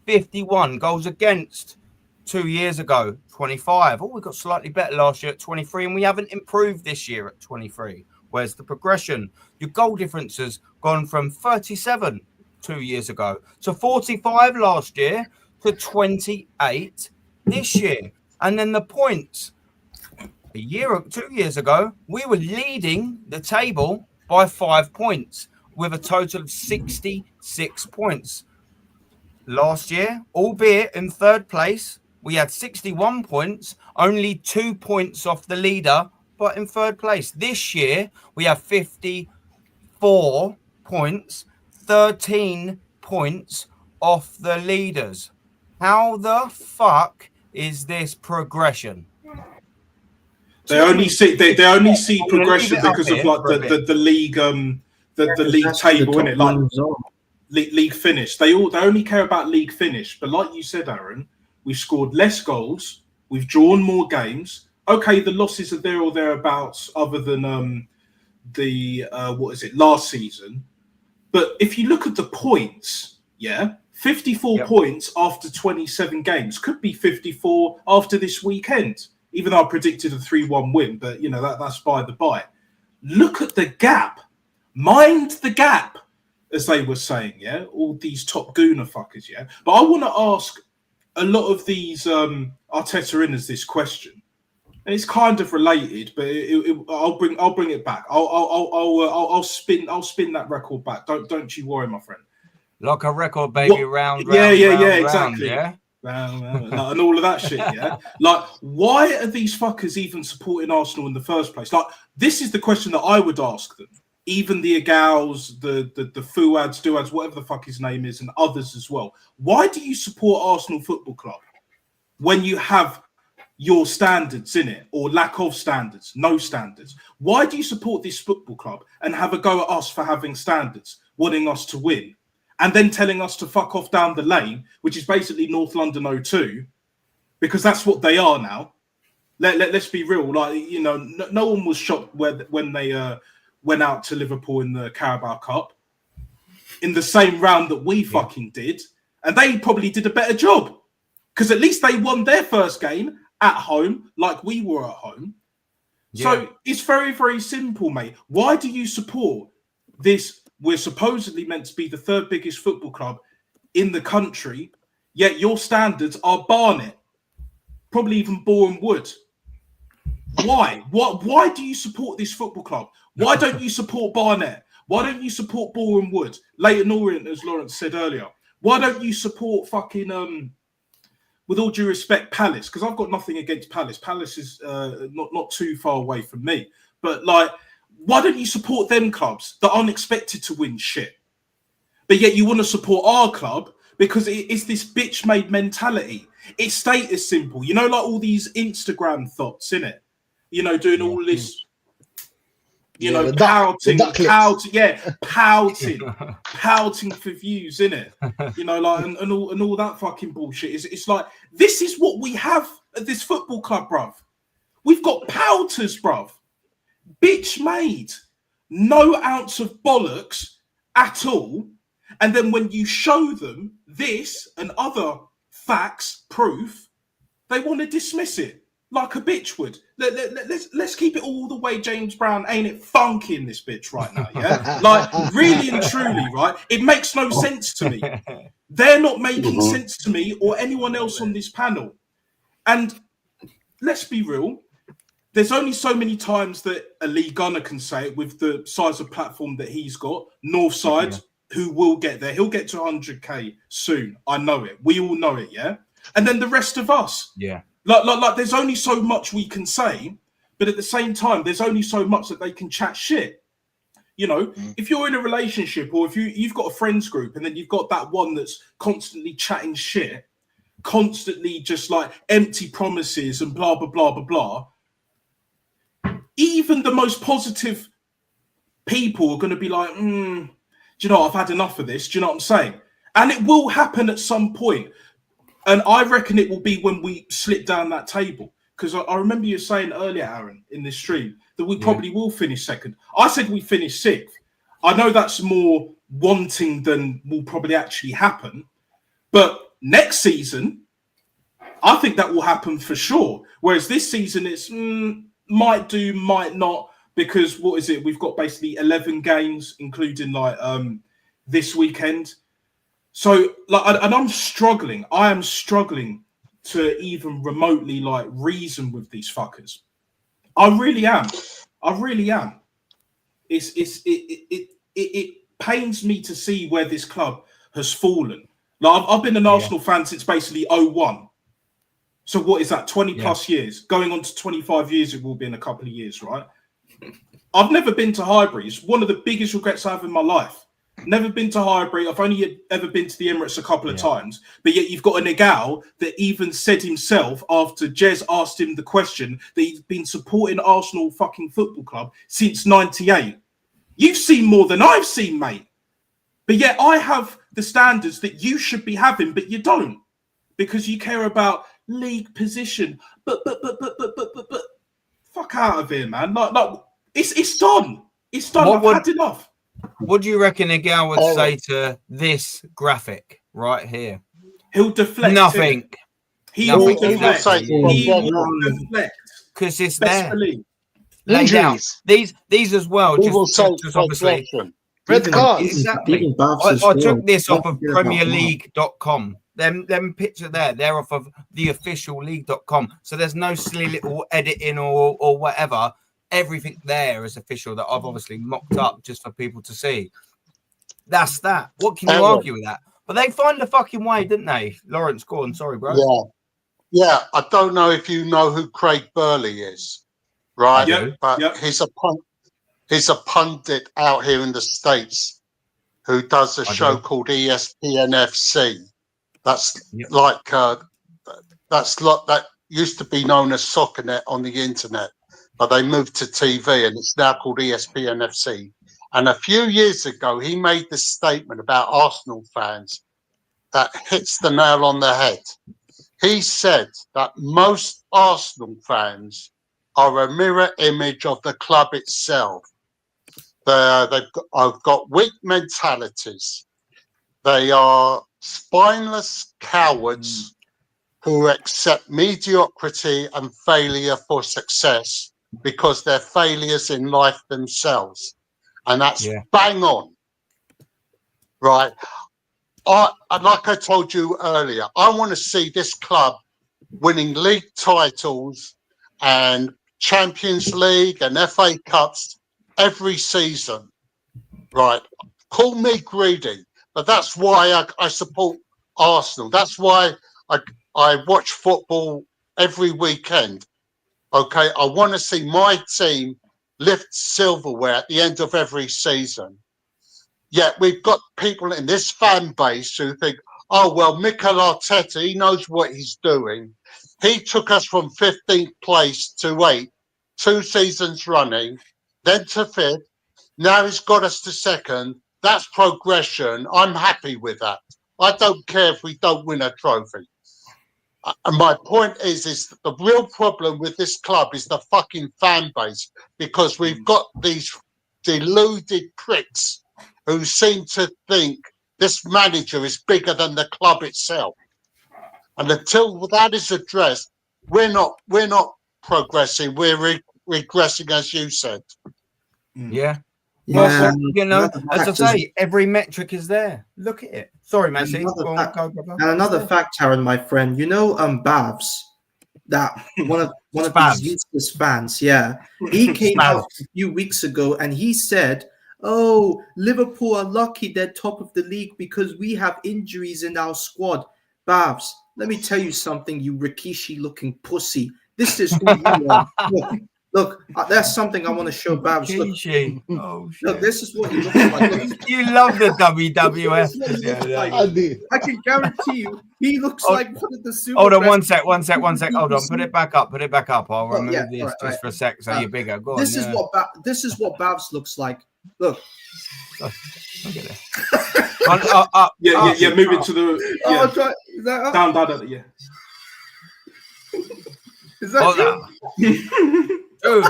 51 goals against. 2 years ago, 25. Oh, we got slightly better last year at 23, and we haven't improved this year at 23. Where's the progression? Your goal difference has gone from 37 2 years ago to 45 last year to 28 this year. And then the points. 2 years ago, we were leading the table by 5 points with a total of 66 points. Last year, albeit in third place, we had 61 points, only 2 points off the leader in third place. This year we have 54 points, 13 points off the leaders. How the fuck is this progression? They only see progression because of like the league the league table, innit? Like league finish. They only care about league finish. But like you said, Aaron, we've scored less goals, we've drawn more games. Okay, the losses are there or thereabouts, other than last season. But if you look at the points, 54 points after 27 games, could be 54 after this weekend. Even though I predicted a 3-1 win, but that's by the by. Look at the gap. Mind the gap, as they were saying, all these top gooner fuckers, But I want to ask a lot of these Arteta-inners this question, and it's kind of related, but I'll bring it back. I'll spin that record back. Don't you worry, my friend. Like a record, baby, round, exactly. Yeah. And all of that shit, Like, why are these fuckers even supporting Arsenal in the first place? Like, this is the question that I would ask them. Even the Agals, the Fuads, Duads, whatever the fuck his name is, and others as well. Why do you support Arsenal Football Club when you have your standards in it, or lack of standards, no standards? Why do you support this football club and have a go at us for having standards, wanting us to win? And then telling us to fuck off down the lane, which is basically North London 02, because that's what they are now. Let's be real. Like, no one was shocked when they went out to Liverpool in the Carabao Cup in the same round that we fucking did. And they probably did a better job, because at least they won their first game at home like we were at home. Yeah. So it's very, very simple, mate. Why do you support this? We're supposedly meant to be the third biggest football club in the country, yet your standards are Barnet, probably even Boreham Wood. Why? Why do you support this football club? Why don't you support Barnet? Why don't you support Boreham Wood? Leyton Orient, as Lawrence said earlier. Why don't you support fucking, with all due respect, Palace? Because I've got nothing against Palace. Palace is not too far away from me. But, like, why don't you support them clubs that aren't expected to win shit? But yet you want to support our club because it's this bitch-made mentality. It's status simple. Like all these Instagram thoughts, innit? Doing all this, pouting for views, innit? Like, and all that fucking bullshit. It's like, this is what we have at this football club, bruv. We've got pouters, bruv. Bitch made, no ounce of bollocks at all. And then when you show them this and other facts, proof, they want to dismiss it like a bitch would. Let's keep it all the way James Brown, ain't it funky in this bitch right now, yeah? Like, really and truly, right? It makes no sense to me. They're not making sense to me or anyone else on this panel. And let's be real. There's only so many times that a Lee Gunner can say it with the size of platform that he's got. Northside, who will get there. He'll get to 100K soon. I know it. We all know it, yeah? And then the rest of us. Yeah. Like there's only so much we can say, but at the same time, there's only so much that they can chat shit. If you're in a relationship or if you've got a friends group and then you've got that one that's constantly chatting shit, constantly just like empty promises and blah, blah, blah, blah, blah, even the most positive people are going to be like, do you know, I've had enough of this. Do you know what I'm saying? And it will happen at some point. And I reckon it will be when we slip down that table. Because I remember you saying earlier, Aaron, in this stream, that we probably will finish second. I said we finish sixth. I know that's more wanting than will probably actually happen. But next season, I think that will happen for sure. Whereas this season, it's might do, might not. Because what is it? We've got basically 11 games, including like this weekend. So, like, and I'm struggling. I am struggling to even remotely like reason with these fuckers. I really am. I really am. It pains me to see where this club has fallen. Like, I've been an Arsenal fan since basically 01. So what is that? 20 plus years, going on to 25 years. It will be in a couple of years, right? I've never been to Highbury. It's one of the biggest regrets I have in my life. Never been to Highbury. I've only ever been to the Emirates a couple of times. But yet you've got a Nagao that even said himself after Jez asked him the question that he's been supporting Arsenal fucking football club since 98. You've seen more than I've seen, mate. But yet I have the standards that you should be having, but you don't. Because you care about league position. But fuck out of here, man. Like it's done. It's done. I've had enough. What do you reckon Nagao would say to this graphic right here? He'll deflect. Nothing. He will deflect. Because it's there. Laid out. These as well. Just obviously. Red cards. Exactly. I took this off of PremierLeague.com. Them picture there, they're off of the official league.com. So there's no silly little editing or whatever. Everything there is official that I've obviously mocked up just for people to see. That's that. What can you argue with that? But they find a fucking way, didn't they? Lawrence, go on. Sorry, bro. Yeah. I don't know if you know who Craig Burley is, right? But he's a pundit out here in the States who does a show called ESPN FC. That's that used to be known as SoccerNet on the internet. But they moved to TV and it's now called ESPN FC. And a few years ago, he made this statement about Arsenal fans that hits the nail on the head. He said that most Arsenal fans are a mirror image of the club itself. They've got weak mentalities. They are spineless cowards who accept mediocrity and failure for success because they're failures in life themselves. And that's bang on. Right. Like I told you earlier, I want to see this club winning league titles and Champions League and FA Cups every season. Right. Call me greedy, but that's why I support Arsenal. That's why I watch football every weekend. Okay, I want to see my team lift silverware at the end of every season. Yet we've got people in this fan base who think, oh, well, Mikel Arteta, he knows what he's doing. He took us from 15th place to 8th, 2 seasons running, then to 5th. Now he's got us to 2nd. That's progression. I'm happy with that. I don't care if we don't win a trophy. And my point is the real problem with this club is the fucking fan base, because we've got these deluded pricks who seem to think this manager is bigger than the club itself. And until that is addressed, we're not progressing. We're regressing, as you said. Yeah. Well, you know, as I say, every metric is there. Look at it. Sorry, Messi. Another fact, Aaron, my friend. You know, Bavs, that one of these useless fans. He came out a few weeks ago and he said, "Oh, Liverpool are lucky they're top of the league because we have injuries in our squad." Bavs, let me tell you something, you Rikishi-looking pussy. This is who you are. Look, that's something I want to show Babs. Look, this is what he looks like. Look. You love the WWF. I can guarantee you, he looks like one of the super. Hold on, one sec. Hold on, put it back up. I'll remove this just for a sec, so you're bigger. Go on. This is what Babs looks like. Look. Look at it. Move it to the. Is that up? Down, yeah. Is that Ooh.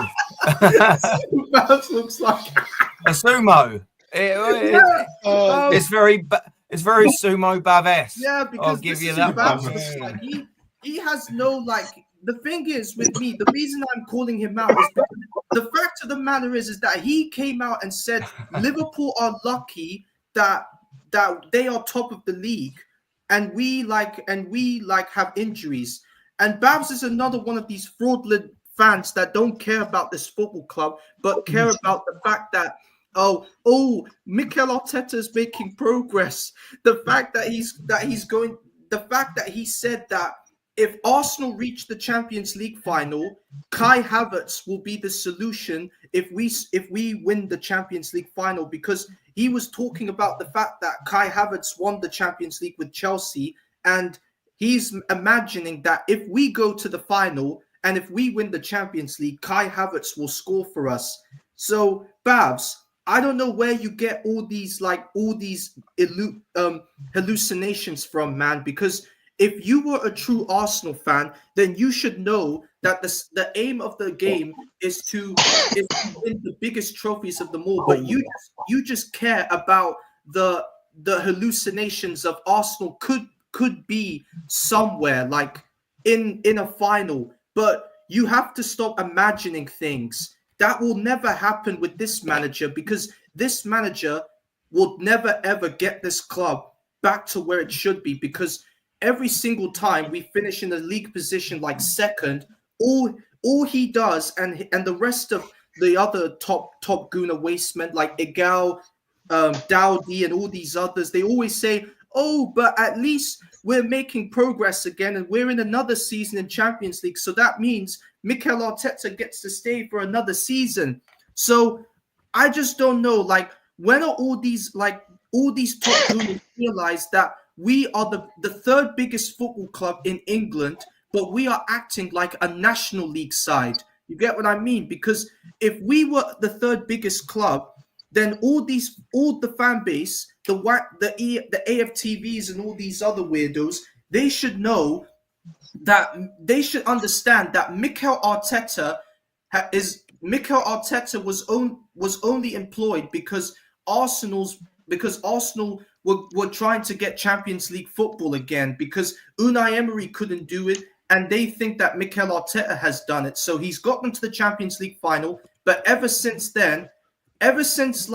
Babs looks like a sumo. It's very sumo Bav-esque. Yeah, because I'll give you that. Like, he has no, like, the thing is with me, the reason I'm calling him out is because the fact of the matter is that he came out and said Liverpool are lucky that they are top of the league and we have injuries. And Babs is another one of these fraudulent fans that don't care about this football club, but care about the fact that Mikel Arteta is making progress. The fact that he said that if Arsenal reach the Champions League final, Kai Havertz will be the solution if we win the Champions League final, because he was talking about the fact that Kai Havertz won the Champions League with Chelsea, and he's imagining that if we go to the final and if we win the Champions League, Kai Havertz will score for us. So, Babs, I don't know where you get all these hallucinations from, man, because if you were a true Arsenal fan, then you should know that the aim of the game is to win the biggest trophies of them all. But you just care about the hallucinations of Arsenal could be somewhere like in a final. But you have to stop imagining things. That will never happen with this manager, because this manager will never ever get this club back to where it should be, because every single time we finish in a league position like second, all he does and the rest of the other top Guna wastemen like Egal, Dowdy and all these others, they always say, oh, but at least we're making progress again and we're in another season in Champions League. So that means Mikel Arteta gets to stay for another season. So I just don't know, like, when are all these top Gunas realize that we are the third biggest football club in England, but we are acting like a National League side. You get what I mean? Because if we were the third biggest club, then all the fan base, the AFTVs and all these other weirdos, they should know that they should understand that Mikel Arteta was only employed because Arsenal were trying to get Champions League football again, because Unai Emery couldn't do it, and they think that Mikel Arteta has done it. So he's got them to the Champions League final. But ever since then, ever since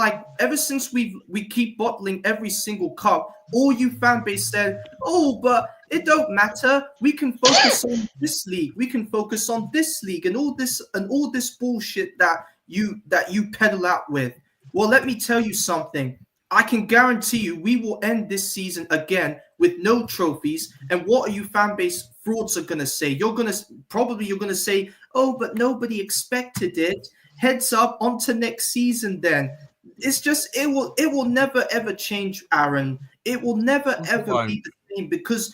we keep bottling every single cup, all you fan base said, oh, but it don't matter. We can focus on this league. We can focus on this league and all this bullshit that you peddle out with. Well, let me tell you something. I can guarantee you we will end this season again with no trophies. And what are you fan base frauds are going to say? You're going to say, oh, but nobody expected it. Heads up, onto next season then. It's just, it will never ever change, Aaron. It will never ever be the same, because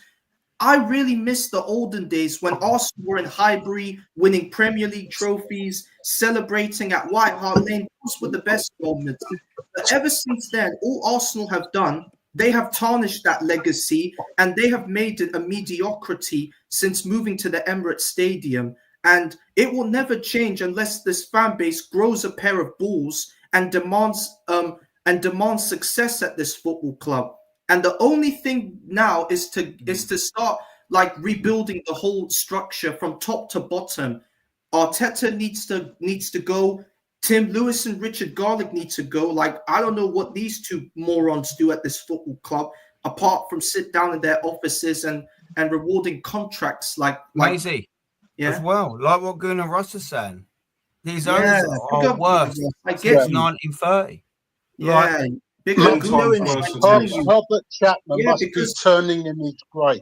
I really miss the olden days when Arsenal were in Highbury, winning Premier League trophies, celebrating at White Hart Lane. Those were the best moments. But ever since then, all Arsenal have done, they have tarnished that legacy, and they have made it a mediocrity since moving to the Emirates Stadium. And it will never change unless this fan base grows a pair of balls and demands success at this football club. And the only thing now is to start like rebuilding the whole structure from top to bottom. Arteta needs to go. Tim Lewis and Richard Garlick need to go. Like, I don't know what these two morons do at this football club apart from sit down in their offices and rewarding contracts like Maisie. Yeah. As well, like what Gunnar Ross is saying. These owners are worse since 1930. Yeah. Herbert Chapman must be turning in his grave.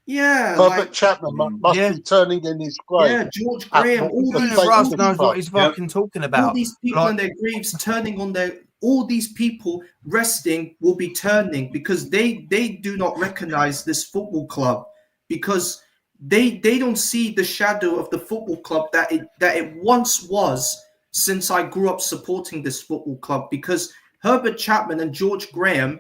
Yeah. Herbert Chapman must be turning in his grave. Yeah, George Graham. Gunnar Ross knows what he's fucking talking about. All these people in their graves turning on all these people resting will be turning, because they do not recognize this football club, because they don't see the shadow of the football club that it once was since I grew up supporting this football club. Because Herbert Chapman and George Graham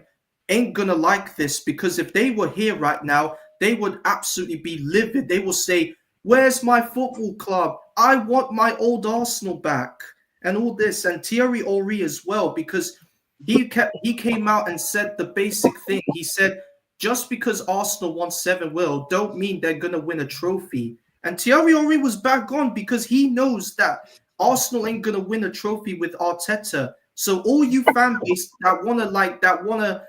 ain't gonna like this, because if they were here right now, they would absolutely be livid. They will say, where's my football club? I want my old Arsenal back, and all this. And Thierry Henry as well, because he came out and said the basic thing. He said, just because Arsenal won 7-0 don't mean they're going to win a trophy. And Thierry Henry was back on, because he knows that Arsenal ain't going to win a trophy with Arteta. So all you fan base that want to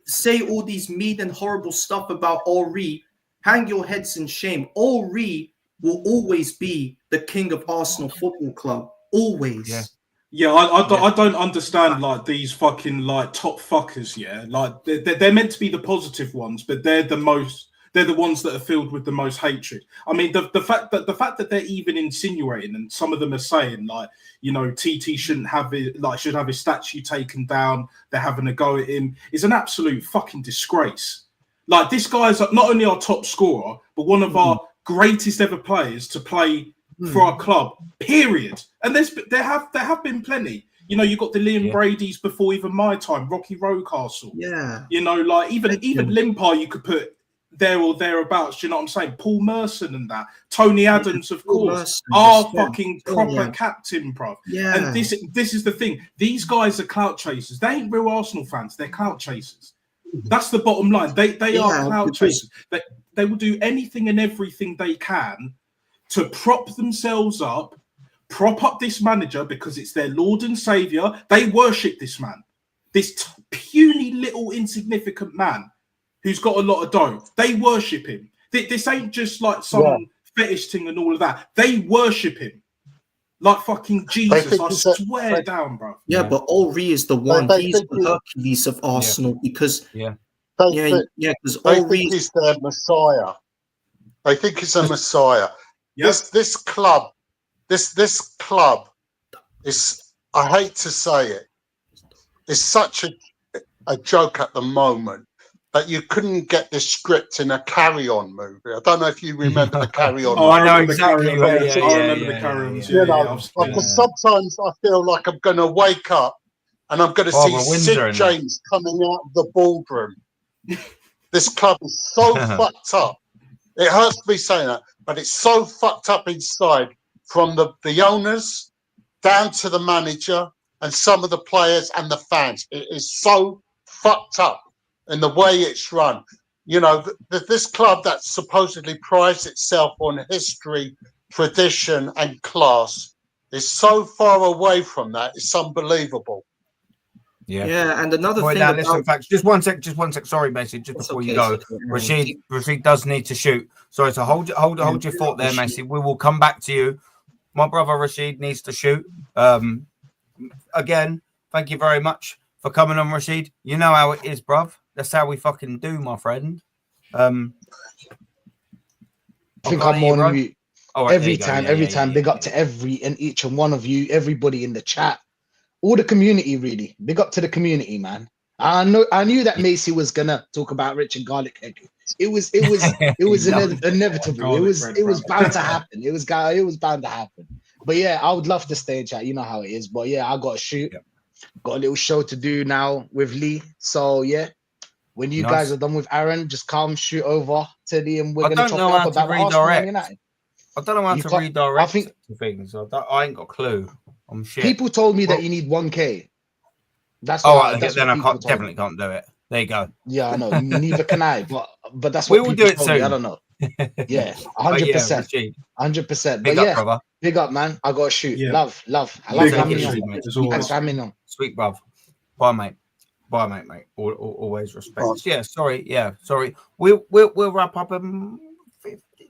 say all these mean and horrible stuff about Henry, hang your heads in shame. Henry will always be the king of Arsenal Football Club. Always. Yeah, I don't understand like these fucking like top fuckers. Yeah, like they're meant to be the positive ones, but they're they're the ones that are filled with the most hatred. I mean, the fact that they're even insinuating, and some of them are saying like, you know, TT shouldn't have it, like should have his statue taken down. They're having a go at him. Is an absolute fucking disgrace. Like, this guy's not only our top scorer, but one of our greatest ever players to play for our club. Period. And there have been plenty. You know, you got the Liam Brady's before even my time, Rocky Rocastle. Yeah. You know, like even Limpar you could put there or thereabouts. Do you know what I'm saying? Paul Merson and that. Tony Adams, of course, our fucking proper captain, bro. Yeah. And this is the thing. These guys are clout chasers. They ain't real Arsenal fans. They're clout chasers. That's the bottom line. They are clout chasers. They will do anything and everything they can to prop themselves up, prop up this manager because it's their Lord and Savior. They worship this man, this puny little insignificant man who's got a lot of dough. They worship him. This ain't just like some fetish thing and all of that. They worship him like fucking Jesus. I swear down, bro. Yeah, but Henry is the one. He's the Hercules of Arsenal because because Henry is their Messiah. They think it's a Messiah. This club is, I hate to say it, is such a joke at the moment that you couldn't get this script in a Carry On movie. I don't know if you remember the Carry On. I know exactly. I remember the Carry Ons. Because sometimes I feel like I'm going to wake up and I'm going to see Sid James coming out of the ballroom. This club is so fucked up. It hurts me saying that, but it's so fucked up inside, from the owners down to the manager and some of the players and the fans. It is so fucked up in the way it's run. You know, this club that supposedly prides itself on history, tradition, and class is so far away from that. It's unbelievable. Yeah, and another thing. Now, listen, facts. Just one sec. Sorry, Macy. Just before you go, Rashid does need to shoot. Sorry, so hold your thought there, Macy. We will come back to you. My brother Rashid needs to shoot. Again, thank you very much for coming on, Rashid. You know how it is, bruv. That's how we fucking do, my friend. I think I'm on you. Every time. Big up to every and each and one of you, everybody in the chat. All the community, really. Big up to the community, man. I knew that Macy was gonna talk about Richard Garlic Egg. It was inevitable. It was bound to happen. It was bound to happen. But yeah, I would love to stay in chat. You know how it is. But yeah, I got to shoot. Got a little show to do now with Lee. So yeah, when you guys are done with Aaron, just come shoot over to Lee, and we're gonna talk about redirect. I don't know how to redirect to things. I ain't got a clue. I'm shit. People told me that you need 1K. Then I definitely can't do it. There you go. Yeah, I know. Neither can I. But that's we what will do it soon. I don't know. Yeah, 100%. 100%. But yeah, brother. Big up, man. I got to shoot. Yeah. Love. I love having you. Thanks for having me on. Sweet, bruv. Bye, mate. Mate. Always respect. Yeah, sorry. We'll wrap up in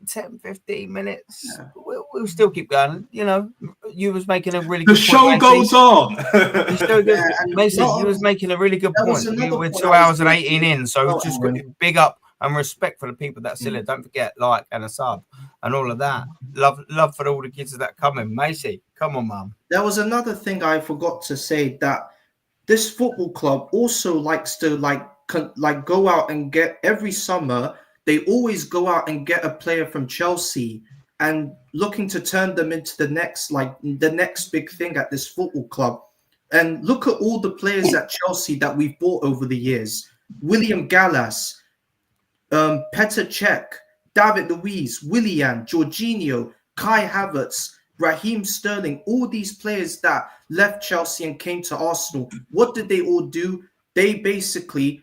10-15 minutes. Yeah. We'll still keep going. You know, you was making a really good point. Goes on. The show goes on. Mason, you was making a really good point. We're 2 hours and 18 in, so just big up and respect for the people that are still here. Don't forget, like and a sub and all of that. Love for all the kids that come in. Macy, come on, mum. There was another thing I forgot to say, that this football club also likes to go out and get, every summer they always go out and get a player from Chelsea and looking to turn them into the next big thing at this football club. And look at all the players at Chelsea that we've bought over the years. William Gallas, Petr Cech, David Luiz, Willian, Jorginho, Kai Havertz, Raheem Sterling, all these players that left Chelsea and came to Arsenal. What did they all do? They basically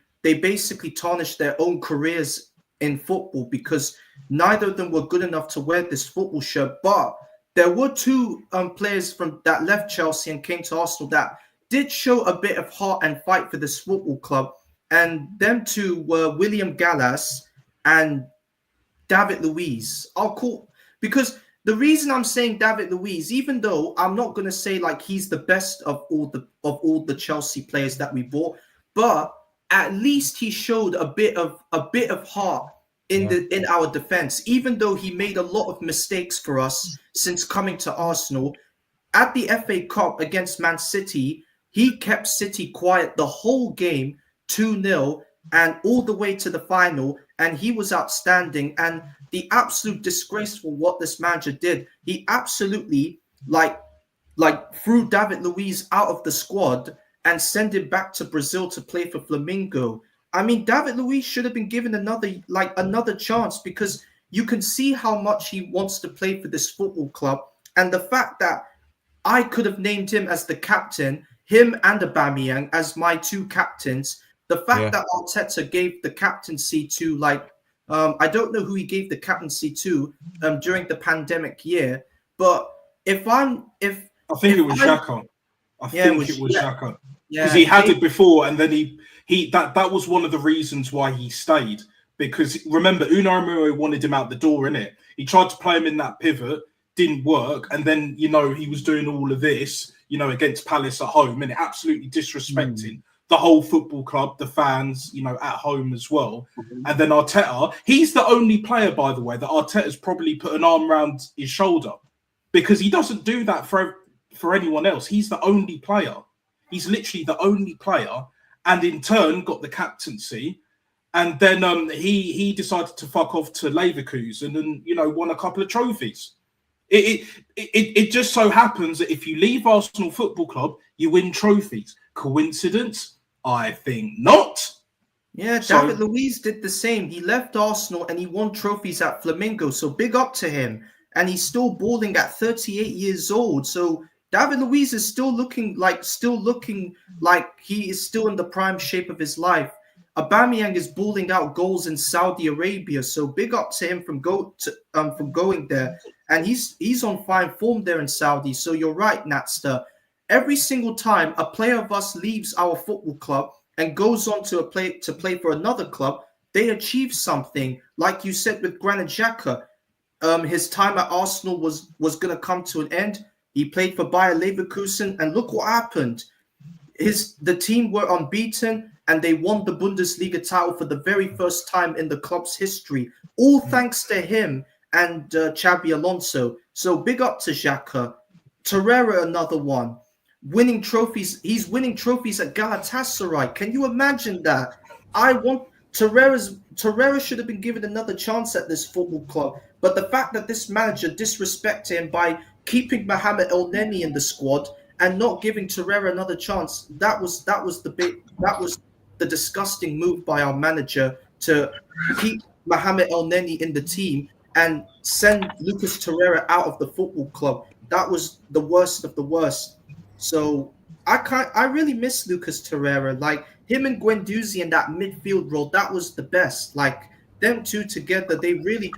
tarnished their own careers in football, because neither of them were good enough to wear this football shirt. But there were two players that left Chelsea and came to Arsenal that did show a bit of heart and fight for this football club. And them two were William Gallas and David Luiz. Because the reason I'm saying David Luiz, even though I'm not going to say like he's the best of all the Chelsea players that we bought, but at least he showed a bit of heart in our defense, even though he made a lot of mistakes for us since coming to Arsenal. At the FA Cup against Man City, he kept City quiet the whole game, 2-0, and all the way to the final, and he was outstanding. And the absolute disgrace for what this manager did, he absolutely like threw David Luiz out of the squad and sent him back to Brazil to play for Flamengo. I mean, David Luiz should have been given another chance, because you can see how much he wants to play for this football club. And the fact that I could have named him as the captain, him and Aubameyang as my two captains. The fact that Arteta gave the captaincy to I don't know who he gave the captaincy to during the pandemic year, but I think it was Xhaka. I think it was Xhaka. Because he had it before, and then that was one of the reasons why he stayed. Because remember, Unai Emery wanted him out the door, innit? He tried to play him in that pivot, didn't work, and then he was doing all of this, against Palace at home, and absolutely disrespecting the whole football club, the fans, at home as well. And then Arteta, he's the only player, by the way, that Arteta's probably put an arm around his shoulder, because he doesn't do that for anyone else. He's the only player. He's literally the only player, and in turn got the captaincy. And then he decided to fuck off to Leverkusen and, won a couple of trophies. It just so happens that if you leave Arsenal Football Club, you win trophies. Coincidence? I think not. Yeah, David Luiz did the same. He left Arsenal and he won trophies at Flamengo. So big up to him. And he's still balling at 38 years old. So David Luiz is still looking like he is still in the prime shape of his life. Aubameyang is balling out goals in Saudi Arabia, so big up to him from going there, and he's on fine form there in Saudi. So you're right, Natster. Every single time a player of us leaves our football club and goes on to play for another club, they achieve something. Like you said with Granit Xhaka, his time at Arsenal was going to come to an end. He played for Bayer Leverkusen, and look what happened. The team were unbeaten, and they won the Bundesliga title for the very first time in the club's history, all thanks to him and Xabi Alonso. So big up to Xhaka. Torreira, another one. Winning trophies. He's winning trophies at Galatasaray. Can you imagine that? Torreira should have been given another chance at this football club. But the fact that this manager disrespected him by keeping Mohamed Elneny in the squad and not giving Torreira another chance, that was the disgusting move by our manager to keep Mohamed Elneny in the team and send Lucas Torreira out of the football club. That was the worst of the worst. So I really miss Lucas Torreira. Like him and Guendouzi in that midfield role, that was the best. Like them two together, they really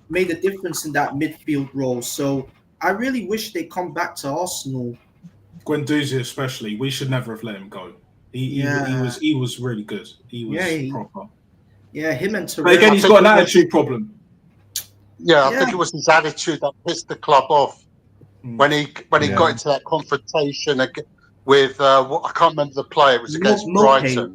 made a difference in that midfield role. So I really wish they come back to Arsenal. Guendouzi especially, we should never have let him go. He was really good. He was proper. Yeah, him and Torreira. But again, he's got an attitude problem. Yeah, I think it was his attitude that pissed the club off when he got into that confrontation with I can't remember the player. It was against Brighton.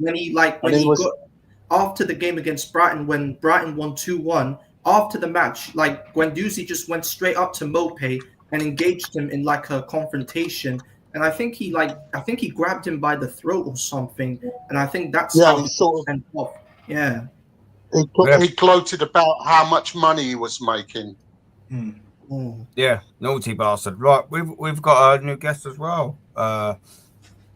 After the game against Brighton, when Brighton won 2-1, after the match, Guendouzi just went straight up to Mopé and engaged him in a confrontation. And I think he grabbed him by the throat or something. And I think that's how he sort of went off. Yeah. He gloated about how much money he was making. Yeah, naughty bastard. Right, we've got a new guest as well.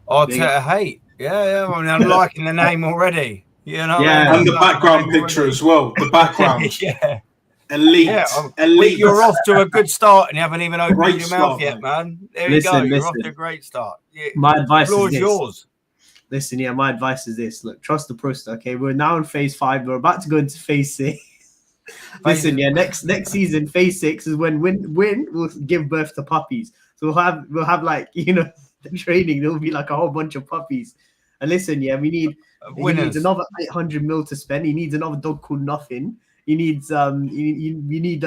Arteta Hate. Yeah. I mean, I'm liking the name already. And the background picture as well. The background. Yeah. Elite. Elite. You're off to a good start and you haven't even opened your mouth yet, man. There you go. You're off to a great start. Yeah. My advice is yours. Listen, my advice is this. Look, trust the process, okay? We're now in phase 5. We're about to go into phase 6. Listen, next season, phase 6 is when win will give birth to puppies. So we'll have the training. There'll be a whole bunch of puppies. And listen, he needs another 800 mil to spend. He needs another dog called Nothing. He needs you need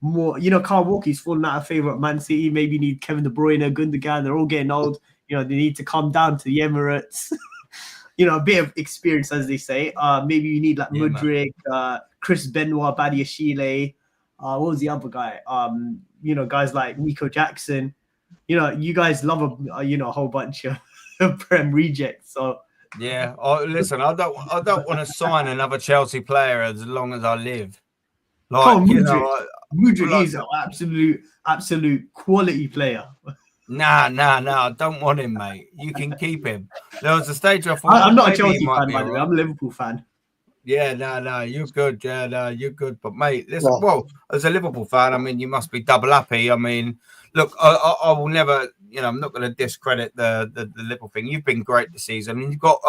more. Kyle Walker's falling out of favor at Man City. Maybe you need Kevin De Bruyne, Gundogan. They're all getting old. They need to come down to the Emirates. a bit of experience, as they say. Maybe you need like Mudryk, Chris Benoit, Badiashile. What was the other guy? Guys like Nico Jackson. You guys love a whole bunch of Prem rejects. So yeah, listen, I don't want to sign another Chelsea player as long as I live. Like, Mudryk is an absolute quality player. Nah, I don't want him, mate. You can keep him. There was a stage I thought I'm not a Chelsea fan, by the way. I'm a Liverpool fan. Yeah, no, you're good. Yeah, no, you're good. But mate, listen, well, as a Liverpool fan, I mean, you must be double happy. I mean, look, I will never, I'm not going to discredit the Liverpool thing. You've been great this season. I mean, you've got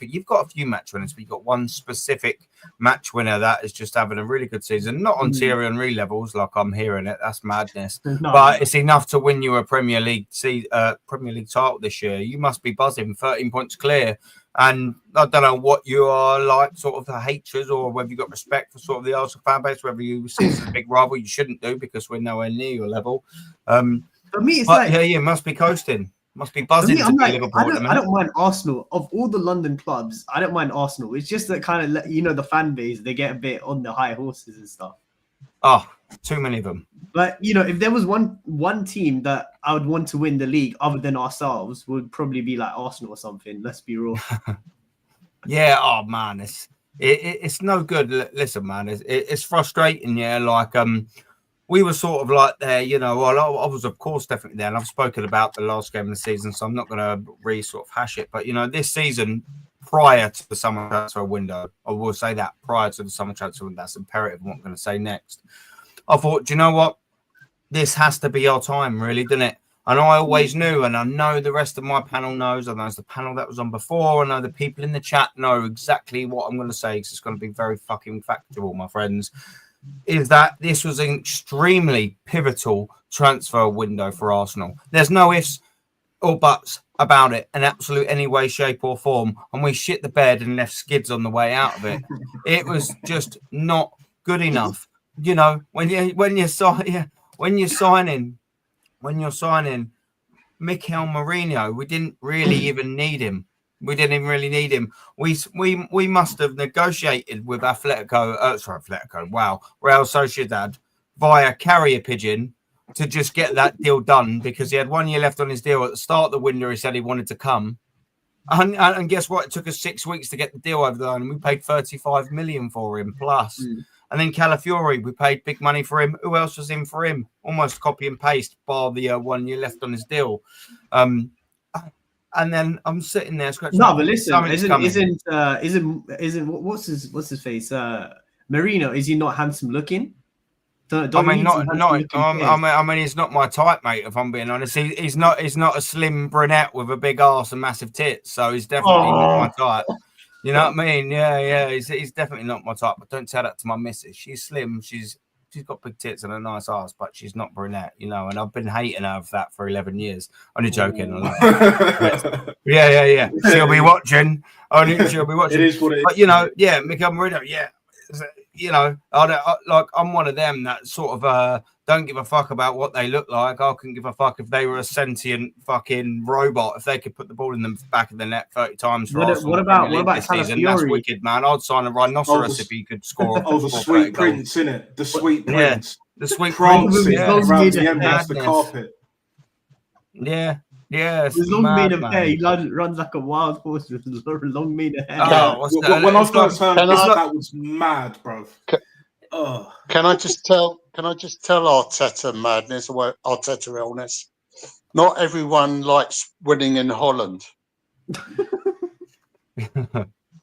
you've got a few match winners, but you've got one specific match winner that is just having a really good season. Not on Thierry Henry levels, like I'm hearing it. That's madness. But it's enough to win you a Premier League title this year. You must be buzzing, 13 points clear. And I don't know what you are like, sort of the hatreds, or whether you've got respect for sort of the Arsenal fan base, whether you see it as a big rival. You shouldn't do, because we're nowhere near your level. For me, it's like, you must be coasting, must be buzzing. I don't mind Arsenal. Of all the London clubs, I don't mind Arsenal. It's just that kind of, the fan base, they get a bit on the high horses and stuff. Oh, too many of them. But if there was one team that I would want to win the league other than ourselves, would probably be like Arsenal or something. Let's be real. Yeah. Oh man, it's no good. Listen, man, it's frustrating. Yeah, like we were sort of like there. Well, I was of course definitely there, and I've spoken about the last game of the season, so I'm not going to sort of hash it. But this season, prior to the summer transfer window, I will say that prior to the summer transfer window, that's imperative. What I'm going to say next. I thought, do you know what? This has to be our time, really, doesn't it? And I always knew, and I know the rest of my panel knows. I know the panel that was on before. I know the people in the chat know exactly what I'm going to say, because it's going to be very fucking factual, my friends. Is that this was an extremely pivotal transfer window for Arsenal. There's no ifs or buts about it in absolute any way, shape, or form. And we shit the bed and left skids on the way out of it. It was just not good enough. When you're signing Mikel Mourinho, we didn't really even need him. We must have negotiated with Real Sociedad via carrier pigeon to just get that deal done, because he had 1 year left on his deal. At the start of the window, he said he wanted to come. And guess what? It took us 6 weeks to get the deal over the line, and we paid 35 million for him plus. And then Calafiori, we paid big money for him. Who else was in for him? Almost copy and paste, bar the 1 year left on his deal. And then I'm sitting there scratching. No, but listen, isn't what's his face? Marino, is he not handsome looking? I mean, he's not my type, mate. If I'm being honest, he's not a slim brunette with a big ass and massive tits. So he's definitely not my type. You know what I mean? Yeah. He's definitely not my type. But don't tell that to my missus. She's slim. She's got big tits and a nice ass, but she's not brunette. And I've been hating her for that for 11 years. Only joking. Yeah. She'll be watching. She'll be watching. It is what it is. But Mikel Mourinho. Yeah. I'm one of them that sort of don't give a fuck about what they look like. I couldn't give a fuck if they were a sentient fucking robot. If they could put the ball in the back of the net 30 times for us. What about this season? That's wicked, man. I'd sign a rhinoceros if he could score. The sweet prince, innit? The sweet prince. The sweet prince prince. Around the carpet. Yeah. His long mane of hair, he runs like a wild horse with long mane of hair. When I first heard that was mad, bro. Can I just tell Arteta madness or Arteta illness? Not everyone likes winning in Holland.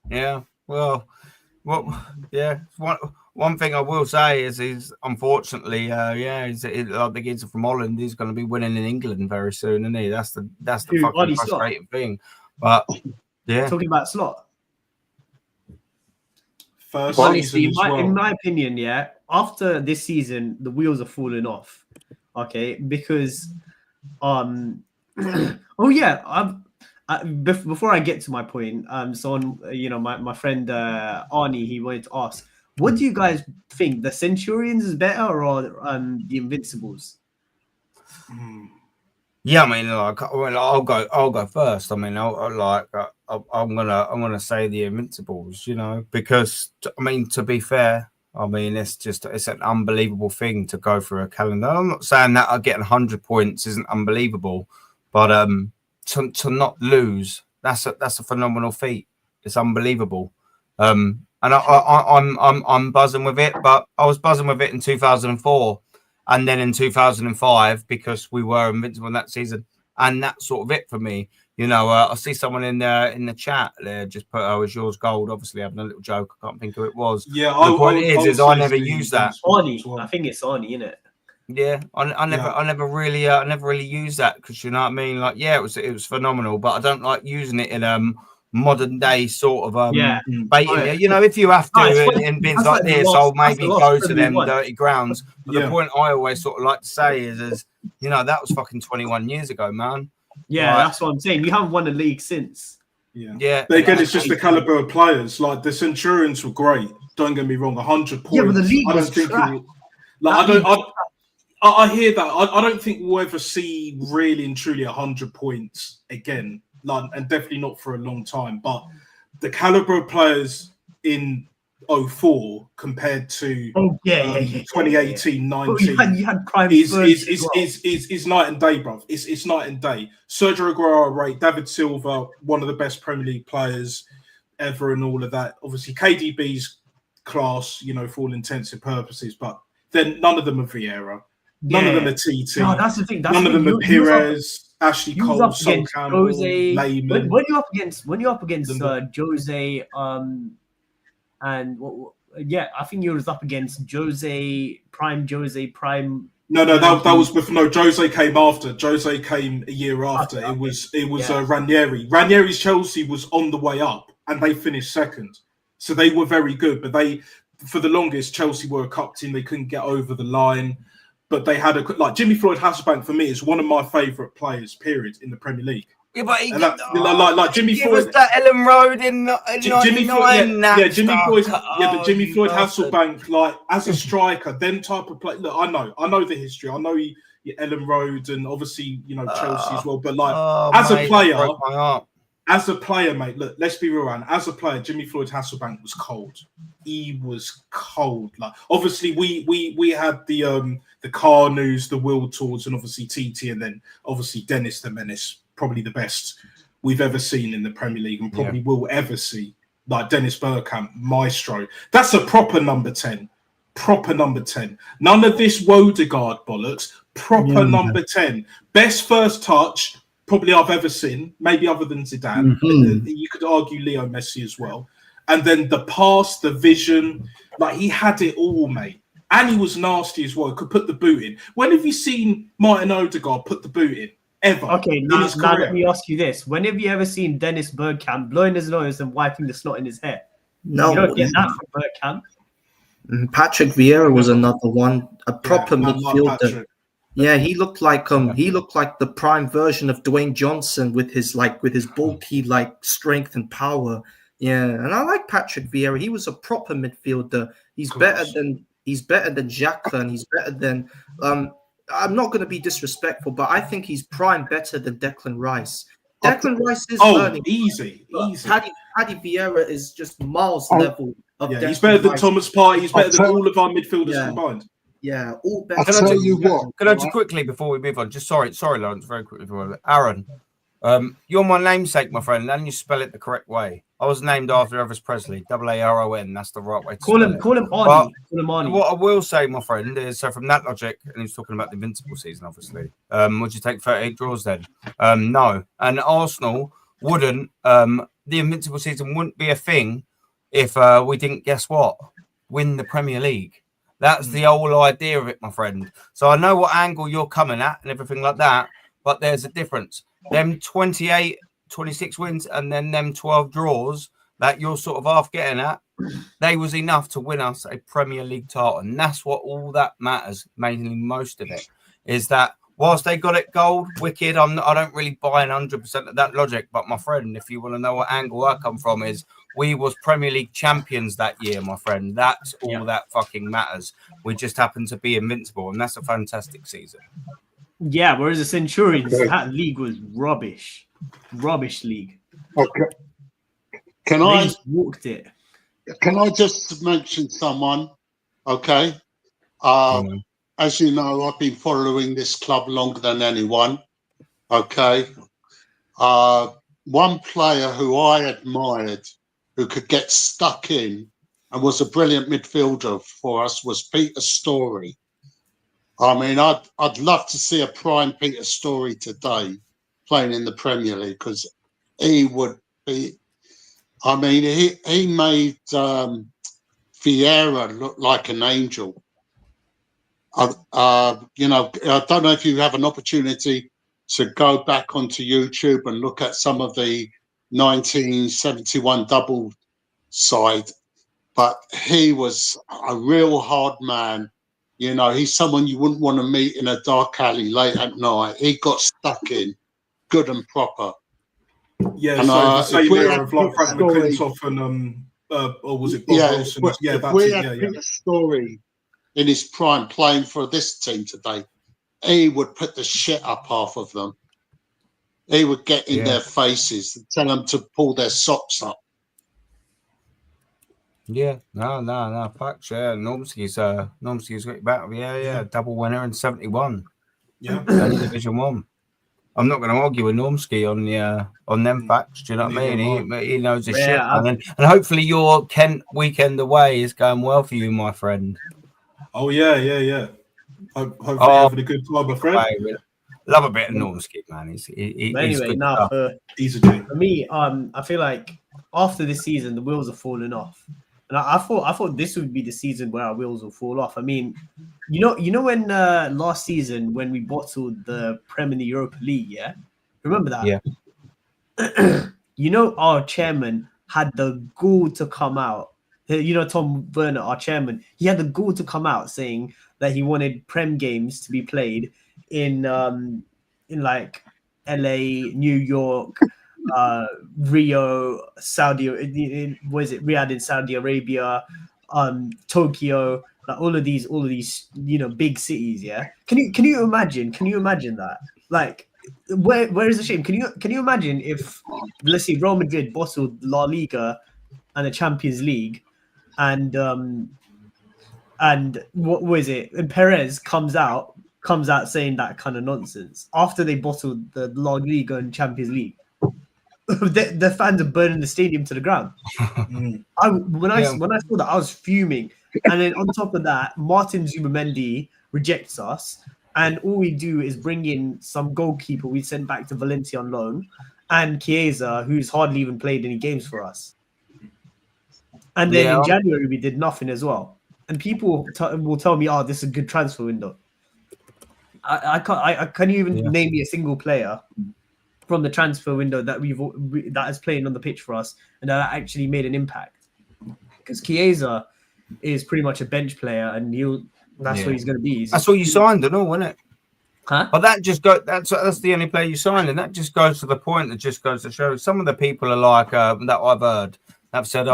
Yeah. Well, yeah. One thing I will say is he's unfortunately, the geezer from Holland. He's going to be winning in England very soon, isn't he? That's the fucking frustrating thing. But yeah, talking about Slot. First honestly, in my opinion, after this season, the wheels are falling off. Okay, because before I get to my point, my friend Arnie, he wanted to ask, what do you guys think? The Centurions is better or the Invincibles? Yeah, I mean, I'll go first. I mean, I I'm gonna say the Invincibles, you know, because I mean, to be fair, I mean it's an unbelievable thing to go through a calendar. I'm not saying that getting 100 points isn't unbelievable, but to not lose, that's a phenomenal feat. It's unbelievable. And I'm buzzing with it, but I was buzzing with it in 2004, and then in 2005 because we were invincible in that season, and that's sort of it for me. You know, I see someone in the chat there just put, "Oh, it's yours gold." Obviously, having a little joke. I can't think who it was. Yeah, the point is I never use that. Arnie, I think it's Arnie, isn't it? Yeah, I never really used that because you know what I mean. Like, yeah, it was phenomenal, but I don't like using it in modern day sort of baiting. Yeah, you know, if you have to in bins like this, I'll maybe go to them dirty grounds. But the point I always sort of like to say is you know, that was fucking 21 years ago, man. Yeah, that's what I'm saying. You haven't won a league since. Yeah. But again, it's just the caliber of players. Like the Centurions were great. Don't get me wrong, 100 points. Yeah, but the league was trash. I hear that. I don't think we'll ever see really and truly 100 points again. Like, and definitely not for a long time. But the caliber of players in 04 compared to 2018, 19 you had prime is night and day, bruv. It's night and day. Sergio Aguero rate, David Silva, one of the best Premier League players ever, and all of that. Obviously, KDB's class, you know, for all intensive purposes, but then none of them are Vieira. None of them are TT. No, that's the thing. None of them are Perez, Ashley Cole, Sol Campbell, Lehman. When you're up against Jose, and I think you was up against Jose Prime. No, that was before. No, Jose came after. Jose came a year after. It was Ranieri. Ranieri's Chelsea was on the way up, and they finished second. So they were very good, but for the longest, Chelsea were a cup team. They couldn't get over the line. But they had like Jimmy Floyd Hasselbank for me is one of my favourite players, period, in the Premier League. Yeah, but like Jimmy Floyd was that Ellen Road in Jimmy Floyd, Jimmy Floyd bastard. Hasselbank, like as a striker, them type of play. Look, I know the history. I know Ellen Road and obviously Chelsea as well. But like as a player, mate, look, let's be real, man. As a player, Jimmy Floyd Hasselbank was cold. He was cold. Like obviously, we had the car news, the World Tours, and obviously TT, and then obviously Dennis the Menace, probably the best we've ever seen in the Premier League, and probably will ever see. Like Dennis Bergkamp, maestro. That's a proper number 10. Proper number 10. None of this Wodegaard bollocks. Proper number 10. Best first touch probably I've ever seen, maybe other than Zidane. You could argue Leo Messi as well. And then the pass, the vision, like he had it all, mate. And he was nasty as well. Could put the boot in. When have you seen Martin Odegaard put the boot in? Ever? Okay, now let me ask you this. When have you ever seen Dennis Bergkamp blowing his nose and wiping the snot in his hair? No. You don't get that from Bergkamp. Patrick Vieira was another one. A proper midfielder. Yeah, he looked like the prime version of Dwayne Johnson with his bulky strength and power. Yeah, and I like Patrick Vieira. He was a proper midfielder. He's better than Xhaka, and he's better than I'm not going to be disrespectful, but I think he's prime better than Declan Rice. Declan Rice is learning. Easy. Paddy Vieira is just miles level of Declan he's better than Rice. Thomas Partey. He's better than all of our midfielders combined. Yeah, all better. Can I just quickly before we move on? Just sorry, Lawrence, very quickly. Aaron, you're my namesake, my friend, and you spell it the correct way. I was named after Elvis Presley, Aaron. That's the right way to call him. Call him Arnie. What I will say, my friend, is so from that logic, and he's talking about the Invincible season, obviously. Would you take 38 draws then? No, and Arsenal wouldn't. The Invincible season wouldn't be a thing if we didn't. Guess what? Win the Premier League. That's the whole idea of it, my friend. So I know what angle you're coming at and everything like that, but there's a difference. Them 28, 26 wins and then them 12 draws that you're sort of half getting at, they was enough to win us a Premier League title. And that's what all that matters, mainly most of it, is that whilst they got it gold, wicked, I don't really buy 100% of that logic. But my friend, if you want to know what angle I come from is, we was Premier League champions that year, my friend. That's all that fucking matters. We just happened to be invincible, and that's a fantastic season. Yeah, whereas the Centurions, that league was rubbish. Rubbish league. Can They I just walked it. can I just mention someone? Okay. As you know, I've been following this club longer than anyone. Okay. One player who I admired, who could get stuck in and was a brilliant midfielder for us, was Peter Storey. I mean, I'd love to see a prime Peter Storey today playing in the Premier League, because he would be. I mean, he made Vieira look like an angel. You know, I don't know if you have an opportunity to go back onto YouTube and look at some of the 1971 double side, but he was a real hard man. You know, he's someone you wouldn't want to meet in a dark alley late at night. He got stuck in good and proper. Yeah, and, so the same we era of like Frank McClintock and or was it Bob Wilson? If we had Peter Storey in his prime playing for this team today, he would put the shit up half of them. He would get in their faces and tell them to pull their socks up. Yeah, no, facts. Yeah, Normski's got back. Yeah, double winner in 71. Yeah, only Division 1. I'm not going to argue with Normski on them facts. Do you know what I mean? He knows his shit, man. And hopefully your Kent weekend away is going well for you, my friend. Oh yeah. Hopefully you're having a good time, my friend. Love a bit of Normski, man. He's anyway, good now stuff. for me, I feel like after this season the wheels are falling off, and I thought this would be the season where our wheels will fall off. I mean, you know when last season when we bottled the Prem in the Europa League, yeah, remember that? Yeah. You know, our chairman had the gall to come out. You know, Tom Werner, our chairman, he had the gall to come out saying that he wanted Prem games to be played in like LA, New York, Rio, Riyadh in Saudi Arabia, Tokyo, like all of these, big cities. Yeah, can you imagine that? Like, where is the shame? Can you imagine if, let's say, Real Madrid bottled La Liga and the Champions League, and what was it? And Perez comes out saying that kind of nonsense after they bottled the La Liga and Champions League. the fans are burning the stadium to the ground. When I saw that, I was fuming. And then on top of that, Martin Zubimendi rejects us, and all we do is bring in some goalkeeper we sent back to Valencia on loan, and Chiesa, who's hardly even played any games for us. And then in January we did nothing as well. And people will tell me, "Oh, this is a good transfer window." I can't even name me a single player from the transfer window that that is playing on the pitch for us and that actually made an impact. Because Chiesa is pretty much a bench player, and that's what he's going to be. That's what you signed, and all, wasn't it? Huh? But that just that's the only player you signed, and that just goes to the point. That just goes to show some of the people are like that I've heard have said,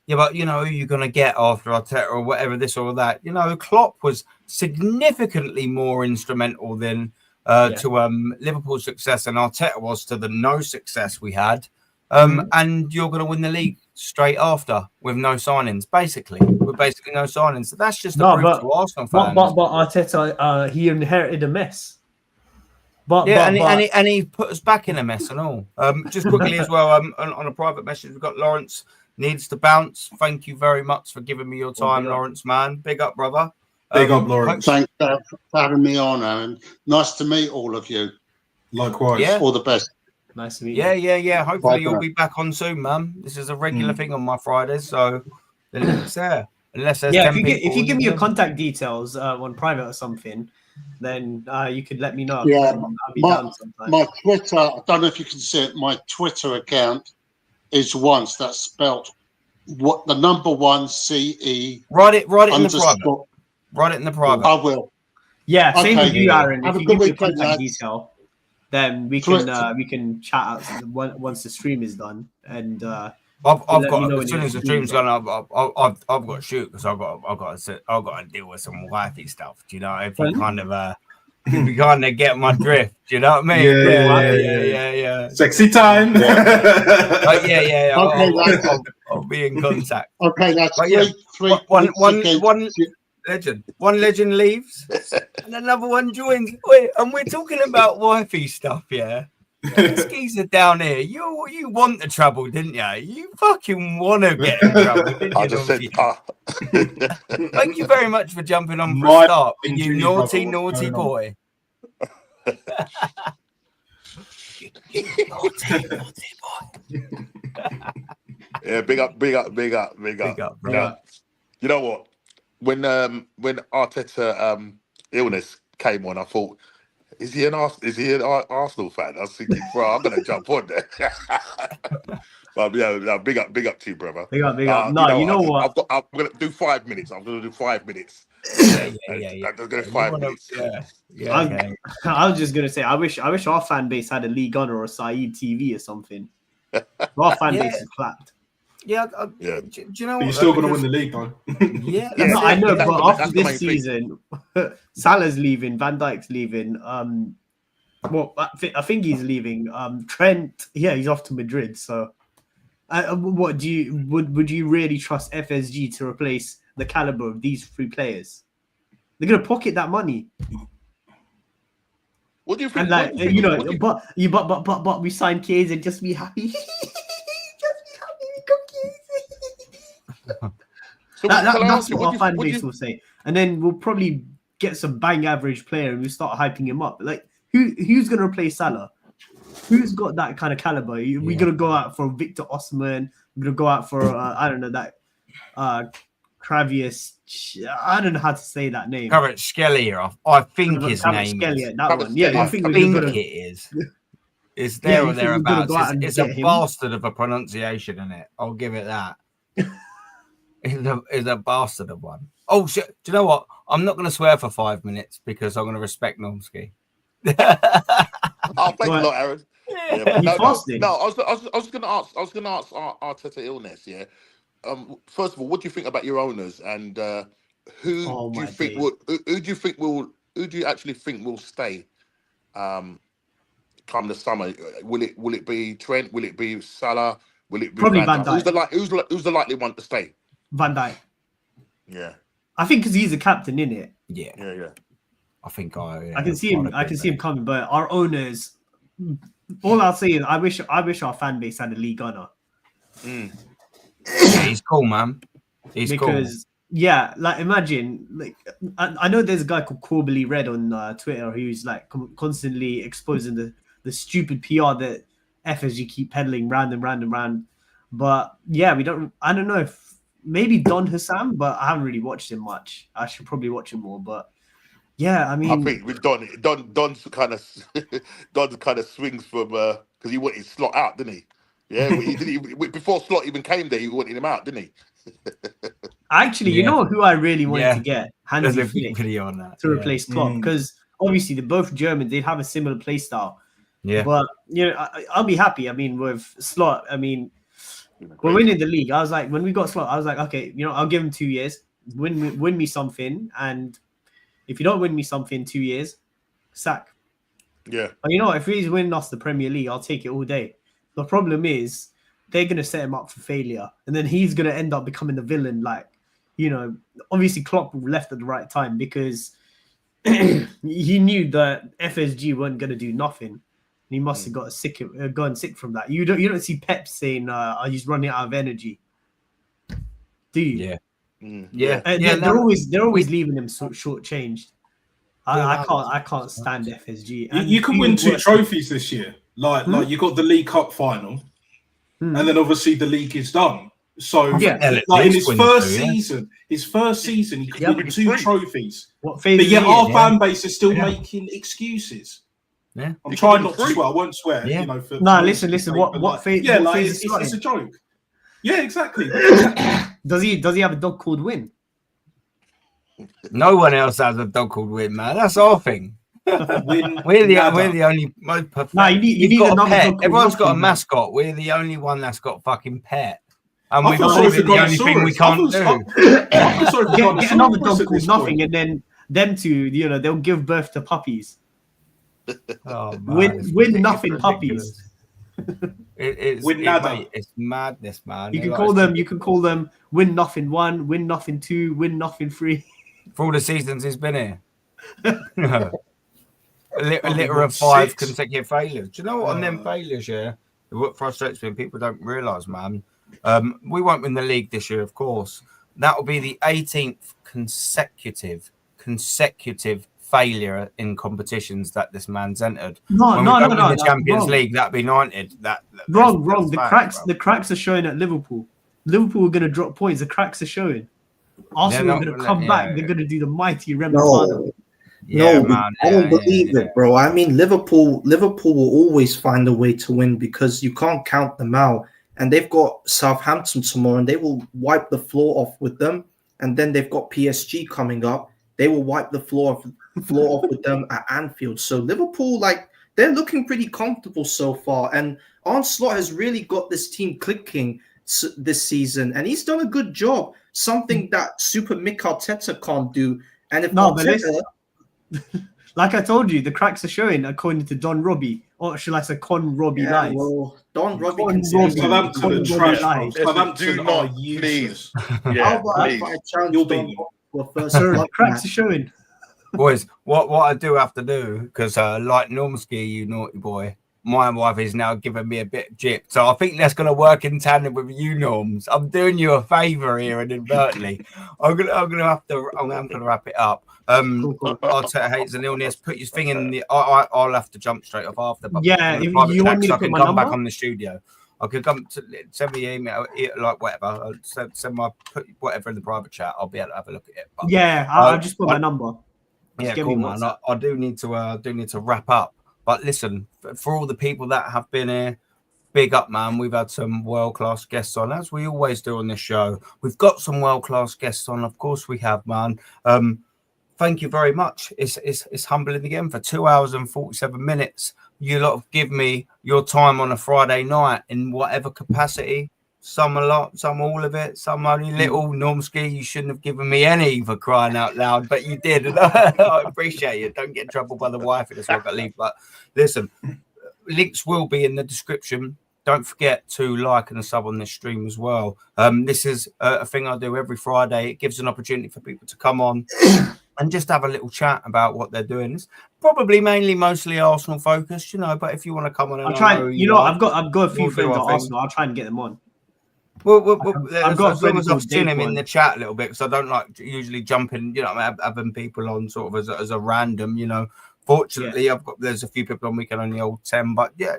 yeah, but you know who you're going to get after Arteta or whatever, this or that. You know, Klopp was significantly more instrumental than to Liverpool's success, and Arteta was to the no success we had. And you're going to win the league straight after with no signings, basically. With basically no signings. So that's just a proof to Arsenal fans. But Arteta, he inherited a mess. And he put us back in a mess and all. Just quickly as well, on a private message, we've got Lawrence needs to bounce. Thank you very much for giving me your time, Lawrence, man. Big up, brother. Big up, Lawrence. Thanks for having me on, Aaron. Nice to meet all of you. Likewise. Yeah. All the best. Nice to meet you. Yeah. Hopefully you'll be back on soon, man. This is a regular thing on my Fridays, so the link's there. Unless there's if you give me your contact details on private or something, then you could let me know. Yeah, I'll be down sometime. My Twitter, I don't know if you can see it, my Twitter account is that's spelt what the number 1 CE. Write it in the private. Write it in the private. I will. Yeah, same with you, Aaron. Have if a you good give me weekend, contact detail, then we can chat out once the stream is done. And I've got as soon as the stream's gone, I've got to shoot because I've got to deal with some wifey stuff. Do you know? If you kind of You kind of get my drift. Do you know what I mean? Yeah. Sexy time. Yeah. I'll be in contact. Okay, that's three. One legend leaves, and another one joins. Wait, and we're talking about wifey stuff, yeah. This geezer down here, you want the trouble, didn't you? You fucking want to get in trouble, didn't you? I just said, Thank you very much for jumping on for a start, you naughty boy. naughty boy. Yeah, big up. Bro. You know what? When Arteta illness came on, I thought, is he an Arsenal fan? I was thinking, bro, I'm gonna jump on there. But yeah, big up to you, brother. Big up. No, you know what? I'm gonna do 5 minutes. I'm gonna do 5 minutes. Yeah. I'm gonna go 5 minutes. Yeah. I was just gonna say, I wish our fan base had a League On or a Saeed TV or something. Our fan base is clapped. Yeah. Do you know what? But you're still going to win the league, though. Yeah. No, I know, but after this season, Salah's leaving, Van Dijk's leaving. I think he's leaving. Trent, he's off to Madrid. So, what would you really trust FSG to replace the caliber of these three players? They're going to pocket that money. What do you think? And but we signed Kies and just be happy. That's what our fan base will say, and then we'll probably get some bang average player and we start hyping him up. Like who's going to replace Salah? Who's got that kind of caliber? We're going to go out for Victor Osimhen. We're going to go out for I don't know that Kravius. I don't know how to say that name. Kvaratskhelia. I think his name is. That one. Yeah, I think it is. It's there or thereabouts. It's a bastard of a pronunciation, isn't it? I'll give it that. It's a bastard of one. Oh shit! Do you know what? I'm not going to swear for 5 minutes because I'm going to respect Normski. Oh, thanks a lot, Aaron. No, I was going to ask Arteta illness. Yeah. First of all, what do you think about your owners and who do you actually think will stay? Come the summer, will it be Trent? Will it be Salah? Will it be probably Van Dijk? Who's the likely one to stay? Van Dijk. Yeah, I think because he's a captain, in it. Yeah. I think I can see him. I can see him coming, but our owners. All I'll say is, I wish our fan base had a league honor. Yeah, he's cool, man. Like imagine, like I know there's a guy called Corbally Red on Twitter who's like constantly exposing the stupid PR that FSG keep peddling round and round. But yeah, I don't know if maybe Don Hussam, but I haven't really watched him much. I should probably watch him more. But yeah, I mean, I think with Don's kind of swings from because he wanted Slot out, didn't he? Yeah, before Slot even came there, he wanted him out, didn't he? Actually, you know who I really wanted to get? Hansi Flick video on that to replace Klopp, because obviously they're both German. They'd have a similar play style. Yeah, but I'll be happy. I mean, with Slot, we're winning the league. I was like, when we got Slot, I was like, okay, I'll give him 2 years, win me something, and if you don't win me something in 2 years, sack. Yeah. But if he's winning us the Premier League, I'll take it all day. The problem is they're going to set him up for failure, and then he's going to end up becoming the villain. Like, obviously Klopp left at the right time because he knew that FSG weren't going to do nothing. He must have gone sick from that. You don't see Pep saying, he's running out of energy. Do you? Yeah. They're always leaving him shortchanged. I can't stand FSG. And you could win 2 trophies this year. Like you got the League Cup final, and then obviously the league is done. So in his first season, he could win 2 trophies. But yet our fan base is still making excuses. Yeah, I'm trying not to swear. I won't swear. Yeah. Listen. What phase? It's a joke. Yeah, exactly. Does he have a dog called Win? No one else has a dog called Win, man. That's our thing. We're the only most perfect. No, you need another pet. Everyone's got a mascot. We're the only one that's got fucking pet. And we've got the only thing we can't do. Get another dog called Nothing, and then them two, you know, they'll give birth to puppies. Oh man, win nothing puppies. It's madness, man. You can call them win nothing 1, win nothing 2, win nothing 3. For all the seasons he's been here. a litter of 5 consecutive failures. Do you know what? On them failures, what frustrates me, and people don't realise, man. We won't win the league this year, of course. That will be the 18th consecutive failure in competitions that this man's entered. No, the Champions League, that'd be 90. Wrong. The cracks are showing at Liverpool. Liverpool are going to drop points. The cracks are showing. Arsenal are going to come back. They're going to do the mighty remontada. I don't believe it, bro. I mean, Liverpool will always find a way to win because you can't count them out. And they've got Southampton tomorrow, and they will wipe the floor off with them. And then they've got PSG coming up. They will wipe the floor off with them at Anfield. So Liverpool, they're looking pretty comfortable so far. And Arne Slot has really got this team clicking this season, and he's done a good job. Something that Super Mick Arteta can't do. And if like I told you, the cracks are showing according to Don Robbie, or shall I say Con Robbie Lies. Well, Don Robbie can Southampton do not, please. How about if I challenge Don Robbie for first? The cracks are showing. Boys, what I do have to do, because like Normski, you naughty boy, my wife is now giving me a bit of jip. So I think that's going to work in tandem with you, Norms. I'm doing you a favour here inadvertently. I'm gonna wrap it up. Arteta hates an illness. Put your thing in the. I'll have to jump straight off after. But if you want me to I can come back on the studio. I could come to send me an email, like whatever. I'll send put whatever in the private chat. I'll be able to have a look at it. But, I'll just put my number. Just cool, man. I do need to wrap up. But listen, for all the people that have been here, big up, man. We've had some world-class guests on, as we always do on this show. We've got some world-class guests on. Of course we have, man. Thank you very much. It's humbling again for 2 hours and 47 minutes. You lot have given me your time on a Friday night in whatever capacity. Some a lot, some all of it, some only little. Normski, you shouldn't have given me any for crying out loud, but you did. And I appreciate it. Don't get in trouble by the wife in this one, leave. But listen, links will be in the description. Don't forget to like and sub on this stream as well. This is a thing I do every Friday. It gives an opportunity for people to come on and just have a little chat about what they're doing. It's probably mostly Arsenal focused, but if you want to come on, and I'll try. I've got a few friends at Arsenal. I'll try and get them on. Well, I've got as long as I've seen him in the chat a little bit, because I don't like usually jumping, having people on sort of as a random, Fortunately, there's a few people on. We can only hold 10, but yeah.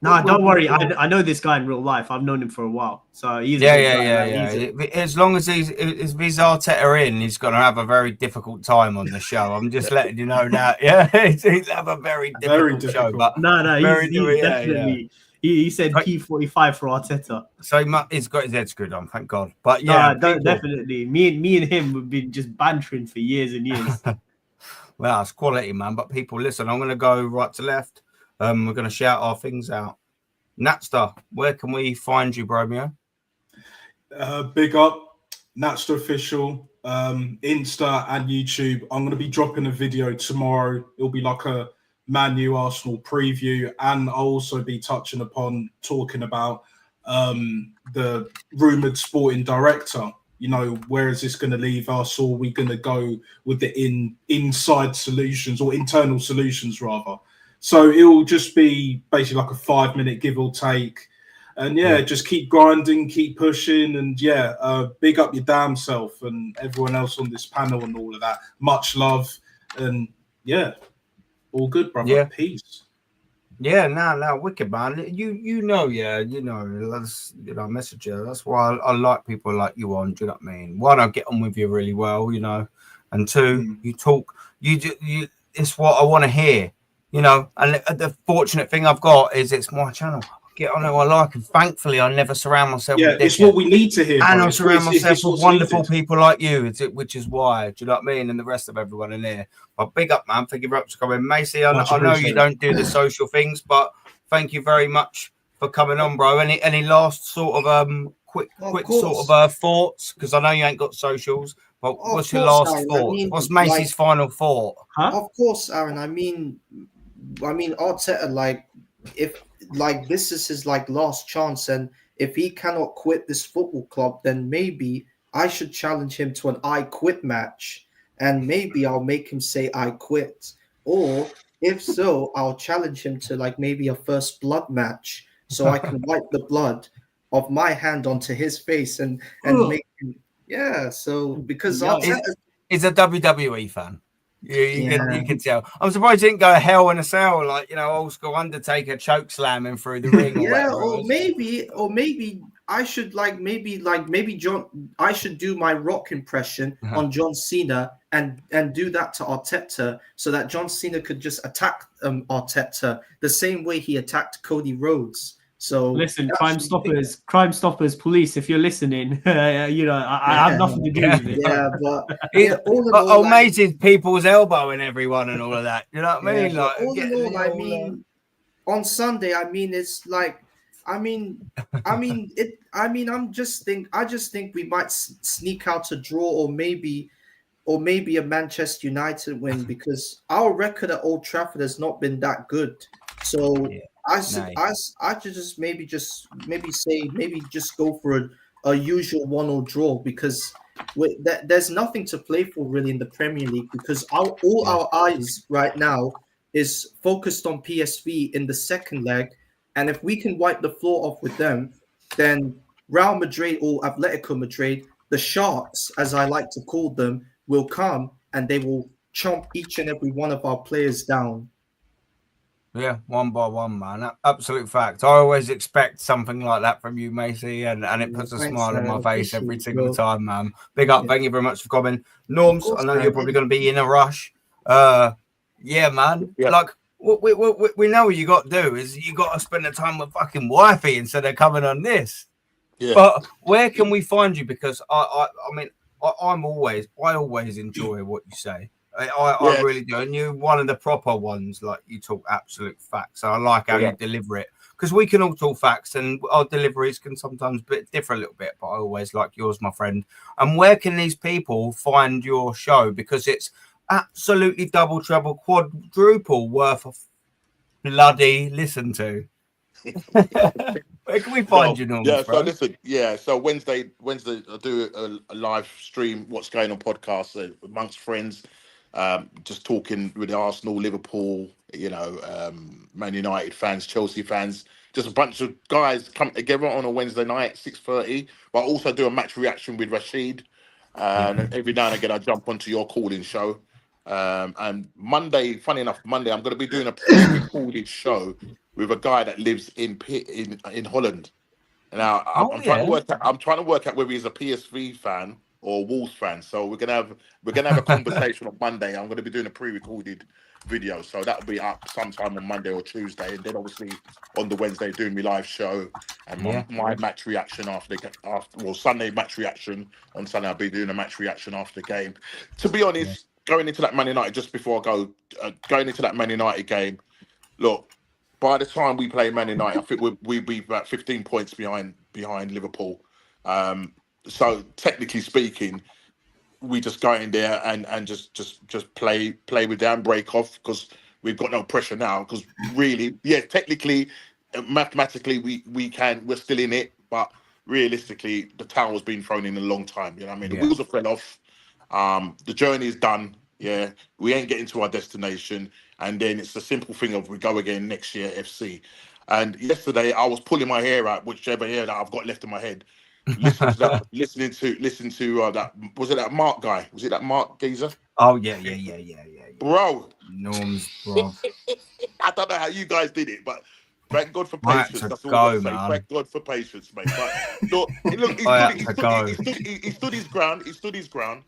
No, don't worry. I know this guy in real life. I've known him for a while, so he's As long as he's Arteta in, he's going to have a very difficult time on the show. I'm just letting you know that. Yeah, he's have a very difficult show. But he's definitely. He said P45 for Arteta. So he's got his head screwed on, thank God. But definitely. Me and him have been just bantering for years and years. Well, it's quality, man. But people, listen, I'm going to go right to left. We're going to shout our things out. Natster, where can we find you, Bromeo? Big up, Natster Official, Insta and YouTube. I'm going to be dropping a video tomorrow. It'll be like a Man U Arsenal preview, and I'll also be talking about the rumoured sporting director. Where is this going to leave us? Or are we going to go with the inside solutions, or internal solutions rather? So it'll just be basically like a 5-minute give or take. And just keep grinding, keep pushing, and big up your damn self and everyone else on this panel and all of that. Much love, and all good, brother. Yeah. Peace. Yeah, no, wicked, man. That's messenger. That's why I like people like you on. Do you know what I mean? One, I get on with you really well, and two, you talk. You. It's what I want to hear, And the fortunate thing I've got is it's my channel. Get on who I like, and thankfully I never surround myself with it's what we need to hear, and I surround myself with wonderful people like you, which is why, do you know what I mean, and the rest of everyone in here. But big up, man. Thank you very much for coming, Macy. I know you don't do the social things, but thank you very much for coming on, bro. Any last sort of quick sort of thoughts, because I know you ain't got socials, Well, Of what's your course, last Aaron. thought? What's Macy's final thought? Of course, Aaron. I mean, Arteta, if this is his last chance, and if he cannot quit this football club, then maybe I should challenge him to an I quit match, and maybe I'll make him say I quit. Or if so, I'll challenge him to maybe a first blood match, so I can wipe the blood of my hand onto his face and make him. Yeah. So because Arteta is a WWE fan. You can tell. I'm surprised he didn't go Hell in a Cell, old school Undertaker choke slamming through the ring. Or maybe I should maybe John. I should do my Rock impression on John Cena and do that to Arteta, so that John Cena could just attack Arteta the same way he attacked Cody Rhodes. So listen, Crime Stoppers, police, if you're listening, I have nothing to do with it. Yeah, but Macy's people's elbowing everyone and all of that. You know what I mean? I mean, on Sunday, I just think we might sneak out a draw, or maybe a Manchester United win, because our record at Old Trafford has not been that good. So. I should just go for a usual 1-1 draw, because there's nothing to play for really in the Premier League, because our eyes right now is focused on PSV in the second leg, and if we can wipe the floor off with them, then Real Madrid or Atletico Madrid, the Sharks as I like to call them, will come and they will chomp each and every one of our players down. Yeah, one by one, man. Absolute fact. I always expect something like that from you, Macy, and it puts a smile on my face every single time, man. Big up. Thank you very much for coming. Norms, I know you're probably going to be in a rush. Yeah, man. Yeah. We know what you got to do is you got to spend the time with fucking wifey instead of coming on this. Yeah. But where can we find you? Because I always enjoy what you say. I really do. And you're one of the proper ones, you talk absolute facts. So I like how you deliver it, because we can all talk facts and our deliveries can sometimes differ a little bit, but I always like yours, my friend. And where can these people find your show? Because it's absolutely double, treble, quadruple worth of bloody listen to. Where can we find you, Norman? Yeah, so listen, so Wednesday I do a live stream, What's Going On podcast amongst friends. Just talking with Arsenal, Liverpool, Man United fans, Chelsea fans, just a bunch of guys come together on a Wednesday night, 6:30. But I also do a match reaction with Rashid, and every now and again I jump onto your calling show. And Monday, funny enough, I'm going to be doing a pre-recorded show with a guy that lives in Holland. Now I'm trying to work out whether he's a PSV fan or Wolves fan. So we're gonna have a conversation on Monday. I'm gonna be doing a pre-recorded video, so that'll be up sometime on Monday or Tuesday, and then obviously on the Wednesday doing my live show and my match reaction after Sunday match reaction. On Sunday I'll be doing a match reaction after the game. To be honest, going into that Man United, just before I go, going into that Man United game, look, by the time we play Man United, I think we'll be about 15 points behind Liverpool. So technically speaking, we just go in there and just play with them, break off, because we've got no pressure now. Because really, technically, mathematically, we're still in it, but realistically, the towel's been thrown in a long time. You know what I mean? The wheels have fell off. The journey is done. Yeah, we ain't getting to our destination, and then it's the simple thing of we go again next year, FC. And yesterday, I was pulling my hair out, whichever hair that I've got left in my head. Listening to that was it that Mark guy? Was it that Mark geezer? Oh yeah. Bro. Norms, bro. I don't know how you guys did it, but thank God for patience. That's all I say. Thank God for patience, mate. But look, he stood his ground. He stood his ground.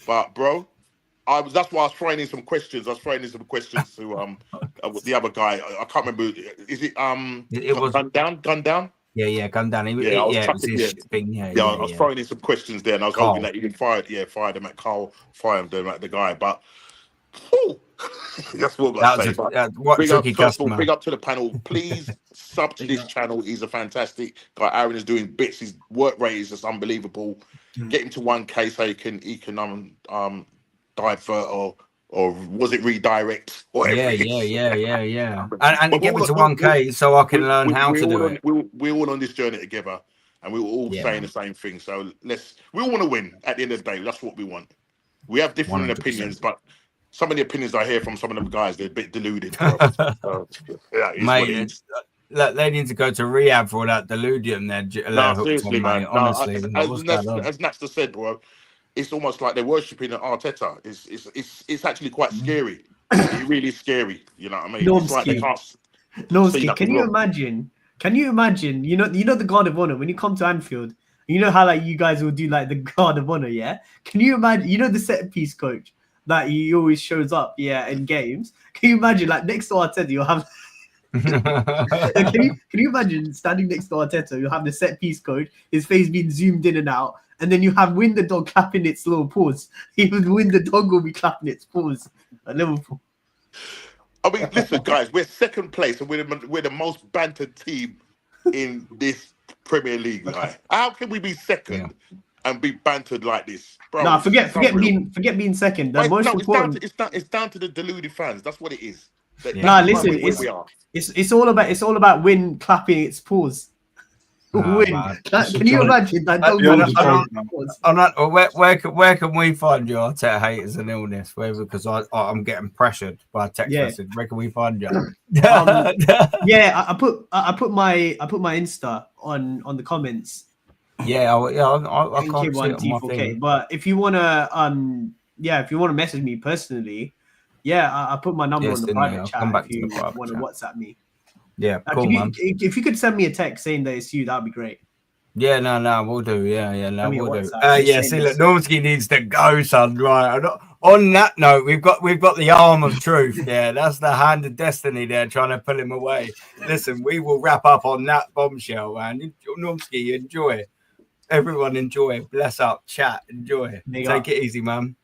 But bro, that's why I was throwing in some questions. to the other guy. I can't remember. Is it Gun Down? Yeah, Gun Down. I was throwing in some questions there, and I was hoping that he fired them at Carl, fired them at the guy. But that's what I say. Big up to the panel. Please sub to this channel. He's a fantastic guy. Aaron is doing bits. His work rate is just unbelievable. get him to 1K so he can divert or was it redirect? Whatever it is. Yeah. And get me to 1K so I can learn how to do it. We're all on this journey together, and we were all saying the same thing. So we all want to win at the end of the day. That's what we want. We have different 100%. opinions, but some of the opinions I hear from some of the guys, they're a bit deluded, bro. So, yeah, it's what it is. They need to go to rehab for all that delusion they're No, hooked seriously, on, man. mate. Honestly, As Naxter said, bro, it's almost like they're worshipping Arteta. It's actually quite scary. It really is scary. You know what I mean? It's like they can't see can you wrong. imagine? Can you imagine? You know the Guard of Honor when you come to Anfield. You know how like you guys will do like the Guard of Honor, yeah? Can you imagine? You know the set piece coach that he always shows up, yeah, in games. Can you imagine like next to Arteta you'll have? Can you imagine standing next to Arteta? You'll have the set piece coach, his face being zoomed in and out, and then you have Win the Dog clapping its little paws. Even Win the Dog will be clapping its paws at Liverpool. I mean, listen, guys, we're second place and we're the most bantered team in this Premier League. Right? How can we be second and be bantered like this, bro? No, forget being second. The most important. It's down to the deluded fans. That's what it is. Listen, it's all about Win clapping its paws. Win. Can you imagine that? Where can we find you, Arteta haters and illness? Where because I'm getting pressured by a text message. Where can we find you? I put my Insta on the comments. I can't see it on my thing. But if you wanna message me personally, I put my number on the private chat if you want to WhatsApp me. Yeah, cool, man. If you could send me a text saying that it's you, that'd be great. Yeah, no, we'll do. We'll do. See, look, Normski needs to go, son. Right. On that note, we've got the arm of truth. Yeah, that's the hand of destiny there, trying to pull him away. Listen, we will wrap up on that bombshell, man. Normski, enjoy. Everyone, enjoy. Bless up, chat, enjoy. Take it easy, man.